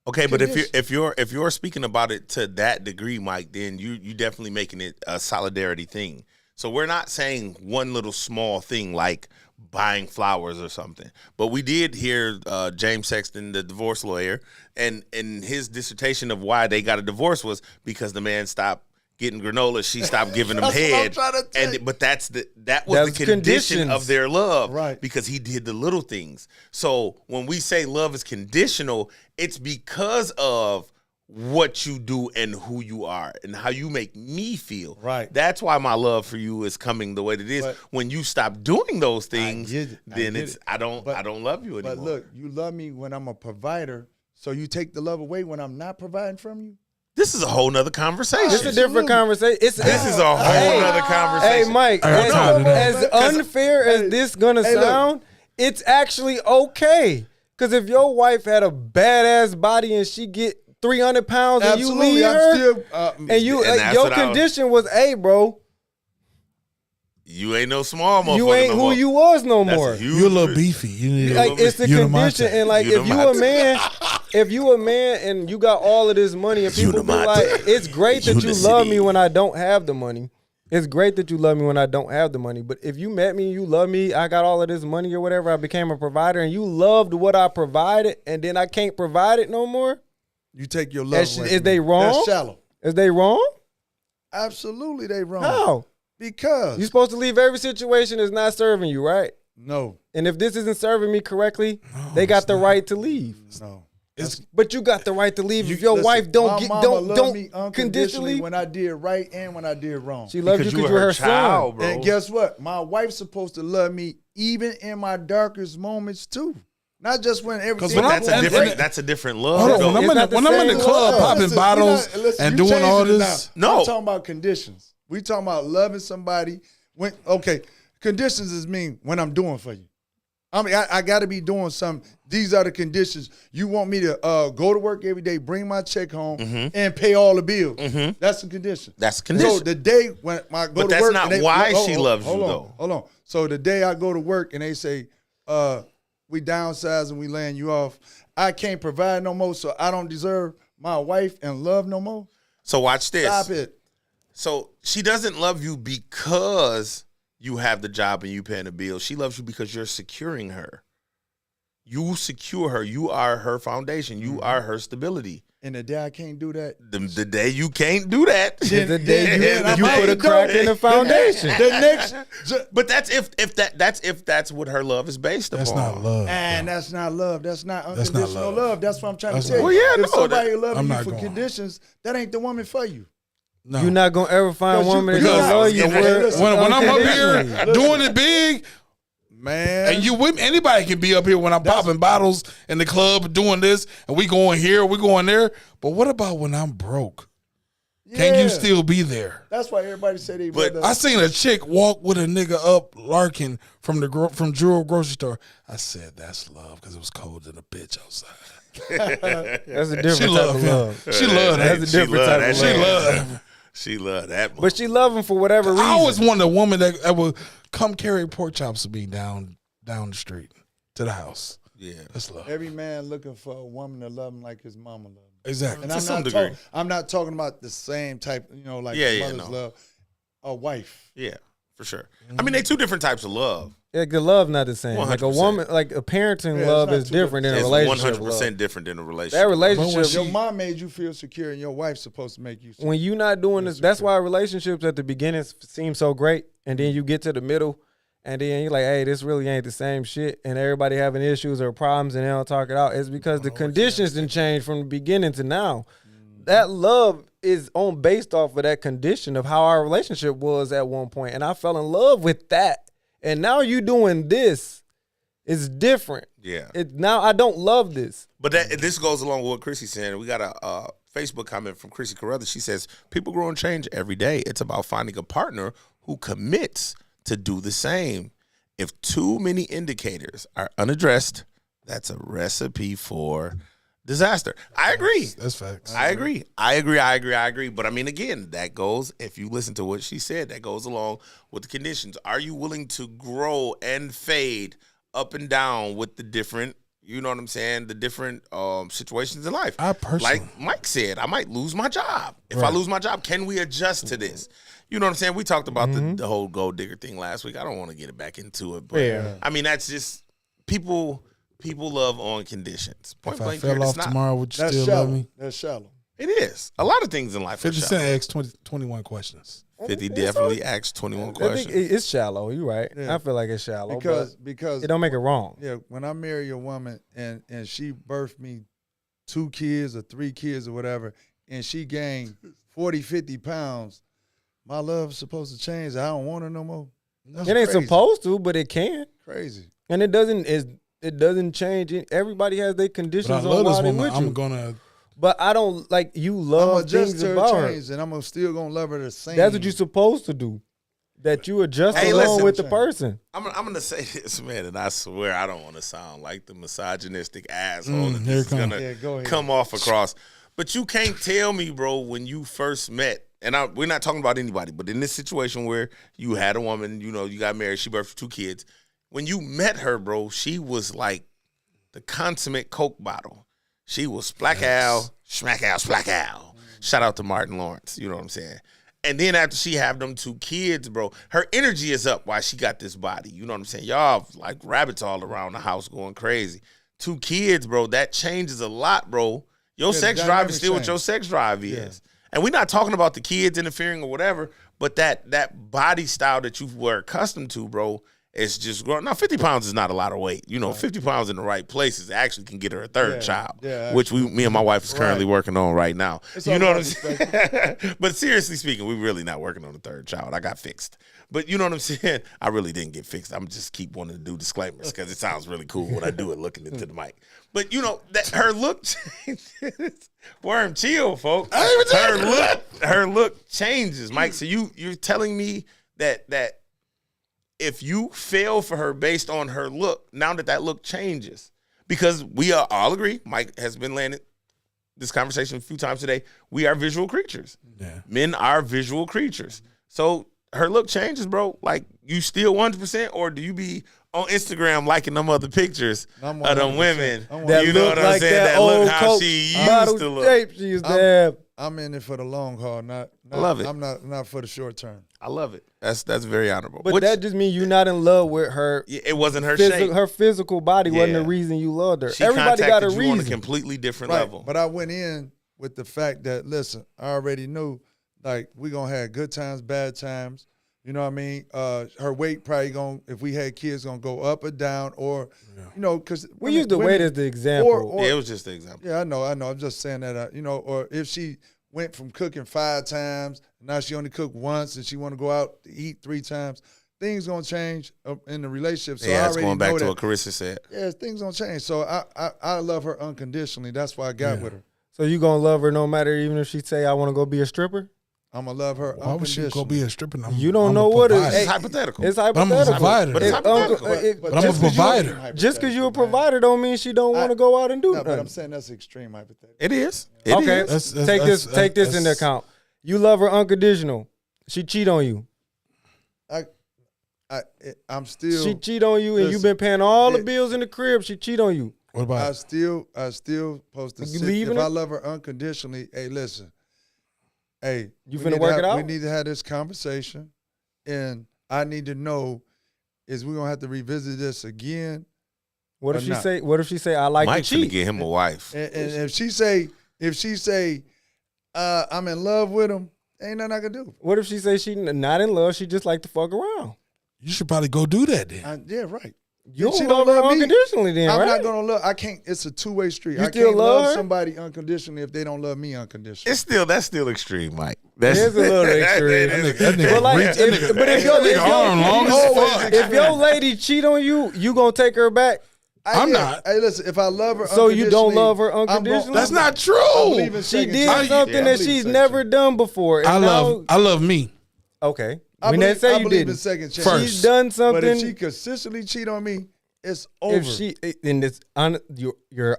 Okay, but condition. if you're speaking about it to that degree, Mike, then you definitely making it a solidarity thing. So we're not saying one little small thing like buying flowers or something. But we did hear James Sexton, the divorce lawyer, and his dissertation of why they got a divorce was because the man stopped getting granola, she stopped giving him That's what I'm head. trying to tell you. But that was That's the condition conditions. of their love, Right. because he did the little things. So when we say love is conditional, it's because of what you do and who you are and how you make me feel. Right. That's why my love for you is coming the way that it is. But- when you stop doing those things, get it. then get it's it. I don't love you anymore. But look, you love me when I'm a provider, so you take the love away when I'm not providing from you? This is a whole nother conversation. It's a different conversation. This is a whole nother conversation. Hey, Mike, I got tired of that. as unfair as this gonna Hey, look. sound, it's actually okay. Because if your wife had a badass body and she get 300 pounds and you Absolutely, leave I'm her, still. and you And that's your what I was- condition was, hey, bro, You ain't no small motherfucker. you ain't no who more. you was no That's more. a huge You're a little risk. beefy. You need Like it's the You the condition, mindset. and like You the if you a mindset. man, if you a man and you got all of this money, and people be Unimate. like, it's great that you Unicity. love me when I don't have the money. It's great that you love me when I don't have the money. But if you met me, you love me, I got all of this money or whatever, I became a provider, and you loved what I provided, and then I can't provide it no more. You take your love away Is from they me. wrong? That's shallow. Is they wrong? Absolutely, they wrong. How? Because You supposed to leave every situation that's not serving you, right? no, And if this isn't serving me correctly, they got the right to leave. no. But you got the right to leave if your Listen, wife my don't mama don't loved me don't unconditionally conditionally. when I did right and when I did wrong. She loved you Because because you were her child, son. bro. And guess what? My wife's supposed to love me even in my darkest moments too. Not just when everything. when But I'm- that's a and- different. and- That's a different love. Hold on, though. when I'm It's in not the, when the I'm in the same club love. popping Listen, bottles you're not- listen, and you doing all changing it this, now. No. I'm talking about conditions. We talking about loving somebody when conditions is mean when I'm doing for you. I mean, I got to be doing something. These are the conditions. You want me to go to work every day, bring my check home, and pay all the bills. That's the condition. That's the condition. So the day when I go to work. But that's not why she loves you, though. Hold on. So the day I go to work and they say, we downsizing, we laying you off, I can't provide no more, so I don't deserve my wife and love no more? So watch this. Stop it. So she doesn't love you because you have the job and you paying the bill. She loves you because you're securing her. You secure her. You are her foundation. You are her stability. And the day I can't do that, The day you can't do that, The day you put a crack in the foundation. But that's if that's what her love is based That's upon. not love. and that's not love. That's not That's not unconditional love. love. That's what I'm trying That's to say. not love. Well, yeah, if no, somebody I'm loving you not for going. conditions, that ain't the woman for you. No. You're not gonna ever find a Because woman you- that's gonna love because- you. Hey, for- listen, when I'm up here unconditionally. doing it big, Man. and you with me, anybody can be up here when I'm popping bottles in the club doing this, and we going here, we going there. But what about when I'm broke? Can Yeah. you still be there? That's why everybody say they But rather- I seen a chick walk with a nigga up Larkin from from Jewel grocery store. I said that's love because it was cold than a bitch outside. That's a different She type love of him. love. She love that. That's a different type of She love. love him. She love that. But she love him for whatever reason. I always wanted a woman that would come carry pork chops to me down the street to the house. Yeah, That's love. every man looking for a woman to love him like his mama love him. Exactly. And To I'm some not, degree. I'm not talking about the same type, like Yeah, mother's no. love. A wife. yeah, for sure. I mean, they two different types of love. Yeah, the love not the same. Like a 100%. woman, like a parenting Yeah, it's love not is too different than a It's relationship 100% love. different than a relationship. That relationship, Your mom made you feel secure, and your wife's supposed to make you secure. when you not doing this, that's why relationships at the beginning seem so great, and then you get to the middle, and then you're like, hey, this really ain't the same shit, and everybody having issues or problems, and they don't talk it out. It's because the conditions didn't change from the beginning to now. That love is based off of that condition of how our relationship was at one point, and I fell in love with that. And now you doing this, it's different. Yeah. Now I don't love this. But this goes along with what Chrissy's saying. We got a Facebook comment from Chrissy Carruthers. She says, people grow and change every day. It's about finding a partner who commits to do the same. If too many indicators are unaddressed, that's a recipe for disaster. I agree. That's facts. I agree. But I mean, again, that goes, if you listen to what she said, that goes along with the conditions. Are you willing to grow and fade up and down with the different, you know what I'm saying, the different situations in life? I personally- Like Mike said, I might lose my job. If I lose my job, can we adjust to this? You know what I'm saying? We talked about the whole gold digger thing last week. I don't want to get it back into it. But Yeah. I mean, that's just, people love on conditions. Point If I blank fell period. off It's not- tomorrow, would you That's still shallow. love me? That's shallow. It is. A lot of things in life are 50 Cent shallow. asked 21 questions. 50 definitely asked 21 I think questions. it's shallow. You're right. Yeah. I feel like it's shallow. Because but it don't make it wrong. yeah, when I marry a woman and she birthed me 2 kids or 3 kids or whatever, and she gained 40, 50 pounds, my love's supposed to change. I don't want her no more. That's It ain't crazy. supposed to, but it can. Crazy. And it doesn't change. Everybody has their But conditions I on love why this they woman. with I'm you. gonna. But I don't like you I'm love adjust things to about her her. change, and I'm still gonna love her the same. That's what you're supposed to do. That you adjust Hey, along listen, with the person. I'm going to say this, man, and I swear I don't want to sound like the misogynistic asshole that here this it is going come. Yeah, go to ahead. come off across. But you can't tell me, bro, when you first met, and we're not talking about anybody, but in this situation where you had a woman, you got married, she birthed 2 kids. When you met her, bro, she was like the consummate Coke bottle. She was Black Al, Smack Al, Splack Al. Shout out to Martin Lawrence, you know what I'm saying? And then after she have them 2 kids, bro, her energy is up while she got this body. You know what I'm saying? Y'all like rabbits all around the house going crazy. 2 kids, bro, that changes a lot, bro. Your Yeah, sex the drive is dynamics still what change. your sex drive is. And we're not talking about the kids interfering or whatever, but that body style that you were accustomed to, bro, is just growing. Now, 50 pounds is not a lot of weight. 50 pounds in the right places actually can get her a third child, which me and my wife is currently working on right now. It's You all know what I'm about saying? But seriously speaking, we're really not working on a third child. I got fixed. But you know what I'm saying? I really didn't get fixed. I'm just keep wanting to do disclaimers because it sounds really cool when I do it looking into the mic. But that her look changes. Worm, chill, folks. Her look changes, Mike. So you're telling me that if you fail for her based on her look, now that look changes, because we all agree, Mike has been landing this conversation a few times today, we are visual creatures. Yeah. Men are visual creatures. So her look changes, bro. Like, you still 100%, or do you be on Instagram liking them other pictures of them women? That You know look what I'm like saying? that That look old how Coke she bottle used to look. shape she used to have. I'm in it for the long haul, not I love it. I'm not for the short term. I love it. That's very honorable. But that just means you're not in love with her. It wasn't her shape. Her physical body wasn't Yeah. the reason you loved her. She Everybody got a contacted you on a reason. completely different Right, level. but I went in with the fact that, listen, I already knew, like, we gonna have good times, bad times. You know what I mean? Her weight probably if we had kids, gonna go up or down, or you know, because We used the weight as the example. Yeah, it was just the example. Yeah, I know. I'm just saying that. You know, or if she went from cooking 5 times, now she only cook once, and she want to go out to eat 3 times. Things gonna change in the relationship. So I It's already going back know to that. what Carissa said. Yeah, things gonna change. So I love her unconditionally. That's why I got with her. So you gonna love her no matter, even if she say, I want to go be a stripper? I'm gonna love her Why would she unconditionally. go be a stripper? You don't know what it is. It's hypothetical. It's But I'm a hypothetical. provider. But it's hypothetical. But I'm a provider. Just because you're a provider don't mean she don't want to go out and do No, but I'm nothing. saying that's extreme hypothetical. It is. It Okay, is. take this into account. You love her unconditional. She cheat on you. I'm still. She cheat on you, and Listen, you've been paying all the bills in the crib. She cheat on you. What about I still supposed to You sit. leaving If I it? love her unconditionally, hey, listen. Hey, You we finna need to work have- it out? We need to have this conversation, and I need to know, is we gonna have to revisit this again? What if Or she not. say? What if she say, I like Mike to finna cheat? get him a wife. And if she say, I'm in love with him, ain't nothing I can do. What if she say she not in love? She just like to fuck around. you should probably go do that then. Yeah, right. You She don't love her me. unconditionally, then, I'm right? not gonna love. I can't. It's a 2-way street. You I still can't love love her? somebody unconditionally if they don't love me unconditionally. That's still extreme, Mike. It is a little extreme. That nigga But like, reach- that nigga- but if that nigga arm long as fuck. if your lady cheat on you, you gonna take her back. I'm not. Hey, listen. If I love her, So you don't love her I'm gon- unconditionally? That's not I true. believe in She second did chances. something I that believe in she's second never chances. done before. And I love me. Okay. I We believe, didn't say I you believe in didn't. second chances. First. She's done But if she something. consistently cheat on me, it's over. If she and it's you're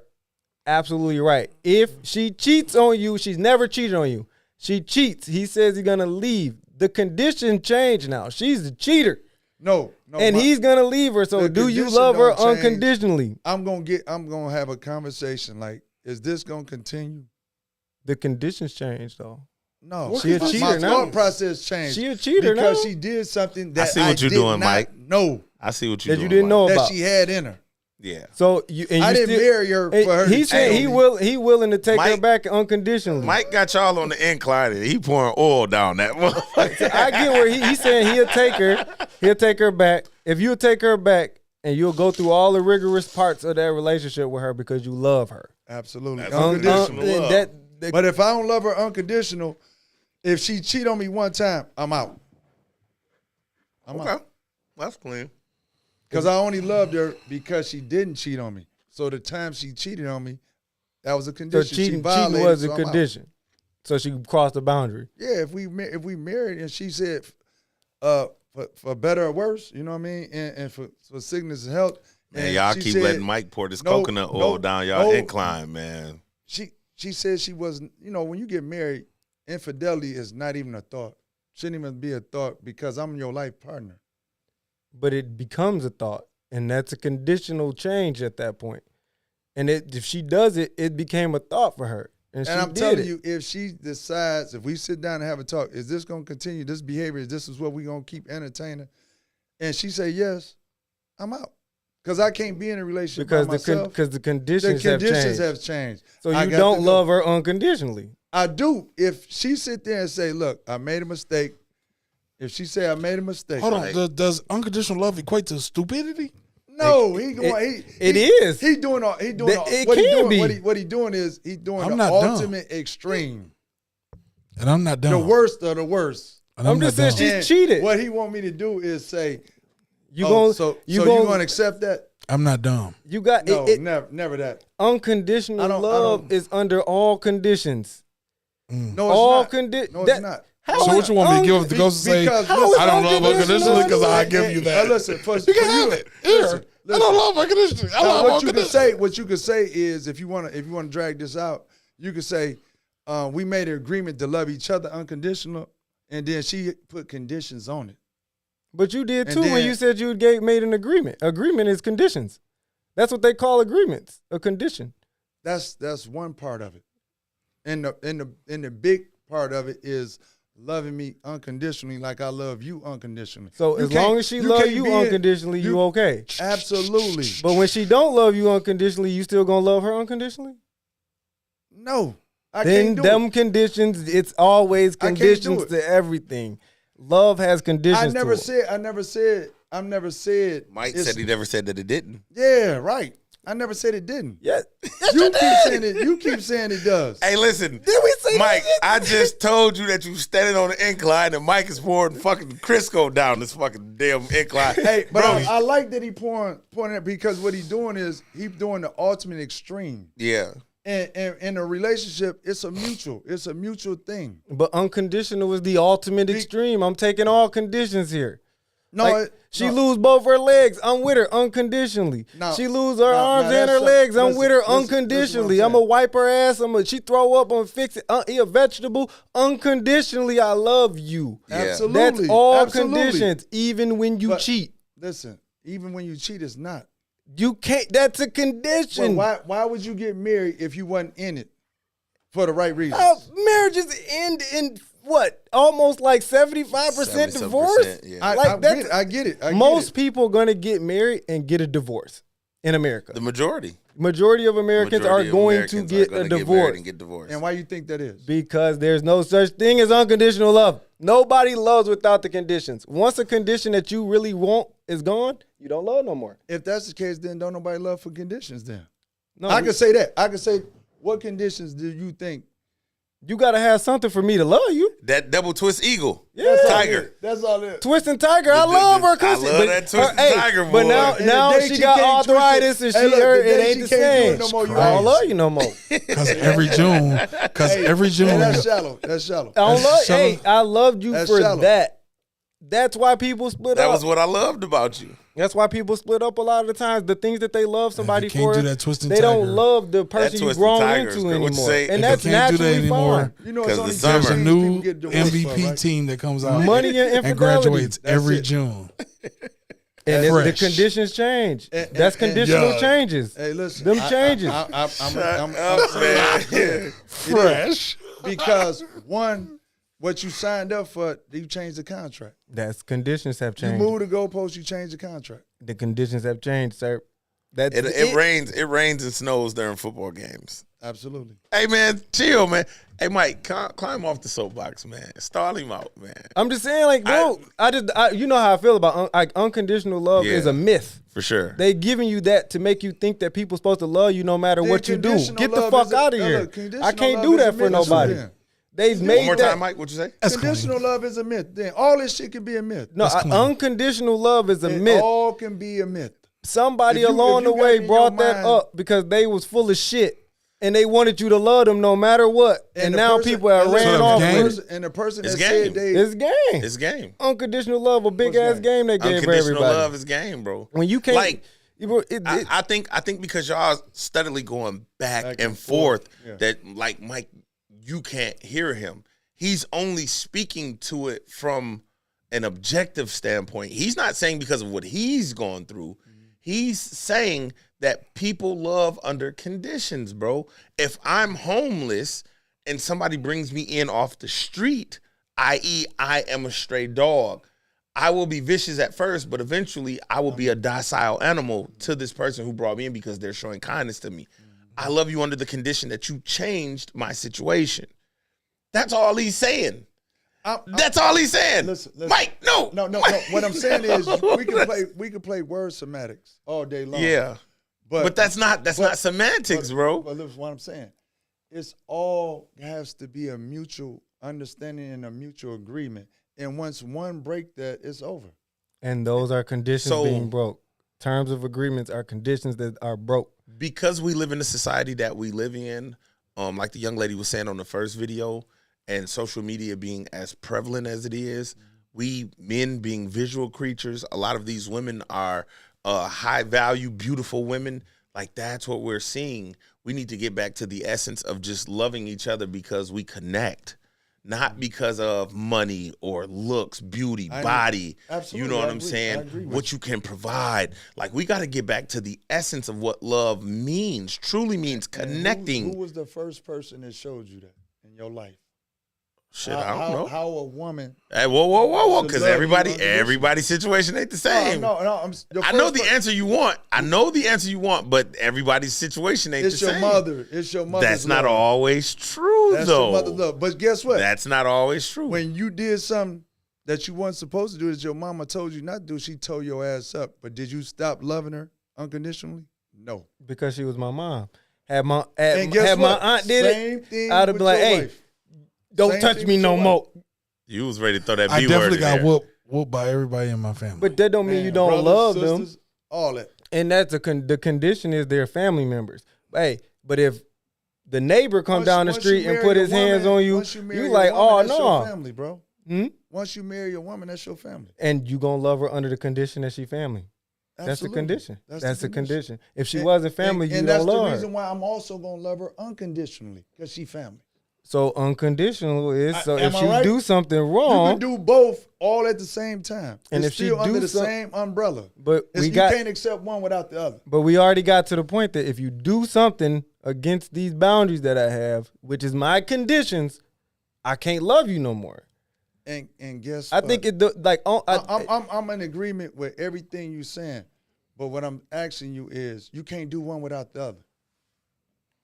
absolutely right. If she cheats on you, she's never cheated on you. She cheats. He says he's gonna leave. The condition changed now. She's the cheater, no, and he's gonna leave her. So the do you condition love her don't change. unconditionally? I'm gonna have a conversation. Like, is this gonna continue? The conditions changed though. No, She a my cheater now. thought process changed. She a cheater because now. she did something that see what you're did doing, not Mike. know I see what you're That doing. you didn't know Mike. that about. she had in her. Yeah. So you and I you didn't still, marry her for her. He to said cheat he on me. willing to take her Mike- back unconditionally. Mike got y'all on the incline and he pouring oil down that motherfucker. I get where he saying he'll take her back. If you'll take her back and you'll go through all the rigorous parts of that relationship with her because you love her. Absolutely. That's Unconditional. unconditional love. But if I don't love her unconditional, if she cheat on me one time, I'm out. I'm Okay. out. That's clean. Because I only loved her because she didn't cheat on me. So the time she cheated on me, that was a So condition. She cheating violated, was a so I'm out. condition. So she crossed the boundary. Yeah, if we married and she said for better or worse, you know what I mean, and for sickness and health. Man, and y'all she keep said, letting Mike pour this no, coconut oil no, down y'all no. incline, man. She said she wasn't. You know, when you get married, infidelity is not even a thought. Shouldn't even be a thought because I'm your life partner. But it becomes a thought. And that's a conditional change at that point. And if she does it, it became a thought for her. And she I'm did telling it. you, if she decides, if we sit down and have a talk, is this going to continue? This behavior, this is what we're going to keep entertaining? And she say yes, I'm out. Because I can't be in a relationship because by myself. the conditions have changed. So I you got don't to go. love her unconditionally. I do. If she sit there and say, look, I made a mistake. If she say I made a mistake. Hold on. Does unconditional love equate to stupidity? No, he going. It is. He doing all. He doing all, It what he can doing. be. What he doing is he doing I'm the not dumb. ultimate extreme. And I'm not dumb. The worst of the worst. And I'm not just saying dumb. she's And cheated. What he want me to do is say, You oh, gon' so you you gon' gonna accept that? I'm not dumb. You got No, it, never that. unconditional I don't- love is under all conditions. No, it's all not. conditions. No, it's not. So what you want me to give up the ghost and say, because I don't love unconditionally because I give you that. Listen, You can have it. Here. I don't love unconditionally. I love unconditionally. What you can say is, if you want to drag this out, you can say, we made an agreement to love each other unconditional, and then she put conditions on it. But you did too when you said you made an agreement. Agreement is conditions. That's what they call agreements, a condition. That's one part of it. And the big part of it is loving me unconditionally like I love you unconditionally. So as long as she love you unconditionally, you okay. Absolutely. But when she don't love you unconditionally, you still gonna love her unconditionally? No. I then can't do them it. conditions, it's always conditions to everything. Love has conditions. I never said. Mike said he never said that it didn't. Yeah, right. I never said it didn't. Yes. You keep saying it. You keep saying it does. Hey, listen. Did we say Mike, that? I just told you that you standing on the incline and Mike is pouring fucking Crisco down this fucking damn incline. Hey, but Bro, I like that he pointing it because what he's doing is he's doing the ultimate extreme. yeah. And in a relationship, it's a mutual thing. But unconditional is the ultimate extreme. I'm taking all conditions here. No, she lose both her legs. I'm with her unconditionally. No, she lose her arms and her legs. I'm with her unconditionally. I'm going to wipe her ass. She throw up. I'm going to fix it. Eat a vegetable. Unconditionally, I love you. Yeah. Absolutely. That's all Absolutely. conditions, even when you cheat. Listen, even when you cheat, it's not. You can't. That's a condition. Well, why would you get married if you wasn't in it for the right reasons? Marriages end in what? Almost like 75% divorce? Yeah. I get it. Most people are going to get married and get a divorce in America. The majority. Majority of Americans are going to get a divorce. And get divorced. And why you think that is? Because there's no such thing as unconditional love. Nobody loves without the conditions. Once a condition that you really want is gone, you don't love no more. If that's the case, then don't nobody love for conditions then. No, I can say that. I can say, what conditions do you think? You got to have something for me to love you. That double twist eagle. Yeah. Tiger. That's all it is. Twisting Tiger, I love her. I love that Twisting Tiger, boy. But now she got arthritis and it ain't the same. No more, I don't love you no more. Because every June. That's shallow. That's shallow. I don't love. Hey, I loved you for that. That's why people split up. That was what I loved about you. That's why people split up a lot of the times. The things that they love somebody you can't for, do that twisting they don't tiger. love the person you grown into anymore. And that's naturally fine. You know, Because There's a new people get divorced MVP right? team that comes out Money and infidelity. graduates every it. June. And the Fresh. conditions change. That's conditional changes. Hey, listen. Them changes. I'm man. Fresh. because one, what you signed up for, you changed the contract. That's conditions have You changed. move the goalpost, you change the contract. The conditions have changed, sir. That's It rains. It rains and snows during football games. Absolutely. Hey man, chill, man. Hey Mike, climb off the soapbox, man. Stall him out, man. I'm just saying, like, bro, you know how I feel about unconditional love is a myth. For sure. They giving you that to make you think that people supposed to love you no matter what you do. Get the fuck out of here. I can't do that for nobody. They've made One more that. time, Mike. What'd you say? Conditional love is a myth. Then all this shit can be a myth. No, unconditional love is a It myth. all can be a myth. Somebody If you along the got way it in brought your that mind- up because they was full of shit and they wanted you to love them no matter what. And the now person- people have and ran listen, off the with person- it. And the person It's that game. said they It's game. It's game. Unconditional love, a big What's ass game they gave Unconditional everybody. love is game, bro. When you can't, Like, it, I think because y'all steadily going back and forth that like Mike, you can't hear him. He's only speaking to it from an objective standpoint. He's not saying because of what he's gone through. He's saying that people love under conditions, bro. If I'm homeless and somebody brings me in off the street, i.e. I am a stray dog, I will be vicious at first, but eventually I will be a docile animal to this person who brought me in because they're showing kindness to me. I love you under the condition that you changed my situation. That's all he's saying. That's all he's saying. Listen. Mike, no. What I'm saying is we can play word semantics all day long. Yeah. But that's not semantics, bro. But listen, what I'm saying, it's all has to be a mutual understanding and a mutual agreement. And once one break that, it's over. and those are conditions So- being broke. Terms of agreements are conditions that are broke. Because we live in the society that we live in, like the young lady was saying on the first video, and social media being as prevalent as it is, we men being visual creatures, a lot of these women are high value, beautiful women. Like, that's what we're seeing. We need to get back to the essence of just loving each other because we connect, not because of money or looks, beauty, body. Absolutely, You know what I I'm agree. I saying? agree with What you can provide. Like, we got to get back to the essence of what love means, truly means, connecting. Who was the first person that showed you that in your life? Shit, I don't know. How a woman? Hey, whoa, should because love you unconditionally. everybody's situation ain't the same. No. I know the answer you want. I know the answer you want, but everybody's situation ain't the It's your same. mother. It's your mother. That's not always true, That's though. your mother love. But guess what? That's not always true. When you did something that you weren't supposed to do, that your mama told you not to do, she tore your ass up. But did you stop loving her unconditionally? No. Because she was my mom. Had my And guess my what? aunt did Same it, thing I'd have with been like, your hey, wife. don't Same touch thing me with no your more. You was ready to throw that I B word definitely in got there. whooped by everybody in my family. But that don't mean you don't brothers, love sisters, them. all that. And that's the condition is they're family members. Hey, but if the neighbor come down the Once street you and marry put a his hands woman- on you, once marry you a like, woman, oh that's your no. family, bro. Hmm? Once you marry a woman, that's your family. And you gonna love her under the condition that she family. That's the Absolutely. condition. That's the condition. If she And- wasn't family, you and don't that's love the her. reason why I'm also gonna love her unconditionally, because she family. So unconditional is so Am if I she right? do something You wrong, can do both all at the same time. And It's if she still under do the some- same umbrella. but You can't accept one without the other. But we already got to the point that if you do something against these boundaries that I have, which is my conditions, I can't love you no more. And guess I what? think I'm in agreement with everything you're saying, but what I'm asking you is, you can't do one without the other.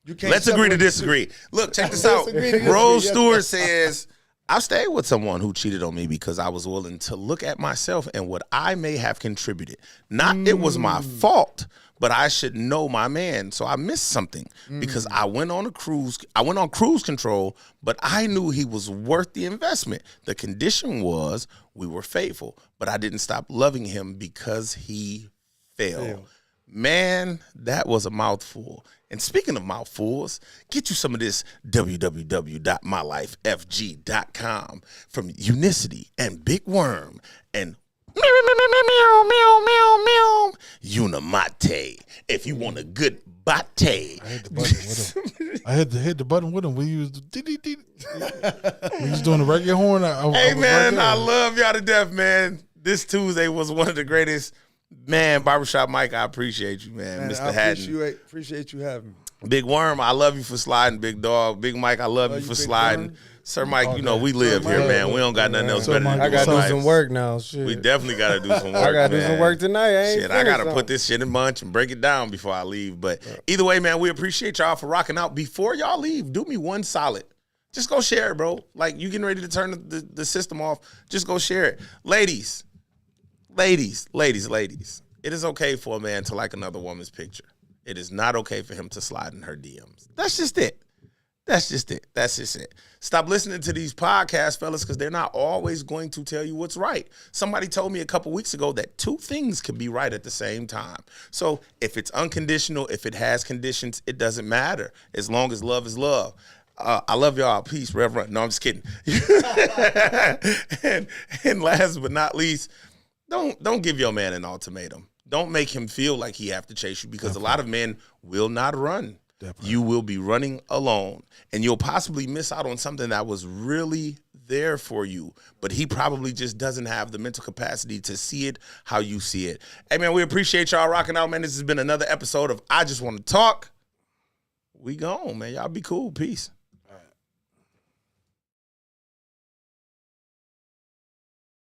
You can't. Let's agree to separate the disagree. Look, check this Let's out. agree to disagree. Rose Yes. Stewart says, I've stayed with someone who cheated on me because I was willing to look at myself and what I may have contributed. Not it was my fault, but I should know my man. So I missed something because I went on cruise control, but I knew he was worth the investment. The condition was we were faithful, but I didn't stop loving him because he failed. Man, that was a mouthful. And speaking of mouthfuls, get you some of this www.mylifefg.com from Unicity and Big Worm and Unimate. If you want a good bate. I had to hit the button with him. We was doing the regular horn. Hey, man, I love y'all to death, man. This Tuesday was one of the greatest. Man, Barbershop Mike, I appreciate you, man. Mr. I Haddon. appreciate you having me. Big Worm, I love you for sliding, big dog. Big Mike, I love you for Big sliding. Worm. Sir Mike, you know, we live here, man. We don't got nothing else better to do. I gotta in do life. some work now. Shit. We definitely gotta do some work. I gotta do some man. work tonight. I ain't Shit, I gotta finished put this shit in bunch and break it down before I leave. But either way, man, we appreciate y'all for rocking out. Before y'all leave, do me one solid. Just go share it, bro. Like, you getting ready to turn the system off, just go share it. Ladies. It is okay for a man to like another woman's picture. It is not okay for him to slide in her DMs. That's just it. Stop listening to these podcasts, fellas, because they're not always going to tell you what's right. Somebody told me a couple weeks ago that two things can be right at the same time. So if it's unconditional, if it has conditions, it doesn't matter as long as love is love. I love y'all. Peace, Reverend. No, I'm just kidding. and last but not least, don't give your man an ultimatum. Don't make him feel like he have to chase you, because a lot of men will not run. You will be running alone, and you'll possibly miss out on something that was really there for you, but he probably just doesn't have the mental capacity to see it how you see it. Hey, man, we appreciate y'all rocking out, man. This has been another episode of I Just Want to Talk. We gone, man. Y'all be cool. Peace.